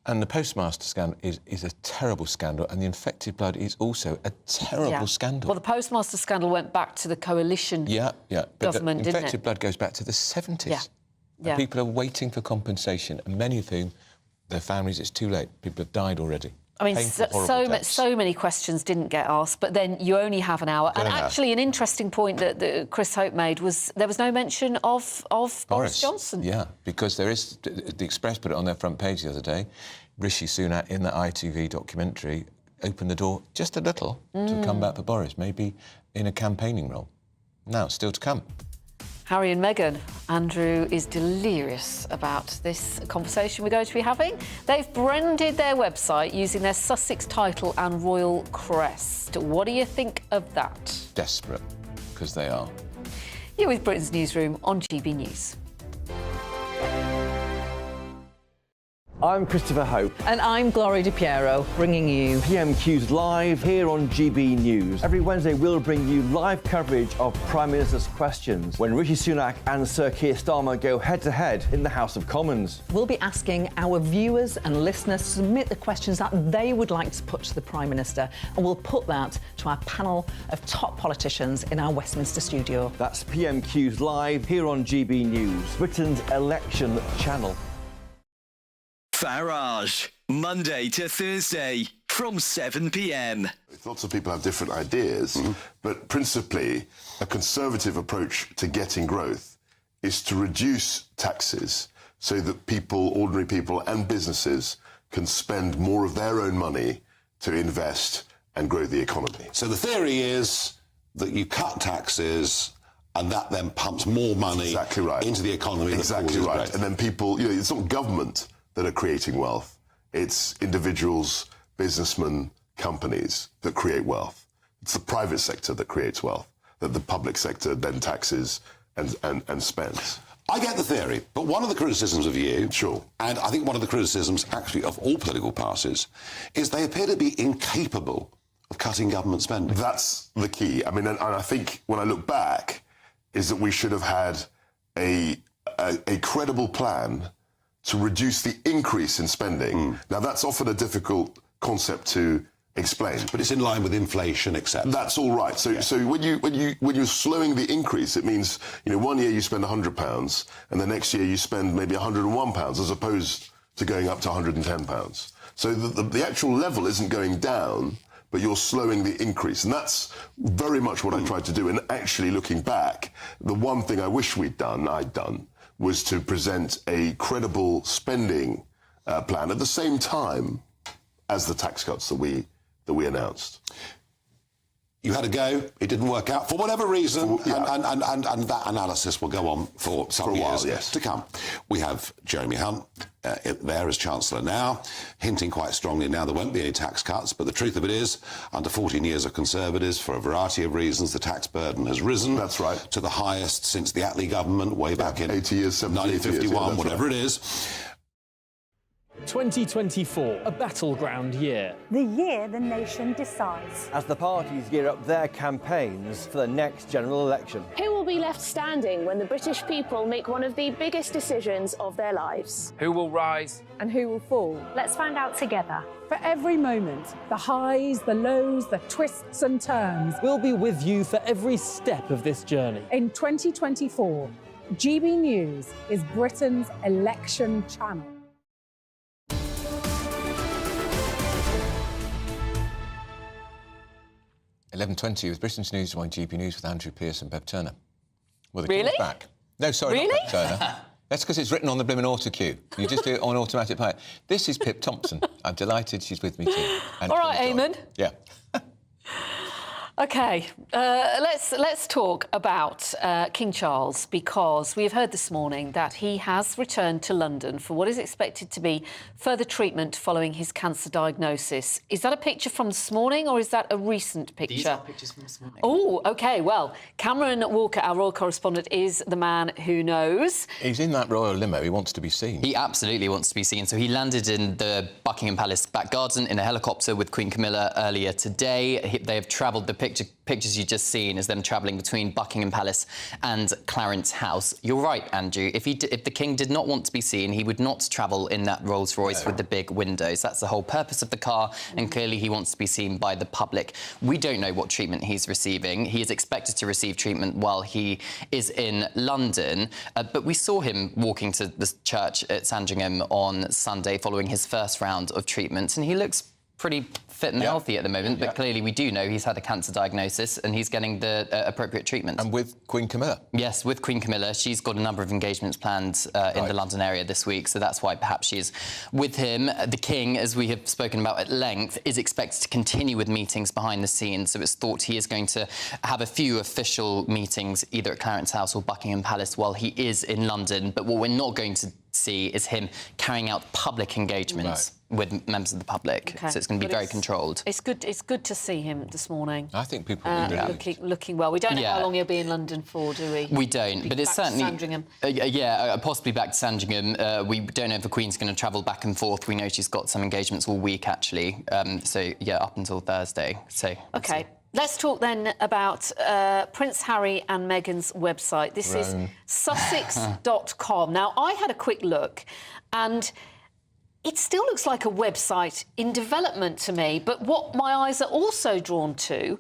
And the postmaster scandal is a terrible scandal, and the infected blood is also a terrible scandal. Well, the postmaster scandal went back to the coalition government, but the infected blood goes back to the 70s. And people are waiting for compensation, and many of whom, their families, it's too late. People have died already. I mean, so many questions didn't get asked, but then you only have an hour. And actually, an interesting point that Chris Hope made was there was no mention of Boris Johnson. Yeah, because there is... The Express put it on their front page the other day. Rishi Sunak, in the ITV documentary, opened the door just a little to come back for Boris, maybe in a campaigning role. Now, still to come. Harry and Meghan. Andrew is delirious about this conversation we're going to be having. They've branded their website using their Sussex title and royal crest. What do you think of that? Desperate, because they are. You're with Britain's Newsroom on GB News. I'm Christopher Hope. And I'm Gloria Di Piero, bringing you PMQ's Live here on GB News. Every Wednesday, we'll bring you live coverage of Prime Minister's questions when Rishi Sunak and Sir Keir Starmer go head-to-head in the House of Commons. We'll be asking our viewers and listeners to submit the questions that they would like to put to the Prime Minister, and we'll put that to our panel of top politicians in our Westminster studio. That's PMQ's Live here on GB News, Britain's election channel. Farage, Monday to Thursday from 7 p.m. Lots of people have different ideas, but principally a conservative approach to getting growth is to reduce taxes so that people, ordinary people and businesses can spend more of their own money to invest and grow the economy. So the theory is that you cut taxes and that then pumps more money into the economy. Exactly right. And then people, it's not government that are creating wealth. It's individuals, businessmen, companies that create wealth. It's the private sector that creates wealth, that the public sector then taxes and spends. I get the theory, but one of the criticisms of you, sure, and I think one of the criticisms actually of all political parties, is they appear to be incapable of cutting government spending. That's the key. I mean, and I think when I look back, is that we should have had a credible plan to reduce the increase in spending. Now, that's often a difficult concept to explain. But it's in line with inflation, etc. That's all right. So when you're slowing the increase, it means, one year you spend £100 and the next year you spend maybe £101 as opposed to going up to £110. So the actual level isn't going down, but you're slowing the increase. And that's very much what I tried to do. And actually, looking back, the one thing I wish I'd done, was to present a credible spending plan at the same time as the tax cuts that we announced. You had a go, it didn't work out for whatever reason, and that analysis will go on for some years to come. We have Jeremy Hunt there as Chancellor now, hinting quite strongly now there won't be any tax cuts, but the truth of it is, under 14 years of Conservatives, for a variety of reasons, the tax burden has risen. That's right. To the highest since the Attlee government way back in 80 years, 1951, whatever it is. 2024, a battleground year. The year the nation decides. As the parties gear up their campaigns for the next general election. Who will be left standing when the British people make one of the biggest decisions of their lives? Who will rise? And who will fall? Let's find out together. For every moment, the highs, the lows, the twists and turns. We'll be with you for every step of this journey. In 2024, GB News is Britain's election channel. 11:20 with Britain's News on GB News with Andrew Pearce and Bev Turner. Well, the Really? King's back. No, sorry, Really? not Bev Turner. That's because it's written on the blimmin' autocue. You just do it on automatic pilot. This is Pip Thompson. I'm delighted she's with me too. All right, Eamon. Yeah. OK, let's talk about King Charles, because we have heard this morning that he has returned to London for what is expected to be further treatment following his cancer diagnosis. Is that a picture from this morning or is that a recent picture? These are pictures from this morning. Oh, OK, well, Cameron Walker, our royal correspondent, is the man who knows. He's in that royal limo. He wants to be seen. He absolutely wants to be seen. So he landed in the Buckingham Palace back garden in a helicopter with Queen Camilla earlier today. They have travelled the pictures you've just seen is them travelling between Buckingham Palace and Clarence House. You're right, Andrew. If the King did not want to be seen, he would not travel in that Rolls-Royce with the big windows. That's the whole purpose of the car, and clearly he wants to be seen by the public. We don't know what treatment he's receiving. He is expected to receive treatment while he is in London, but we saw him walking to the church at Sandringham on Sunday following his first round of treatment, and he looks pretty fit and healthy at the moment, but clearly we do know he's had a cancer diagnosis and he's getting the appropriate treatment. And with Queen Camilla? Yes, with Queen Camilla. She's got a number of engagements planned in the London area this week, so that's why perhaps she's with him. The King, as we have spoken about at length, is expected to continue with meetings behind the scenes, so it's thought he is going to have a few official meetings either at Clarence House or Buckingham Palace while he is in London. But what we're not going to see is him carrying out public engagements with members of the public. Okay. So it's going to be very controlled. It's good to see him this morning. I think people will be looking well. We don't know how long he'll be in London for, do we? We don't, but it's certainly... Sandringham. Possibly back to Sandringham. We don't know if the Queen's going to travel back and forth. We know she's got some engagements all week, actually. Up until Thursday. OK. Let's talk then about Prince Harry and Meghan's website. This is Sussex.com. Now, I had a quick look and it still looks like a website in development to me, but what my eyes are also drawn to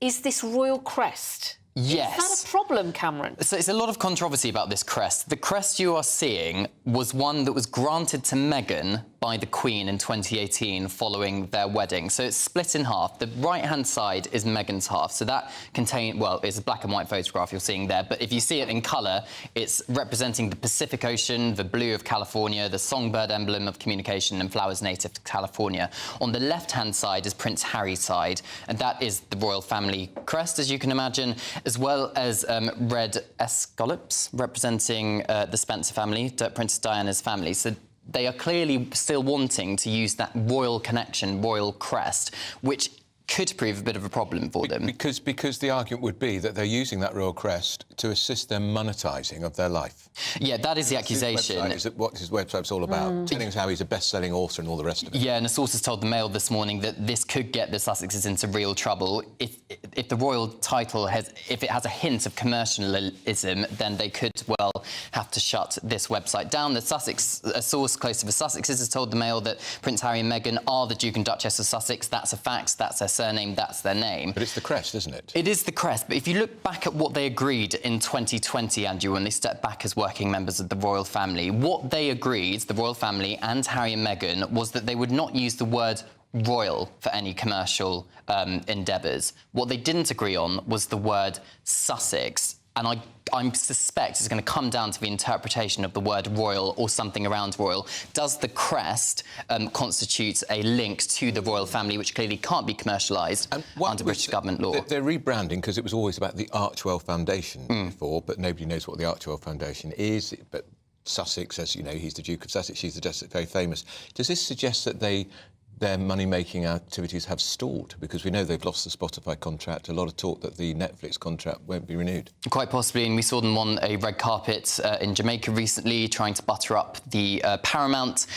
is this royal crest. Yes. Is that a problem, Cameron? So it's a lot of controversy about this crest. The crest you are seeing was one that was granted to Meghan by the Queen in 2018 following their wedding. So it's split in half. The right-hand side is Meghan's half. So that it's a black and white photograph you're seeing there. But if you see it in colour, it's representing the Pacific Ocean, the blue of California, the songbird emblem of communication and flowers native to California. On the left-hand side is Prince Harry's side, and that is the royal family crest, as you can imagine, as well as red escallops representing the Spencer family, Princess Diana's family. So they are clearly still wanting to use that royal connection, royal crest, which could prove a bit of a problem for them. Because the argument would be that they're using that royal crest to assist them monetising of their life. Yeah, that is the accusation. What his website's all about. Telling us how he's a best-selling author and all the rest of it. Yeah, and a source has told the Mail this morning that this could get the Sussexes into real trouble. If the royal title has a hint of commercialism, then they could well have to shut this website down. A source close to the Sussexes has told the Mail that Prince Harry and Meghan are the Duke and Duchess of Sussex. That's a fact. That's their surname. That's their name. But it's the crest, isn't it? It is the crest. But if you look back at what they agreed in 2020, Andrew, when they stepped back as working members of the royal family, what they agreed, the royal family and Harry and Meghan, was that they would not use the word royal for any commercial endeavours. What they didn't agree on was the word Sussex. And I suspect it's going to come down to the interpretation of the word royal or something around royal. Does the crest constitute a link to the royal family, which clearly can't be commercialised under British government law? They're rebranding because it was always about the Archewell Foundation before, but nobody knows what the Archewell Foundation is. But Sussex, as you know, he's the Duke of Sussex, she's the Duchess, very famous. Does this suggest that their money-making activities have stalled? Because we know they've lost the Spotify contract. A lot of talk that the Netflix contract won't be renewed. Quite possibly, and we saw them on a red carpet in Jamaica recently, trying to butter up the Paramount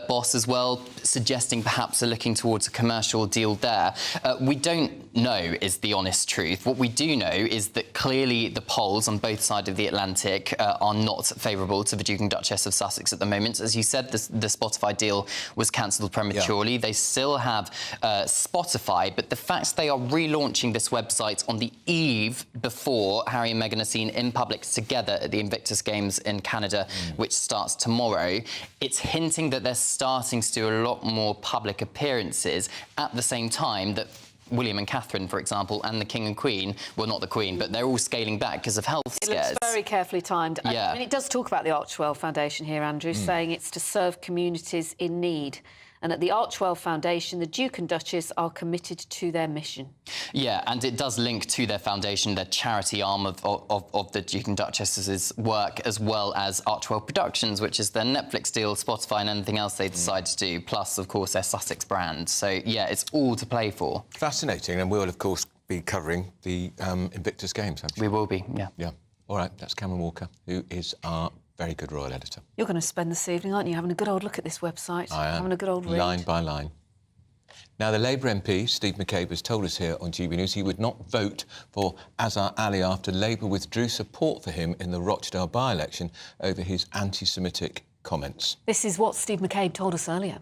boss as well, suggesting perhaps they're looking towards a commercial deal there. We don't know is the honest truth. What we do know is that clearly the polls on both sides of the Atlantic are not favourable to the Duke and Duchess of Sussex at the moment. As you said, the Spotify deal was cancelled prematurely. Yeah. They still have Spotify, but the fact they are relaunching this website on the eve before Harry and Meghan are seen in public together at the Invictus Games in Canada, which starts tomorrow, it's hinting that they're starting to do a lot more public appearances at the same time that William and Catherine, for example, and the King and Queen, well, not the Queen, but they're all scaling back because of health scares. It looks very carefully timed. Yeah. I mean, it does talk about the Archewell Foundation here, Andrew, saying it's to serve communities in need. And at the Archewell Foundation, the Duke and Duchess are committed to their mission. Yeah, and it does link to their foundation, their charity arm of the Duke and Duchess's work, as well as Archewell Productions, which is their Netflix deal, Spotify and anything else they decide to do, plus, of course, their Sussex brand. So, yeah, it's all to play for. Fascinating, and we'll, of course, be covering the Invictus Games. We will be, yeah. Yeah. All right, that's Cameron Walker, who is our very good royal editor. You're going to spend this evening, aren't you, having a good old look at this website? I am. Having a good old read. Line by line. Now, the Labour MP, Steve McCabe, has told us here on GB News he would not vote for Azhar Ali after Labour withdrew support for him in the Rochdale by-election over his anti-Semitic comments. This is what Steve McCabe told us earlier.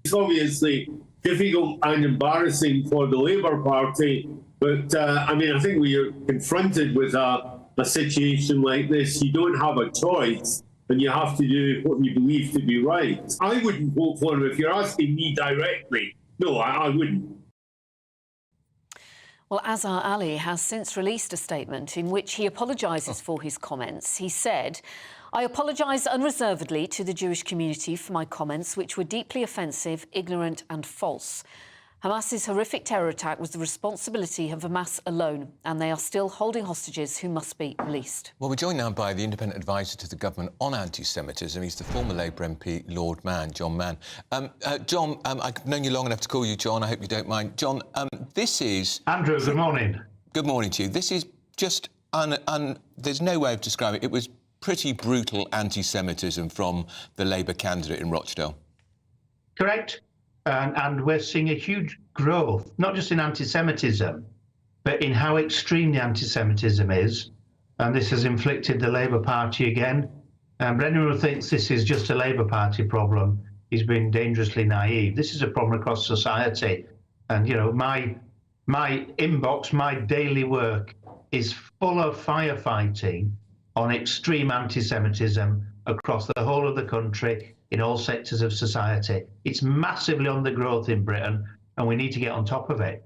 It's obviously difficult and embarrassing for the Labour Party, but, I mean, I think we are confronted with a situation like this. You don't have a choice and you have to do what you believe to be right. I wouldn't vote for him if you're asking me directly. No, I wouldn't. Well, Azhar Ali has since released a statement in which he apologises for his comments. He said, "I apologise unreservedly to the Jewish community for my comments, which were deeply offensive, ignorant and false. Hamas's horrific terror attack was the responsibility of Hamas alone, and they are still holding hostages who must be released. Well, we're joined now by the independent advisor to the government on anti-Semitism. He's the former Labour MP, Lord Mann, John Mann. John, I've known you long enough to call you John. I hope you don't mind. John, this is... Andrew, good morning. Good morning to you. This is just... there's no way of describing it. It was pretty brutal anti-Semitism from the Labour candidate in Rochdale. Correct. And we're seeing a huge growth, not just in anti-Semitism, but in how extreme the anti-Semitism is. And this has inflicted the Labour Party again. But anyone who thinks this is just a Labour Party problem is being dangerously naive. This is a problem across society. And, you know, my inbox, my daily work is full of firefighting on extreme anti-Semitism across the whole of the country, in all sectors of society. It's massively on the growth in Britain, and we need to get on top of it.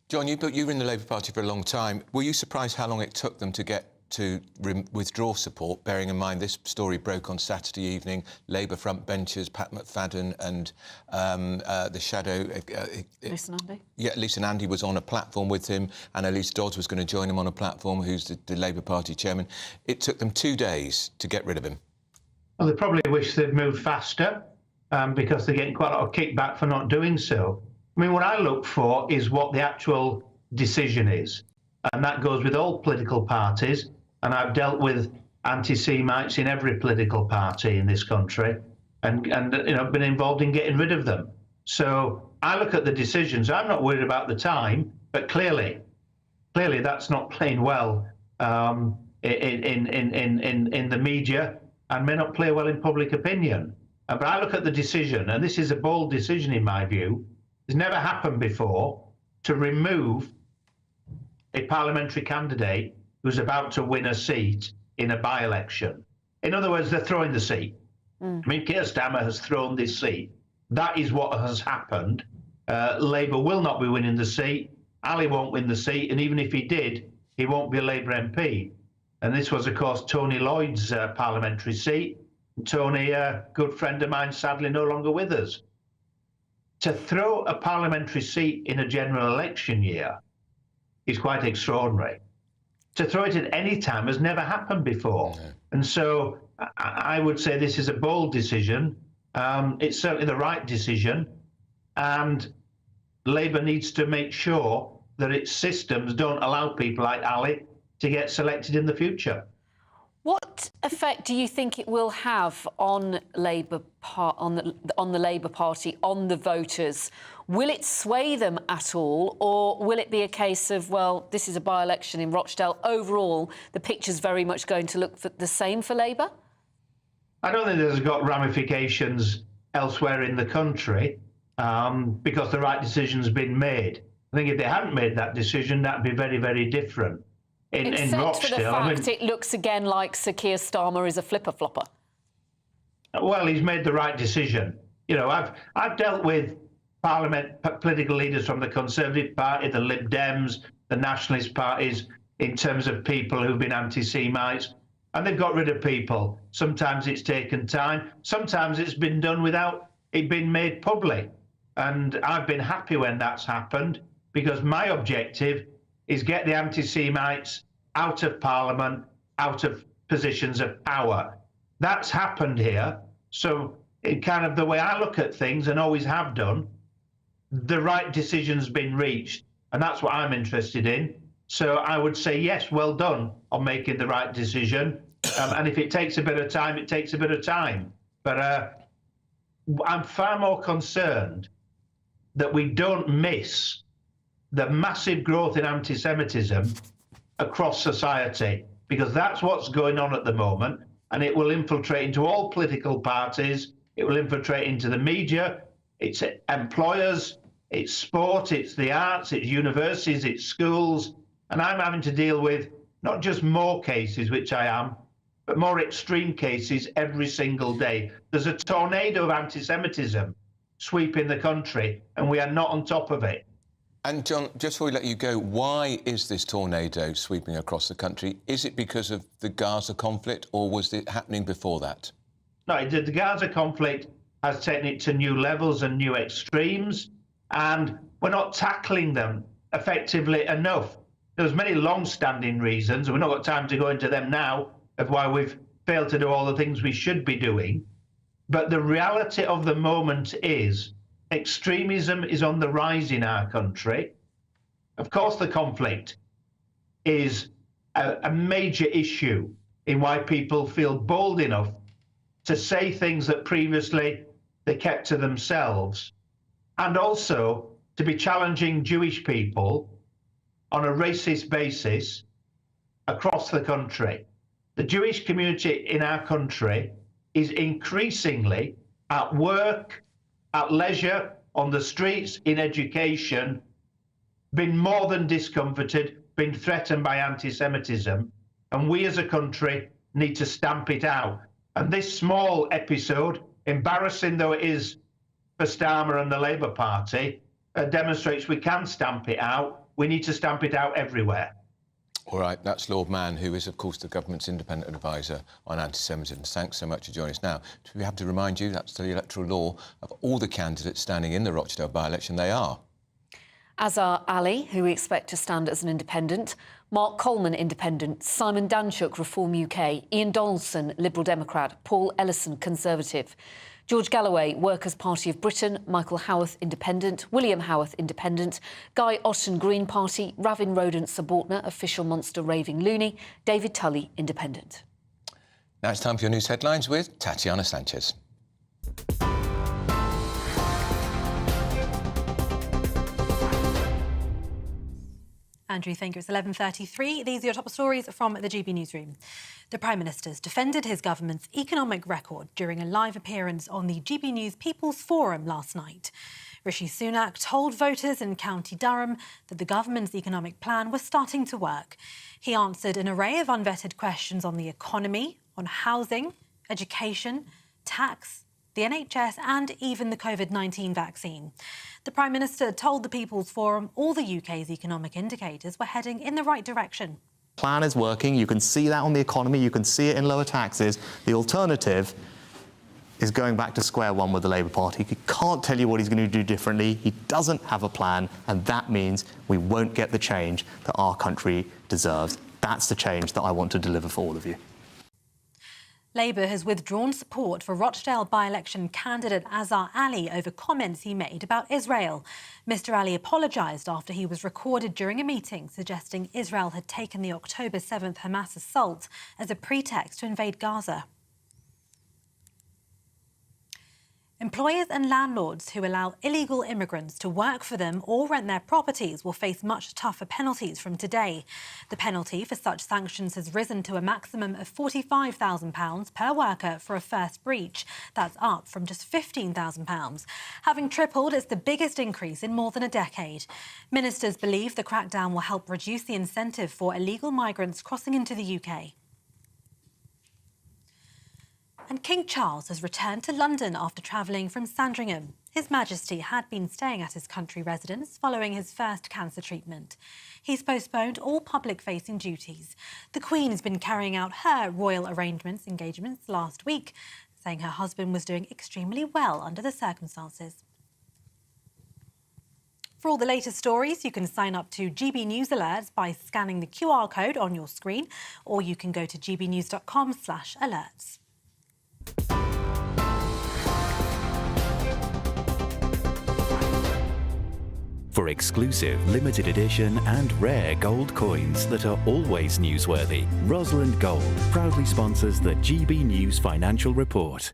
John, you were in the Labour Party for a long time. Were you surprised how long it took them to get to withdraw support, bearing in mind this story broke on Saturday evening? Labour front benchers, Pat McFadden and the shadow... Lisa Nandy? Yeah, Lisa Nandy was on a platform with him, and Elise Dodds was going to join him on a platform, who's the Labour Party chairman. It took them 2 days to get rid of him. Well, they probably wish they'd moved faster because they're getting quite a lot of kickback for not doing so. I mean, what I look for is what the actual decision is. And that goes with all political parties. And I've dealt with anti-Semites in every political party in this country and you know, been involved in getting rid of them. So I look at the decisions. I'm not worried about the time, but clearly that's not playing well in the media, and may not play well in public opinion. But I look at the decision, and this is a bold decision in my view. It's never happened before to remove a parliamentary candidate who's about to win a seat in a by-election. In other words, they're throwing the seat. I mean, Keir Starmer has thrown this seat. That is what has happened. Labour will not be winning the seat. Ali won't win the seat, and even if he did, he won't be a Labour MP. And this was, of course, Tony Lloyd's parliamentary seat. Tony, a good friend of mine, sadly no longer with us. To throw a parliamentary seat in a general election year is quite extraordinary. To throw it at any time has never happened before. And so I would say this is a bold decision. It's certainly the right decision. And Labour needs to make sure that its systems don't allow people like Ali to get selected in the future. What effect do you think it will have on Labour on the Labour Party, on the voters? Will it sway them at all, or will it be a case of, well, this is a by-election in Rochdale, overall the picture's very much going to look the same for Labour? I don't think there's got ramifications elsewhere in the country because the right decision's been made. I think if they hadn't made that decision, that'd be very, very different. Except in Rochdale, for the fact it looks again like Sir Keir Starmer is a flipper-flopper. Well, he's made the right decision. You know, I've dealt with political leaders from the Conservative Party, the Lib Dems, the Nationalist parties, in terms of people who've been anti-Semites, and they've got rid of people. Sometimes it's taken time. Sometimes it's been done without it being made public. And I've been happy when that's happened, because my objective is get the anti-Semites out of Parliament, out of positions of power. That's happened here. So in kind of the way I look at things, and always have done, the right decision's been reached, and that's what I'm interested in. So I would say, yes, well done on making the right decision. And if it takes a bit of time, it takes a bit of time. But I'm far more concerned that we don't miss the massive growth in anti-Semitism across society, because that's what's going on at the moment, and it will infiltrate into all political parties, it will infiltrate into the media, it's employers, it's sport, it's the arts, it's universities, it's schools, and I'm having to deal with not just more cases, which I am, but more extreme cases every single day. There's a tornado of anti-Semitism sweeping the country, and we are not on top of it. And John, just before we let you go, why is this tornado sweeping across the country? Is it because of the Gaza conflict, or was it happening before that? No, the Gaza conflict has taken it to new levels and new extremes. and we're not tackling them effectively enough. There's many long-standing reasons, and we've not got time to go into them now, of why we've failed to do all the things we should be doing. But the reality of the moment is extremism is on the rise in our country. Of course, the conflict is a major issue in why people feel bold enough to say things that previously they kept to themselves, and also to be challenging Jewish people on a racist basis across the country. The Jewish community in our country is increasingly at work, at leisure, on the streets, in education, been more than discomforted, been threatened by anti-Semitism, and we as a country need to stamp it out. And this small episode, embarrassing though it is for Starmer and the Labour Party, demonstrates we can stamp it out. We need to stamp it out everywhere. All right, that's Lord Mann, who is, of course, the government's independent advisor on anti-Semitism. Thanks so much for joining us. Now, we have to remind you that's the electoral law of all the candidates standing in the Rochdale by-election. They are Azhar Ali, who we expect to stand as an independent, Mark Coleman, independent, Simon Danchuk, Reform UK, Ian Donaldson, Liberal Democrat, Paul Ellison, Conservative, George Galloway, Workers' Party of Britain, Michael Howarth, Independent, William Howarth, Independent, Guy Otten, Green Party, Ravin Rodent, Subordinate, Official Monster, Raving Loony, David Tully, Independent. Now it's time for your news headlines with Tatiana Sanchez. Andrew, thank you. It's 11:33. These are your top stories from the GB Newsroom. The Prime Minister's defended his government's economic record during a live appearance on the GB News People's Forum last night. Rishi Sunak told voters in County Durham that the government's economic plan was starting to work. He answered an array of unvetted questions on the economy, on housing, education, tax, the NHS and even the COVID-19 vaccine. The Prime Minister told the People's Forum all the UK's economic indicators were heading in the right direction. Plan is working. You can see that on the economy. You can see it in lower taxes. The alternative is going back to square one with the Labour Party. He can't tell you what he's going to do differently. He doesn't have a plan, and that means we won't get the change that our country deserves. That's the change that I want to deliver for all of you. Labour has withdrawn support for Rochdale by-election candidate Azhar Ali over comments he made about Israel. Mr Ali apologised after he was recorded during a meeting suggesting Israel had taken the October 7th Hamas assault as a pretext to invade Gaza. Employers and landlords who allow illegal immigrants to work for them or rent their properties will face much tougher penalties from today. The penalty for such sanctions has risen to a maximum of £45,000 per worker for a first breach. That's up from just £15,000. Having tripled, it's the biggest increase in more than a decade. Ministers believe the crackdown will help reduce the incentive for illegal migrants crossing into the UK. And King Charles has returned to London after travelling from Sandringham. His Majesty had been staying at his country residence following his first cancer treatment. He's postponed all public-facing duties. The Queen has been carrying out her royal engagements last week, saying her husband was doing extremely well under the circumstances. For all the latest stories, you can sign up to GB News Alerts by scanning the QR code on your screen, or you can go to gbnews.com/alerts. For exclusive, limited edition and rare gold coins that are always newsworthy, Rosalind Gold proudly sponsors the GB News Financial Report.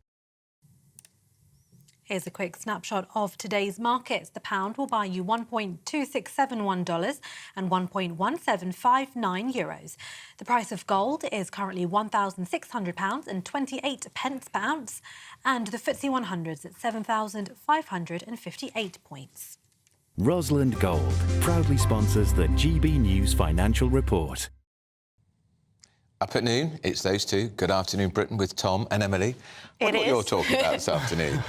Here's a quick snapshot of today's markets. The pound will buy you $1.2671 and €1.1759. The price of gold is currently £1,600 and 28 pence per ounce, and the FTSE 100 is at 7,558 points. Rosalind Gold proudly sponsors the GB News Financial Report. Up at noon, it's those two. Good afternoon, Britain, with Tom and Emily. What you're talking about this afternoon.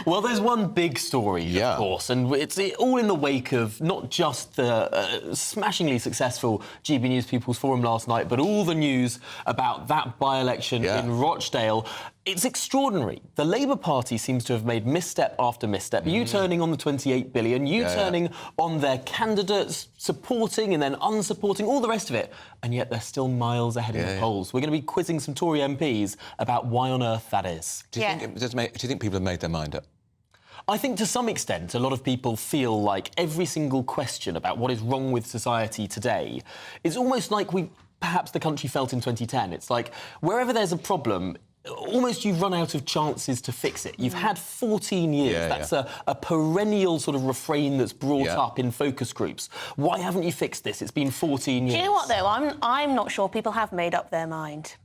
Well, there's one big story, of course, and it's all in the wake of not just the smashingly successful GB News People's Forum last night, but all the news about that by-election in Rochdale. It's extraordinary. The Labour Party seems to have made misstep after misstep, U-turning on the 28 billion, U-turning on their candidates, supporting and then unsupporting, all the rest of it, and yet they're still miles ahead in the polls. We're going to be quizzing some Tory MPs about why on earth that is. Do you think people have made their mind up? I think to some extent a lot of people feel like every single question about what is wrong with society today is almost like perhaps the country felt in 2010. It's like wherever there's a problem, almost you've run out of chances to fix it. You've had 14 years. That's a perennial sort of refrain that's brought up in focus groups. Why haven't you fixed this? It's been 14 years. Do you know what, though? I'm not sure people have made up their mind.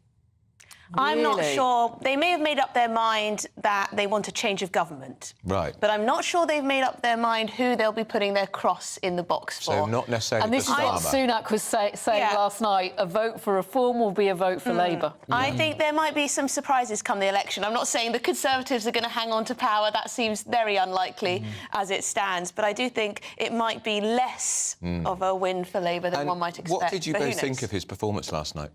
I'm not Really? sure. They may have made up their mind that they want a change of government. Right. But I'm not sure they've made up their mind who they'll be putting their cross in the box for. So not necessarily And this is what Sunak was saying last night. A vote for reform will be a vote for Labour. I think there might be some surprises come the election. I'm not saying the Conservatives are going to hang on to power. That seems very unlikely as it stands. But I do think it might be less of a win for Labour than one might expect. What did you But who both think knows? of his performance last night?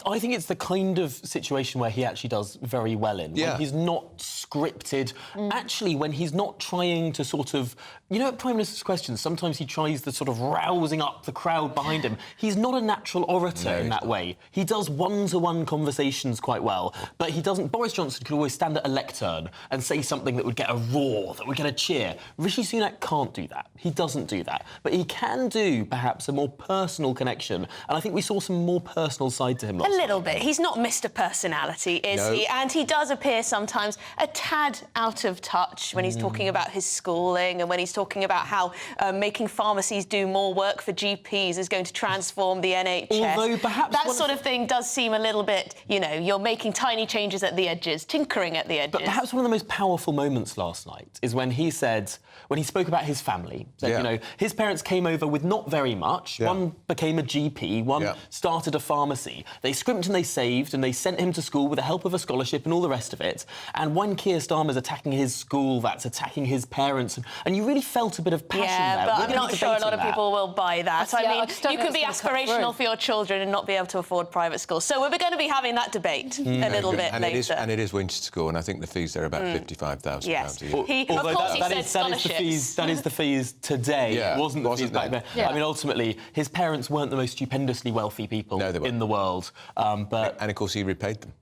I think it's the kind of situation where he actually does very well in. When he's not scripted. Actually, when he's not trying to sort of... You know, at Prime Minister's questions, sometimes he tries the sort of rousing up the crowd behind him. He's not a natural orator in that way. He does one-to-one conversations quite well, but he doesn't... Boris Johnson could always stand at a lectern and say something that would get a roar, that would get a cheer. Rishi Sunak can't do that. He doesn't do that. But he can do, perhaps, a more personal connection. And I think we saw some more personal side to him last A little bit. He's not Mr. Personality, is he? And he does appear sometimes a tad out of touch when he's talking about his schooling and when he's talking about how making pharmacies do more work for GPs is going to transform the NHS. Although perhaps that sort of thing does seem a little bit, you know, you're making tiny changes at the edges, tinkering at the edges. But perhaps one of the most powerful moments last night is when he said, when he spoke about his family, said, you know, his parents came over with not very much. One became a GP, one started a pharmacy. They scrimped and they saved and they sent him to school with the help of a scholarship and all the rest of it. And when Keir Starmer's attacking his school, that's attacking his parents. And you really felt a bit of passion there. But I'm not sure a lot of people will buy that. I mean, just don't you know can be it's gonna cut aspirational through. for your children and not be able to afford private schools. So we're going to be having that debate a little bit and later. It is Winchester School, and I think the fees there are about £55,000 a year. Although that is the fees today. It wasn't the fees back then. I mean, ultimately, his parents weren't the most stupendously wealthy people in the world. But and of course, he repaid them.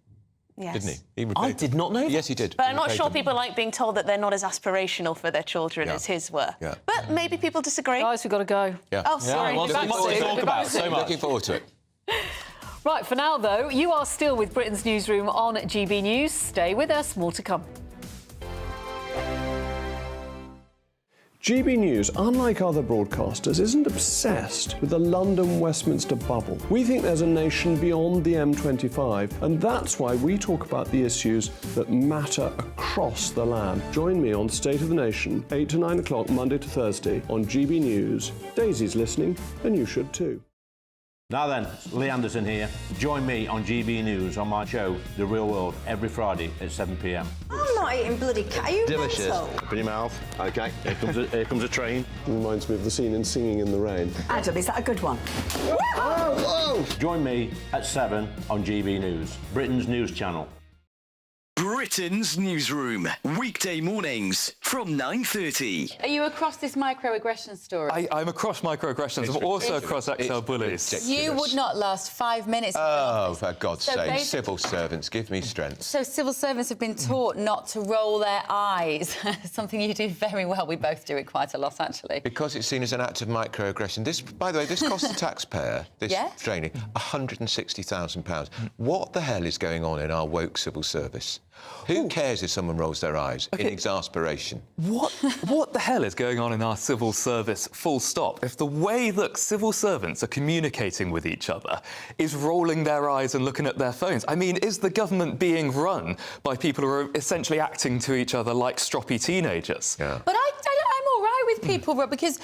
Yes. Didn't he? He repaid I did not know that. Yes, he did. But He I'm not repaid sure them. people like being told that they're not as aspirational for their children as his were. But maybe people disagree. Guys, we've got to go. Oh, sorry. Well, so much to talk about, so much. Looking forward to it. Right, for now, though, you are still with Britain's Newsroom on GB News. Stay with us, more to come. GB News, unlike other broadcasters, isn't obsessed with the London-Westminster bubble. We think there's a nation beyond the M25, and that's why we talk about the issues that matter across the land. Join me on State of the Nation, 8 to 9 o'clock, Monday to Thursday, on GB News. Daisy's listening, and you should too. Now then, Lee Anderson here. Join me on GB News on my show, The Real World, every Friday at 7 p.m. I'm not eating bloody cat. Are you Delicious. mental? Open your mouth. OK, here comes a train. Reminds me of the scene in Singing in the Rain. Adam, is that a good one? Whoa! Join me at 7 on GB News, Britain's news channel. Britain's Newsroom, weekday mornings from 9:30. Are you across this microaggression story? I'm across microaggressions. I'm also across XL bullies. You would not last 5 minutes. Oh, for God's So sake, basic- civil servants, give me strength. So civil servants have been taught not to roll their eyes. Something you do very well. We both do it quite a lot, actually. Because it's seen as an act of microaggression. This, by the way, this costs the taxpayer, this training, £160,000. What the hell is going on in our woke civil service? Who cares if someone rolls their eyes in exasperation? What the hell is going on in our civil service, full stop, if the way that civil servants are communicating with each other is rolling their eyes and looking at their phones? I mean, is the government being run by people who are essentially acting to each other like stroppy teenagers? But I'm all right with people because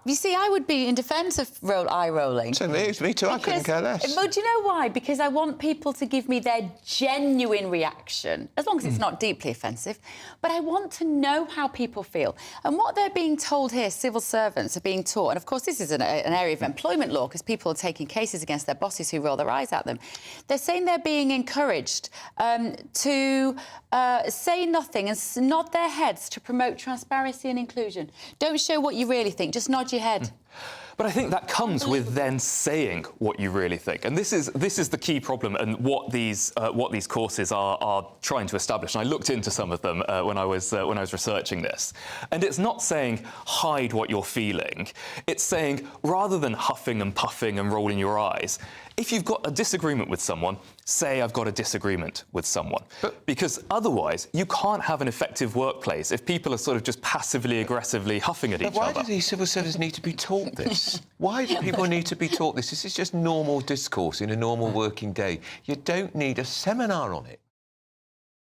you see, I would be in defence of eye rolling. So me too. I couldn't care less. But do you know why? Because I want people to give me their genuine reaction, as long as it's not deeply offensive. But I want to know how people feel. And what they're being told here, civil servants are being taught, and of course this is an area of employment law because people are taking cases against their bosses who roll their eyes at them. They're saying they're being encouraged to say nothing and nod their heads to promote transparency and inclusion. Don't show what you really think, just nod your head. But I think that comes with then saying what you really think, and this is the key problem, and what these courses are trying to establish. And I looked into some of them when I was researching this, and it's not saying hide what you're feeling. It's saying rather than huffing and puffing and rolling your eyes, if you've got a disagreement with someone, say I've got a disagreement with someone, because otherwise you can't have an effective workplace if people are sort of just passively aggressively huffing at each other. Why do these civil servants need to be taught this? Why do people need to be taught this? This is just normal discourse in a normal working day. You don't need a seminar on it.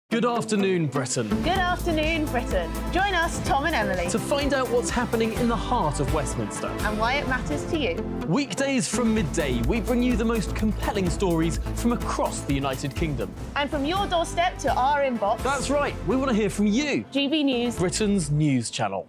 Good afternoon, Britain. Good afternoon, Britain. Join us, Tom and Emily, To find out what's happening in the heart of Westminster. and why it matters to you. Weekdays from midday, we bring you the most compelling stories from across the United Kingdom. And from your doorstep to our inbox. That's right, we want to hear from you. GB News, Britain's news channel.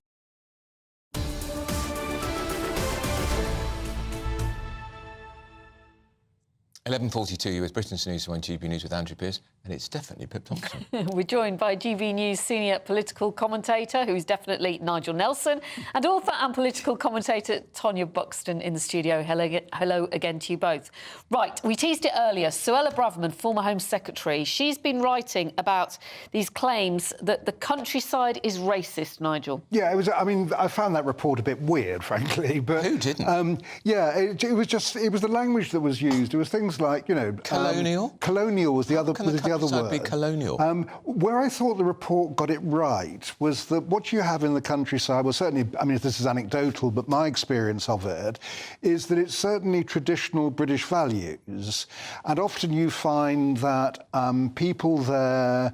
11:42 US Britain's News on GB News with Andrew Pearce, and it's definitely Pip Thompson. We're joined by GB News senior political commentator, who's definitely Nigel Nelson, and author and political commentator Tonya Buxton in the studio. Hello again to you both. Right, we teased it earlier. Suella Braverman, former Home Secretary, she's been writing about these claims that the countryside is racist, Nigel. Yeah, it was. I mean, I found that report a bit weird, frankly. But who didn't? Yeah, it was the language that was used. It was things like, you know, colonial. Colonial was the other word. Be colonial. Where I thought the report got it right was that what you have in the countryside, well, certainly, I mean, this is anecdotal, but my experience of it is that it's certainly traditional British values, and often you find that people there,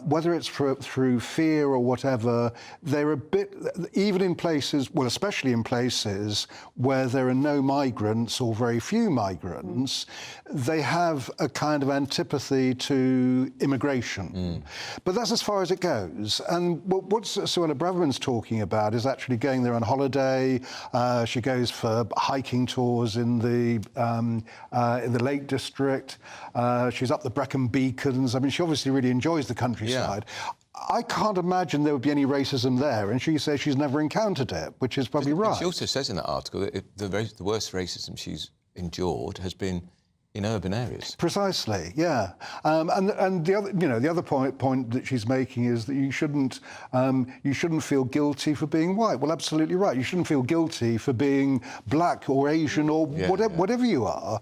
whether it's through fear or whatever, they're a bit, even in places, well, especially in places where there are no migrants or very few migrants, they have a kind of antipathy to immigration. But that's as far as it goes. And what Suella Braverman's talking about is actually going there on holiday. She goes for hiking tours in the Lake District. She's up the Brecon Beacons. I mean, she obviously really enjoys the countryside. Yeah. I can't imagine there would be any racism there, and she says she's never encountered it, which is probably right. She also says in that article that the worst racism she's endured has been in urban areas. Precisely, yeah. And the other, you know, the other point that she's making is that you shouldn't feel guilty for being white. Well, absolutely right. You shouldn't feel guilty for being black or Asian or whatever you are.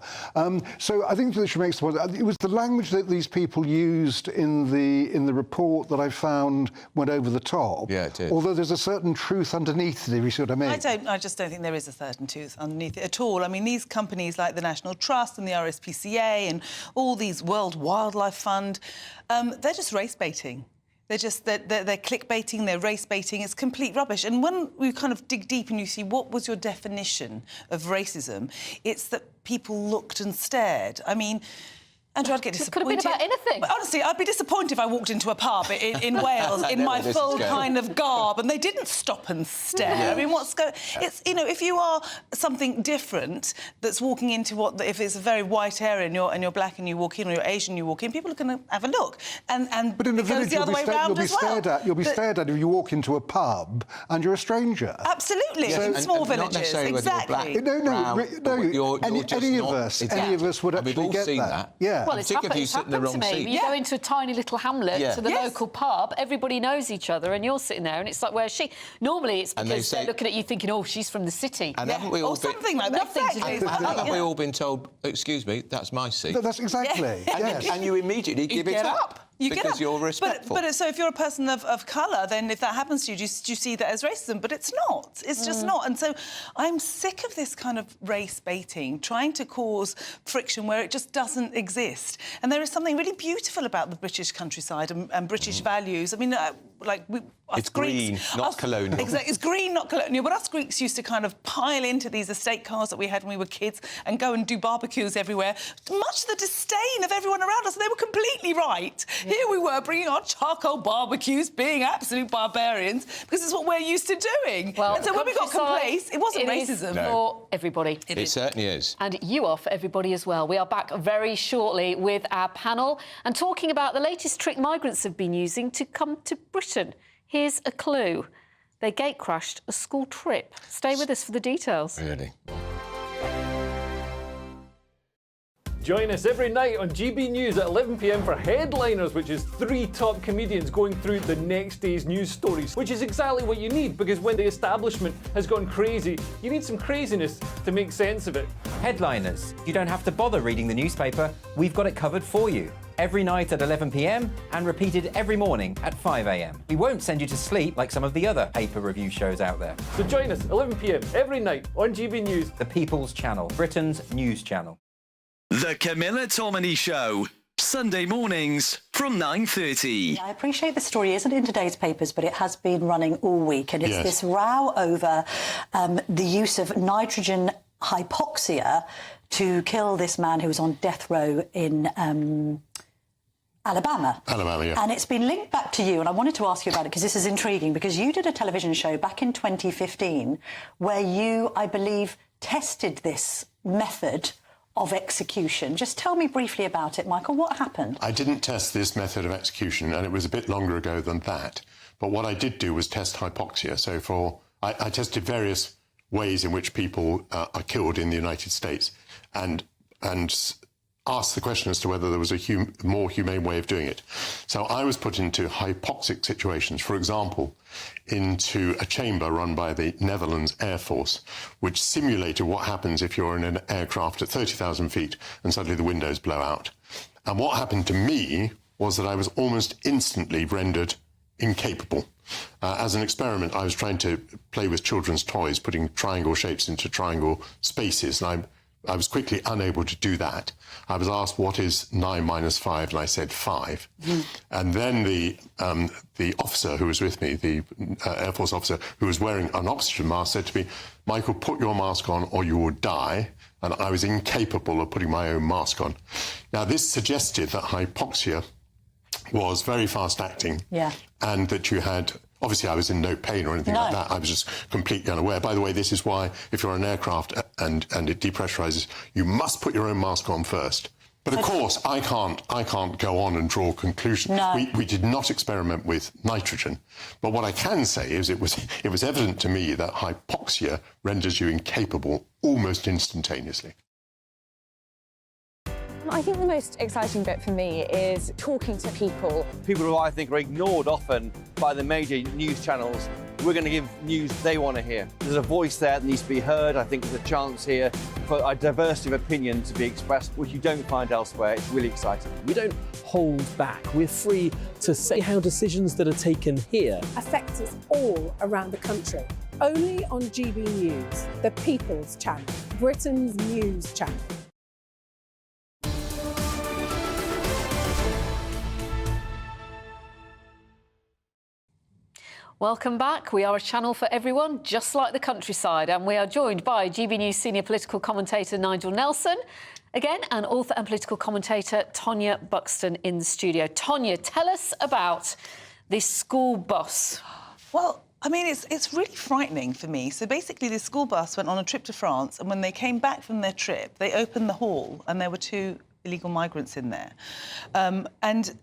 So I think that she makes the point. It was the language that these people used in the report that I found went over the top. Yeah, it did. Although there's a certain truth underneath it, if you see what I mean. I just don't think there is a certain truth underneath it at all. I mean, these companies like the National Trust and the RSPCA and all these World Wildlife Fund, they're just race baiting. They're clickbaiting, they're race baiting. It's complete rubbish. And when we kind of dig deep and you see what was your definition of racism, it's that people looked and stared. I mean, Andrew, I'd get disappointed. Could have been about anything. But honestly, I'd be disappointed if I walked into a pub in Wales in my full kind of garb and they didn't stop and stare. Yeah. I mean, what's going... It's, you know, if you are something different that's walking into if it's a very white area and you're black and you walk in, or you're Asian and you walk in, people are going to have a look. But in the village, you'll be stared at if you walk into a pub and you're a stranger. Absolutely. Yeah. In small villages. Not necessarily exactly. Any of us would actually get that. Yeah. Well, it's happened to me. You go into a tiny little hamlet to the local pub, everybody knows each other, and you're sitting there, and it's like, where's she? Normally, it's because they're looking at you thinking, oh, she's from the city. And haven't we all something like that. Haven't we all been told, excuse me, that's my seat? That's exactly. Yes. And you immediately give it up. Because you're respectful. But so if you're a person of colour, then if that happens to you, do you see that as racism? But it's not. It's just not. And so I'm sick of this kind of race baiting, trying to cause friction where it just doesn't exist. And there is something really beautiful about the British countryside and British values. I mean, It's green, not colonial. Exactly, it's green, not colonial. But us Greeks used to kind of pile into these estate cars that we had when we were kids and go and do barbecues everywhere, much to the disdain of everyone around us. And they were completely right. Yeah. Here we were bringing our charcoal barbecues, being absolute barbarians, because it's what we're used to doing. Well, and so when we got complacent, it wasn't racism. For everybody. It certainly is. And you are for everybody as well. We are back very shortly with our panel and talking about the latest trick migrants have been using to come to Britain. Here's a clue. They gate-crashed a school trip. Stay with us for the details. Really? Join us every night on GB News at 11 p.m. for Headliners, which is 3 top comedians going through the next day's news stories, which is exactly what you need, because when the establishment has gone crazy, you need some craziness to make sense of it. Headliners. You don't have to bother reading the newspaper. We've got it covered for you. Every night at 11 p.m. and repeated every morning at 5 a.m. We won't send you to sleep like some of the other paper review shows out there. So join us 11 p.m. every night on GB News. The People's Channel, Britain's news channel. The Camilla Tominey Show, Sunday mornings from 9:30. I appreciate the story isn't in today's papers, but it has been running all week, and it's this row over the use of nitrogen hypoxia to kill this man who was on death row in Alabama. Yeah. And it's been linked back to you, and I wanted to ask you about it because this is intriguing, because you did a television show back in 2015 where you, I believe, tested this method of execution. Just tell me briefly about it, Michael. What happened? I didn't test this method of execution, and it was a bit longer ago than that. But what I did do was test hypoxia. So I tested various ways in which people are killed in the United States, and asked the question as to whether there was a more humane way of doing it. So I was put into hypoxic situations, for example, into a chamber run by the Netherlands Air Force, which simulated what happens if you're in an aircraft at 30,000 feet and suddenly the windows blow out. And what happened to me was that I was almost instantly rendered incapable. As an experiment, I was trying to play with children's toys, putting triangle shapes into triangle spaces, and I was quickly unable to do that. I was asked, what is 9 minus 5? And I said 5. And then the officer who was with me, the Air Force officer who was wearing an oxygen mask, said to me, Michael, put your mask on or you will die. And I was incapable of putting my own mask on. Now, this suggested that hypoxia was very fast acting, and that you had... Obviously, I was in no pain or anything like that. I was just completely unaware. By the way, this is why, if you're on an aircraft and it depressurizes, you must put your own mask on first. But of course, I can't go on and draw conclusions. We did not experiment with nitrogen. But what I can say is it was evident to me that hypoxia renders you incapable almost instantaneously. I think the most exciting bit for me is talking to people. People who I think are ignored often by the major news channels. We're going to give news they want to hear. There's a voice there that needs to be heard. I think there's a chance here for a diversity of opinion to be expressed, which you don't find elsewhere. It's really exciting. We don't hold back. We're free to say how decisions that are taken here affect us all around the country. Only on GB News, the People's Channel, Britain's news channel. Welcome back. We are a channel for everyone, just like the countryside, and we are joined by GB News senior political commentator Nigel Nelson, again, and author and political commentator Tonya Buxton in the studio. Tonya, tell us about this school bus. Well, I mean, it's really frightening for me. So basically, this school bus went on a trip to France, and when they came back from their trip, they opened the hall, and there were 2 illegal migrants in there. And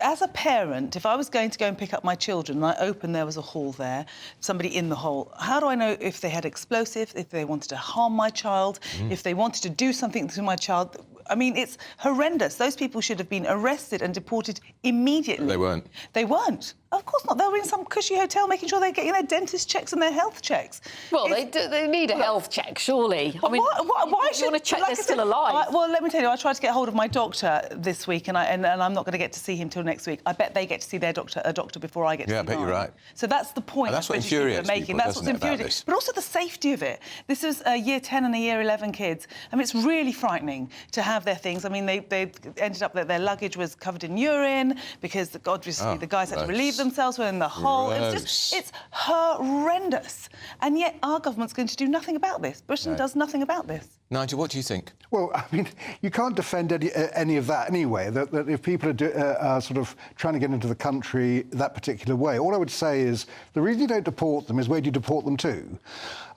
as a parent, if I was going to go and pick up my children and I opened, there was a hall there, somebody in the hall, how do I know if they had explosives, if they wanted to harm my child, if they wanted to do something to my child? I mean, it's horrendous. Those people should have been arrested and deported immediately. They weren't. They weren't. Of course not. They were in some cushy hotel making sure they're getting their dentist checks and their health checks. Well, they need a health check, surely. I mean, why you want to check they're still alive? Well, let me tell you, I tried to get hold of my doctor this week, and I'm not going to get to see him till next week. I bet they get to see a doctor before I get to see I bet mine. you're right. So that's the point. And that's what infuriates people, That's what's infuriating. But also the safety of it. This is year 10 and year 11 kids. I mean, it's really frightening to have their things. I mean, they ended up that their luggage was covered in urine because obviously the guys had to relieve themselves within the hole. It's horrendous. And yet our government's going to do nothing about this. Britain does nothing about this. Nigel, what do you think? Well, I mean, you can't defend any of that anyway, that if people are sort of trying to get into the country that particular way. All I would say is the reason you don't deport them is where do you deport them to?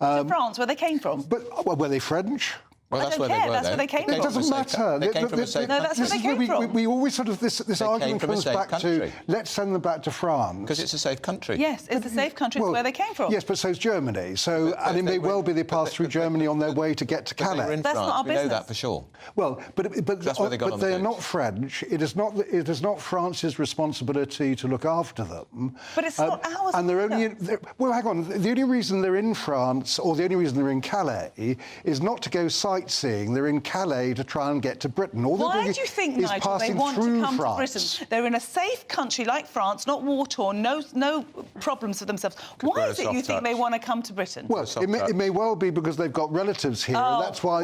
To France, where they came from. But, well, were they French? Well, I don't care. That's where they came from. It doesn't matter. They came from a safe country. No, that's where they came from. We always sort of this argument comes back to let's send them back to France because it's a safe country. Yes, it's a safe country. It's where they came from. Yes, but so's Germany. So and it may well be they passed through Germany on their way to get to Calais. That's not our business. We know that for sure. Well, but they are not French. It is not France's responsibility to look after them. But it's not ours. And they're only well, hang on. The only reason they're in France, or the only reason they're in Calais, is not to go sightseeing. They're in Calais to try and get to Britain. Why do you think, Nigel, they want to come to Britain? They're in a safe country like France, not war-torn, no problems for themselves. Why is it you think they want to come to Britain? Well, it may well be because they've got relatives here. Oh, that's why.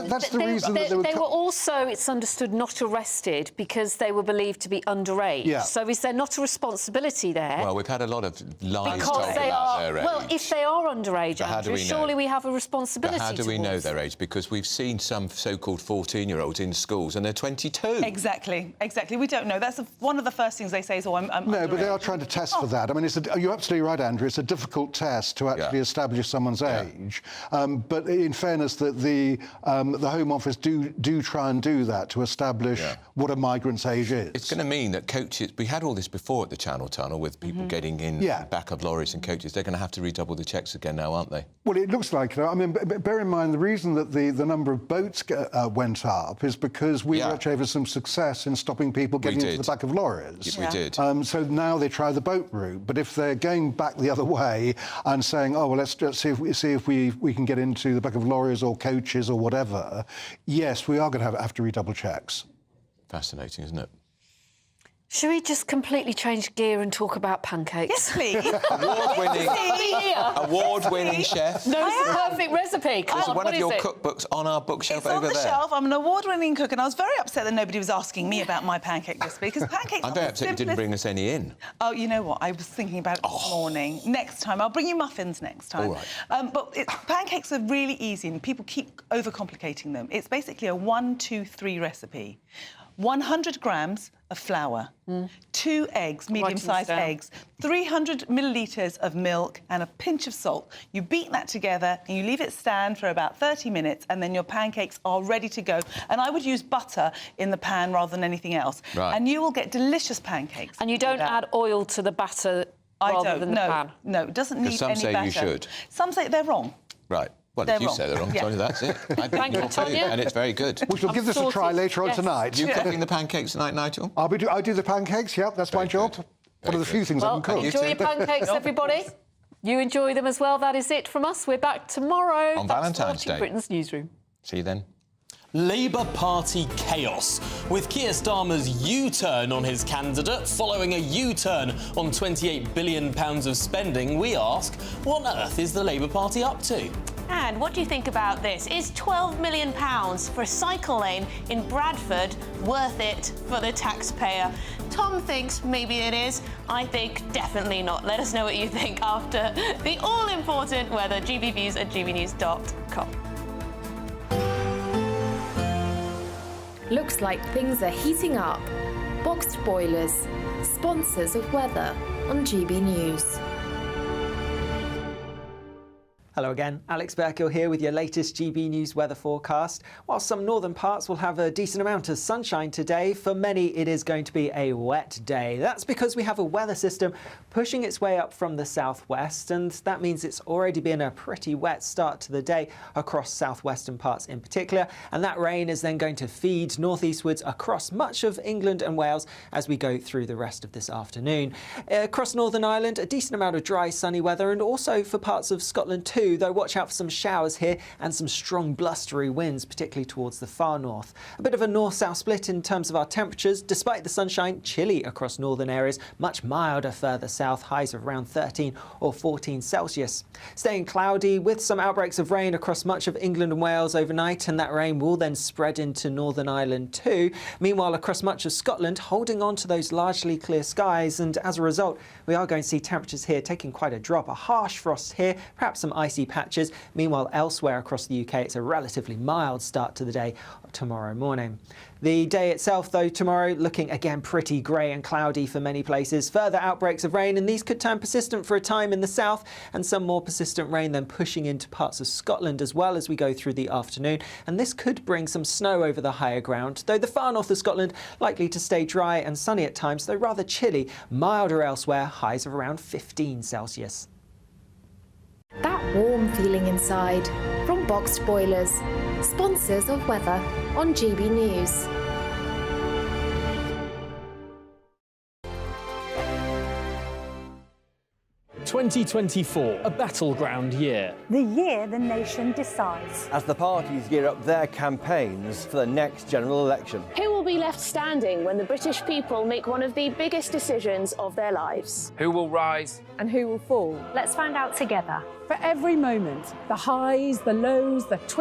That's the reason that they were also, it's understood, not arrested because they were believed to be underage. Yeah. So is there not a responsibility there? Well, we've had a lot of lies told about their age. Well, if they are underage, Andrew, surely we have a responsibility. But how do we know their age? Because we've seen some so-called 14-year-olds in schools and they're 22. Exactly. We don't know. That's one of the first things they say is, I'm no, underage. but they are trying to test for that. I mean, you're absolutely right, Andrew. It's a difficult test to actually establish someone's age. But in fairness, that the Home Office do try and do that to establish what a migrant's age is. It's going to mean that coaches... We had all this before at the Channel Tunnel with people getting in the back of lorries and coaches. They're going to have to redouble the checks again now, aren't they? Well, it looks like it. I mean, bear in mind, the reason that the number of boats went up is because we actually had some success in stopping people getting into the back of lorries. Yes, we did. So now they try the boat route. But if they're going back the other way and saying, oh, well, let's see if we can get into the back of lorries or coaches or whatever, yes, we are going to have to redouble checks. Fascinating, isn't it? Should we just completely change gear and talk about pancakes? Yes, please. Award-winning chef. No, it's the perfect recipe. There's one of your cookbooks on our bookshelf over there. It's on the shelf. I'm an award-winning cook, and I was very upset that nobody was asking me about my pancake recipe, because pancakes I'm very upset you didn't bring us any in. Oh, you know what? I was thinking about it this morning. Next time. I'll bring you muffins next time. All right. But pancakes are really easy, and people keep overcomplicating them. It's basically a 1-2-3 recipe. 100 grams of flour, 2 eggs, medium-sized eggs, 300 millilitres of milk and a pinch of salt. You beat that together and you leave it stand for about 30 minutes and then your pancakes are ready to go. And I would use butter in the pan rather than anything else. Right. And you will get delicious pancakes. And you don't add oil to the batter rather than the pan? No, it doesn't need any batter. Some say you should. Some say they're wrong. Right. Well, if you say they're wrong, Tony, that's it. I think you're food, and it's very good. We shall give this a try later on tonight. You cooking the pancakes tonight, Nigel? I do the pancakes, that's my job. One of the few things I can cook. Enjoy your pancakes, everybody. You enjoy them as well. That is it from us. We're back tomorrow. On Valentine's Day. Britain's Newsroom. See you then. Labour Party chaos, with Keir Starmer's U-turn on his candidate following a U-turn on £28 billion of spending. We ask, what on earth is the Labour Party up to? And what do you think about this? Is £12 million for a cycle lane in Bradford worth it for the taxpayer? Tom thinks maybe it is. I think definitely not. Let us know what you think after the all-important weather. GBnews at gbnews.com. Looks like things are heating up. Boxed boilers, sponsors of weather on GB News. Hello again, Alex Burkill here with your latest GB News weather forecast. While some northern parts will have a decent amount of sunshine today, for many it is going to be a wet day. That's because we have a weather system pushing its way up from the southwest, and that means it's already been a pretty wet start to the day across southwestern parts in particular, and that rain is then going to feed northeastwards across much of England and Wales as we go through the rest of this afternoon. Across Northern Ireland, a decent amount of dry sunny weather, and also for parts of Scotland too. too, though watch out for some showers here and some strong blustery winds, particularly towards the far north. A bit of a north-south split in terms of our temperatures. Despite the sunshine, chilly across northern areas, much milder further south, highs of around 13 or 14 Celsius. Staying cloudy with some outbreaks of rain across much of England and Wales overnight, and that rain will then spread into Northern Ireland too. Meanwhile, across much of Scotland, holding on to those largely clear skies, and as a result, we are going to see temperatures here taking quite a drop. A harsh frost here, perhaps some icy patches. Meanwhile, elsewhere across the UK, it's a relatively mild start to the day tomorrow morning. The day itself, though, tomorrow looking again pretty grey and cloudy for many places. Further outbreaks of rain, and these could turn persistent for a time in the south, and some more persistent rain then pushing into parts of Scotland as well as we go through the afternoon. And this could bring some snow over the higher ground, though the far north of Scotland likely to stay dry and sunny at times, though rather chilly. Milder elsewhere, highs of around 15 Celsius. That warm feeling inside from Boxed Boilers, sponsors of weather on GB News. (2024), a battleground year. The year the nation decides. As the parties gear up their campaigns for the next general election. Who will be left standing when the British people make one of the biggest decisions of their lives? Who will rise? And who will fall? Let's find out together. For every moment, the highs, the lows, the twists,